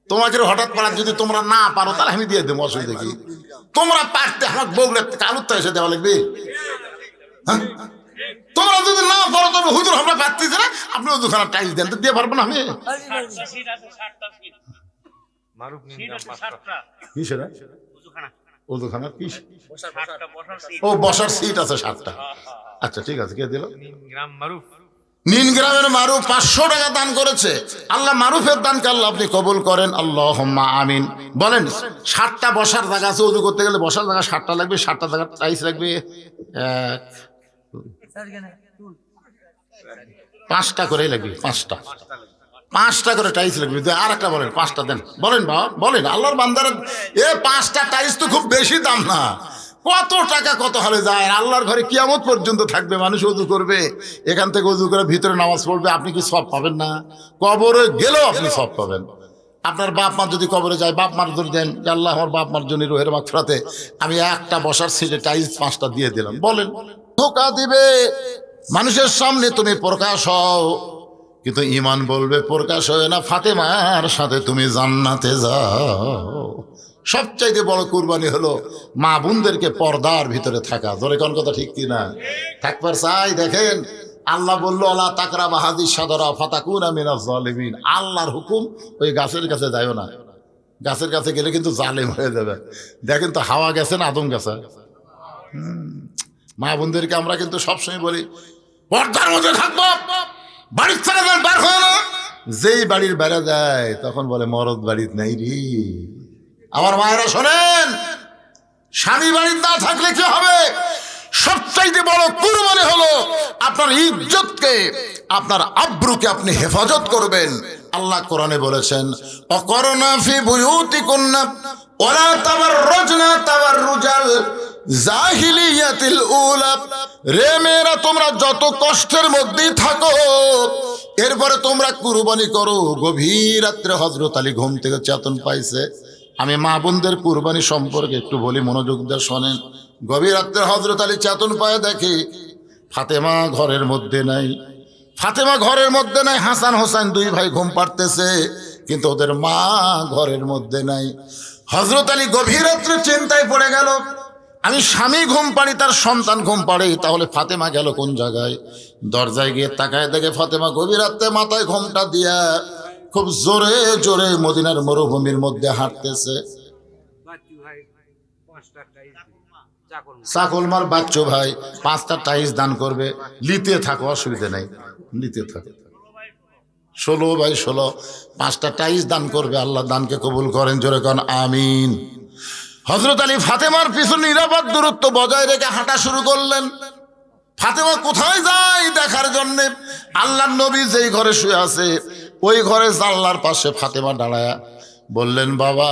তোমাকে হঠাৎ পাড়ার যদি তোমরা না পারো তাহলে আমি দিয়ে দেবো, অসুবিধা কি? তোমরা পারতে আমাকে বগুড়াত কালুত্তা এসে দেওয়া লাগবে। হ্যাঁ, তোমরা যদি না পারো তবে হুজুর আমরা পারতেছি না, আপনি ওখানে টাইলস দেন, তো দিয়ে পারবো না আমি। ও বসার সিট আছে 7টা। আচ্ছা ঠিক আছে, কে দিল? নিন গ্রামের মারুফ 500 টাকা দান করেছে। আল্লাহ মারুফের দানকে আল্লাহ আপনি কবুল করেন, আল্লাহুম্মা আমিন। বলেন 7টা বসার জায়গা আছে, ওযু করতে গেলে বসার জায়গা 7টা লাগবে, 7টা জায়গা টাইলস লাগবে 5টা করে লাগবে, 5টা করে টাইলস লাগবে। আর একটা বলেন 5টা দেন, বলেন বাবা বলেন। আল্লাহর বান্দার 5টা টাইলস তো খুব বেশি দাম না, কত টাকা কত হারে যায়। আল্লাহর ঘরে কিয়ামত পর্যন্ত থাকবে, মানুষ ওযু করবে, এখান থেকে ওযু করে ভিতরে নামাজ পড়বে, আপনি কি সব পাবেন না? কবরে গেলেও আপনি সব পাবেন। আপনার বাপ মা যদি কবরে যায়, বাপ মার ধরে দেন যে আল্লাহ আমার বাপ মার জন্য রোহের মাগফিরাতে আমি একটা বসার সিটে টাইলস 5টা দিয়ে দিলাম। বলেন ধোঁকা দিবে মানুষের সামনে, তুমি প্রকাশ হও, কিন্তু ঈমান বলবে প্রকাশ হয় না, ফাতেমার সাথে তুমি জান্নাতে যাও। সবচাইতে বড় কুরবানি হলো মা বোনদেরকে পর্দার ভিতরে থাকা। ধরে কোন কথা ঠিক কিনা? থাকবার চাই। দেখেন আল্লাহ বললো আল্লাহ তাকরা বাহাদি সাদরা ফাতাকুনা মিনাজ জালিমিন। আল্লাহর হুকুম, ওই গাছের কাছে যাইও না, গাছের কাছে গেলে কিন্তু জালেম হয়ে যাবে। দেখেন তো হাওয়া গেছে না আদম গেছে? মা বোনদেরকে আমরা কিন্তু সবসময় বলি পর্দার মধ্যে থাকবো, বাড়ির থেকে বার হয় না। যেই বাড়ির বেড়া যায় তখন বলে মরদ বাড়ির নাই রে। আমার মায়েরা শোনেন, স্বামী বাড়ির না থাকলে কি হবে? সবচাইতে বড় কুরবানি হলো আপনার ইজ্জতকে, আপনার আব্রুকে আপনি হেফাজত করবেন। আল্লাহ কোরআনে বলেছেন অকরনা ফি বুয়ুতিকুন্না ওয়ালা তাবাররাজনা তাবাররুজাল জাহিলিয়াতিল উলা, রে মেয়েরা তোমরা যত কষ্টের মধ্যেই থাকো এরপরে তোমরা কুরবানি করো। গভীর রাত্রে হযরত আলী ঘুম থেকে চেতন পাইছে। আমি মা বোনদের কুরবানি সম্পর্কে একটু বলি, মনোযোগ দিয়ে শোনেন। গভীর রাত্রে হযরত আলী চেতন পায়, দেখে ফাতেমা ঘরের মধ্যে নাই। ফাতেমা ঘরের মধ্যে নাই, হাসান হোসেন দুই ভাই ঘুম পাড়তেছে, কিন্তু ওদের মা ঘরের মধ্যে নাই। হযরত আলী গভীর রাত্রে চিন্তায় পড়ে গেল, আমি স্বামী ঘুম পাড়ি, তার সন্তান ঘুম পাড়ে, তাহলে ফাতেমা গেল কোন জায়গায়? দরজায় গিয়ে তাকায় দেখে ফাতেমা গভীর রাত্রে মাথায় ঘোমটা দিয়া খুব জোরে জোরে মদিনার মরুভূমির মধ্যে হাঁটতেছে। চাকলমার বাচ্চু ভাই 5টা টাইস দান করবে, লিতে থাকো, অসুবিধা নাই, লিতে থাকো। 16/16 5টা টাইস দান করবে, আল্লাহ দানকে কবুল করেন, জোরে করেন আমিন। হযরত আলী ফাতেমার পিছু নিরাপদ দূরত্ব বজায় রেখে হাঁটা শুরু করলেন। ফাতেমা কোথায় যায় দেখার জন্য। আল্লাহর নবী যেই ঘরে শুয়ে আছে ওই ঘরে জানলার পাশে ফাতেমা দাঁড়ায়া বললেন, বাবা,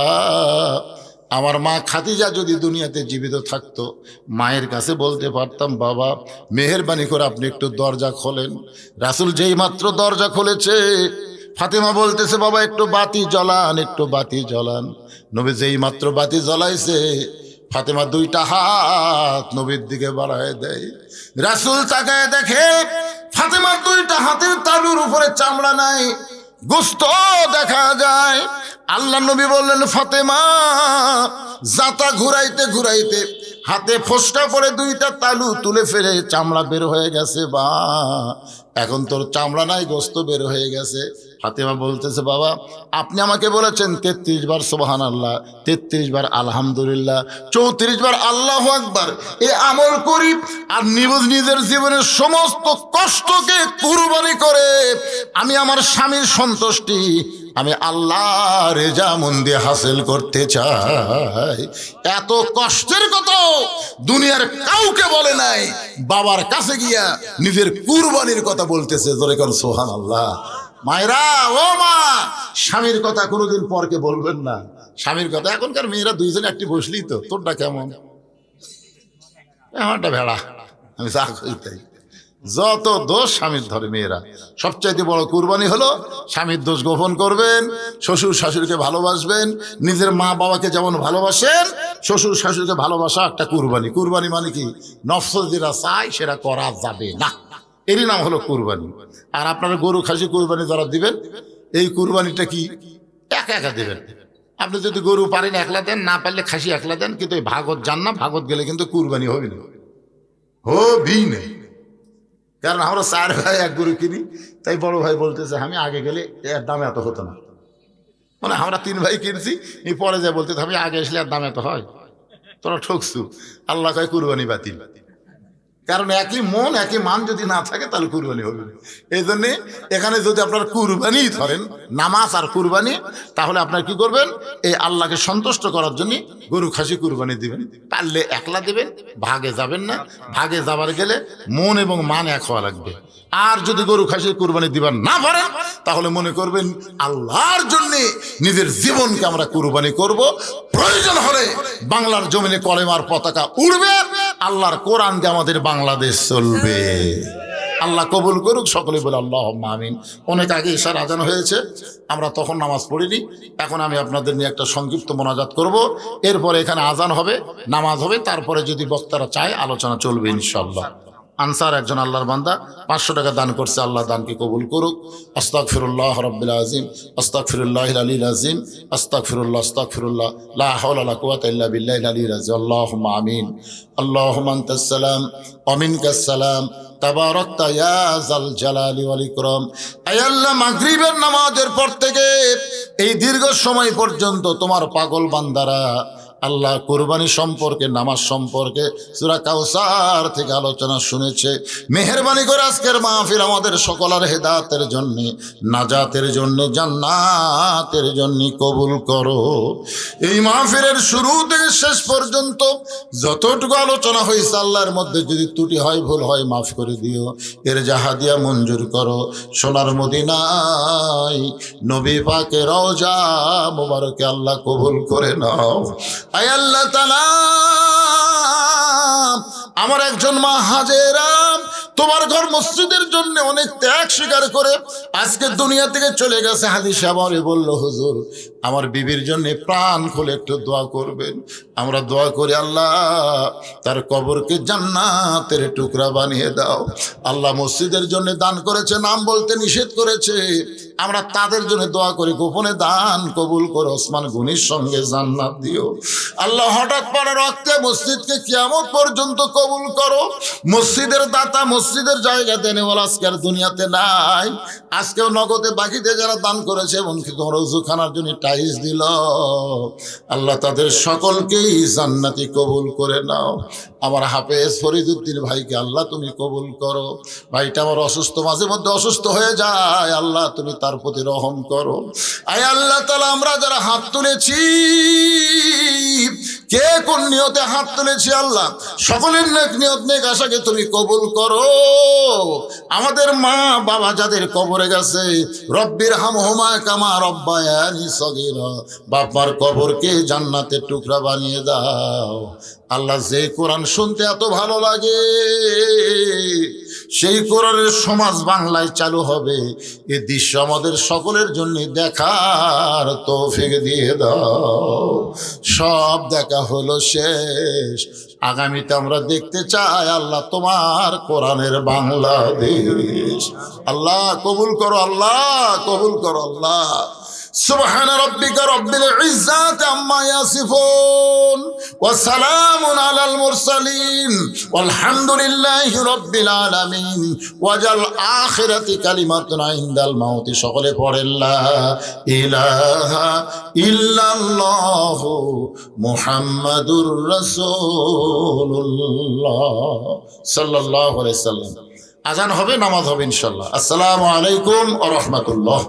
আমার মা খাদিজা যদি দুনিয়াতে জীবিত থাকতো মায়ের কাছে বলতে পারতাম, বাবা মেহেরবানি করে আপনি একটু দরজা খোলেন। রাসূল যেই মাত্র দরজা খুলেছে, ফাতেমা বলতেছে, বাবা একটু বাতি জ্বলান, একটু বাতি জ্বলান। নবী যেই মাত্র বাতি জ্বলাইছে, ফাতেমা 2টা হাত নবীর দিকে বাড়ায় দেয়। রাসূল তাকায় দেখে ফাতেমার 2টা হাতের তালুর উপরে চামড়া নাই, গোস্ত দেখা যায়। আল্লাহ নবী বললেন, ফাতেমা, জাতা ঘুরাইতে ঘুরাইতে হাতে ফোসকা পড়ে 2টা তালু তুলে ফেলে চামড়া বের হয়ে গেছে। বা এখন তোর চামড়া নাই, গোস্ত বের হয়ে গেছে। ফাতেমা বলতেছে, বাবা আপনি আমাকে বলেছেন 33 বার সুবহানাল্লাহ, 33 বার আলহামদুলিল্লাহ, 34 বার আল্লাহু আকবার, এই আমল করি আর নিজের জীবনের সমস্ত কষ্টকে কুরবানি করে আমি আমার স্বামীর সন্তুষ্টি, আমি আল্লাহ রেজামন্দি হাসিল করতে চাই। এত কষ্টের কথা দুনিয়ার কাউকে বলে নাই, বাবার কাছে গিয়া নিজের কুরবানির কথা বলতেছে, জোরে কোন সুবহানাল্লাহ। মায়েরা, ও মা, স্বামীর কথা কোনোদিন পরকে বলবেন না। স্বামীর কথা, এখনকার মেয়েরা 2 জন একটি বসলি তো, তোরটা কেমন? আমারটা ভেড়া, আমি যা করি তাই। যত দোষ স্বামীর ধরে মেয়েরা। সবচাইতে বড় কুরবানি হলো স্বামীর দোষ গোপন করবেন, শ্বশুর শাশুড়িকে ভালোবাসবেন, নিজের মা বাবাকে যেমন ভালোবাসেন শ্বশুর শাশুড়িকে ভালোবাসা একটা কুরবানি। কুরবানি মানে কি? নফস যেটা চাই সেটা করা যাবে না, এরই নাম হলো কুরবানি। আর আপনারা গরু খাসি কুরবানি যারা দিবেন, এই কুরবানিটা কি একা একা দেবেন। আপনি যদি গরু পারেন একলা দেন, না পারলে খাসি একলা দেন, কিন্তু এই ভাগত যান না, ভাগত গেলে কিন্তু কুরবানি হবে না, হবি নেই। কারণ আমরা 4 ভাই এক গরু কিনি, তাই বড় ভাই বলতেছে আমি আগে গেলে এর দাম এত হতো না। মানে আমরা 3 ভাই কিনছি, এই পরে যায় বলতে আমি আগে আসলে এর দাম এত হয়, তোরা ঠকছু। আল্লাহ কয় কুরবানি বাতিল। কারণ একই মন একই মান যদি না থাকে তাহলে কুরবানি হবে। এই জন্যে এখানে যদি আপনার কুরবানি ধরেন, নামাজ আর কুরবানি, তাহলে আপনার কি করবেন? এই আল্লাহকে সন্তুষ্ট করার জন্য গরু খাসি কুরবানি দিবেন। পারলে একলা দিবেন, ভাগে যাবেন না। ভাগে যাবার গেলে মন এবং মান এক হওয়া লাগবে। আর যদি গরু খাসির কুরবানি দিবার না পারেন, তাহলে মনে করবেন আল্লাহর জন্য নিজের জীবনকে আমরা কুরবানি করব। প্রয়োজন হলে বাংলার জমিনে কলেমার পতাকা উড়বে, আল্লাহর কোরআন দিয়ে আমাদের বাংলাদেশ চলবে। আল্লাহ কবুল করুক, সকলে বলে আল্লাহুম্মা আমিন। অনেক আগে ইশার আজান হয়েছে, আমরা তখন নামাজ পড়িনি। এখন আমি আপনাদের নিয়ে একটা সংক্ষিপ্ত মোনাজাত করব, এরপরে এখানে আজান হবে, নামাজ হবে, তারপরে যদি বক্তারা চায় আলোচনা চলবে ইনশাআল্লাহ। আনসার একজন আল্লাহর বান্দা 500 টাকা দান করছে, আল্লাহ দানকে কবুল করুক। আস্তাগফিরুল্লাহ রাব্বিল আযীম, আস্তাগফিরুল্লাহিল আলিয়্যিল আযীম, আস্তাগফিরুল্লাহ, আস্তাগফিরুল্লাহ, লা হাওলা ওয়ালা কুওয়াতা ইল্লা বিল্লাহিল আলিয়্যিল আযীম। আল্লাহুম্মা আমিন। আল্লাহুম্মা আনতাস সালাম ওয়া মিনকাস সালাম, তাবারাকতা ইয়া যাল জালালি ওয়াল ইকরাম। আয় আল্লাহ, মাগরিবের নামাজের পর থেকে এই দীর্ঘ সময় পর্যন্ত তোমার পাগল বান্দারা আল্লাহ কুরবানি সম্পর্কে, নামাজ সম্পর্কে, সূরা কাউসার থেকে আলোচনা শুনেছে। মেহেরবানি করে আজকের মাহফিল আমাদের সকলের হেদায়েতের জন্য, নাজাতের জন্য, জান্নাতের জন্য কবুল করো। এই মাহফিলের শুরু থেকে শেষ পর্যন্ত যতটুকু আলোচনা হয়েছে, আল্লাহর মধ্যে যদি ত্রুটি হয়, ভুল হয়, মাফ করে দিও। এর জাহাদিয়া মঞ্জুর করো। সোনার মদিনায় নবী পাকের রওজা মোবারকে আল্লাহ কবুল করে নাও। আয় আল্লাহ তাআলা, আমার একজন মা হাজেরা তোমার ঘর মসজিদের জন্য অনেক ত্যাগ স্বীকার করে আজকে দুনিয়া থেকে চলে গেছে। হাদিস আমারে বলল, হুজুর আমার বিবির জন্য প্রাণ খুলে একটু দোয়া করবেন। আমরা দোয়া করি, আল্লাহ তার কবরকে জান্নাতের টুকরা বানিয়ে দাও। আল্লাহ মসজিদের জন্য দান করেছে, নাম বলতে নিষেধ করেছে, আমরা তাদের জন্য দোয়া করি, গোপনে দান কবুল করো, ওসমান গনির সঙ্গে জান্নাত দিও। আল্লাহ হঠাৎ পড়া রক্তে মসজিদকে কিয়ামত পর্যন্ত কবুল করো। মসজিদের দাতা, মসজিদের জায়গা দেনেওয়ালা আজকে আর দুনিয়াতে নাই। আজকেও নগদে বাকিতে যারা দান করেছে, এমনকি তোমার উজুখানার জন্য টাইলস দিল, আল্লাহ তাদের সকলকেই জান্নাতি কবুল করে নাও। আমার হাফেজ ফরিদুদ্দিন ভাইকে আল্লাহ তুমি কবুল করো। ভাইটা আমার অসুস্থ, মাঝে মধ্যে অসুস্থ হয়ে যায়, আল্লাহ তুমি তার প্রতি রহম করো। আয় আল্লাহ তাআলা, আমরা যারা হাত তুলেছি, কে কোন নিয়তে হাত তুলেছি, আল্লাহ সকলের নেক নিয়ত নেক আশাকে তুমি কবুল করো। আমাদের মা বাবা যাদের কবরে গেছে, রব্বির হামহুমা কামা রব্বায়ানি সগীরা, বাবার কবরকে জান্নাতের টুকরা বানিয়ে দাও। আল্লাহ যে কোরআন শুনতে এত ভালো লাগে, সেই কোরআনের সমাজ বাংলায় চালু হবে, এ দৃশ্য আমাদের সকলের জন্য দেখার তৌফিক দিয়ে দাও। সব দেখা হলো শেষ, আগামীতে আমরা দেখতে চাই আল্লাহ তোমার কোরআনের বাংলাদেশ। আল্লাহ কবুল করো, আল্লাহ কবুল করো। আল্লাহ سبحان ربك رب العزة عما يصفون وسلام على المرسلين والحمد لله رب العالمين وجل آخرة كلمة عند الموت সকলে পড়েন লা ইলাহা ইল্লাল্লাহ মুহাম্মাদুর রাসূলুল্লাহ সাল্লাল্লাহু আলাইহি সাল্লাম। আজান হবে, নামাজ হবে ইনশাআল্লাহ। আসসালামু আলাইকুম ওয়া রাহমাতুল্লাহ।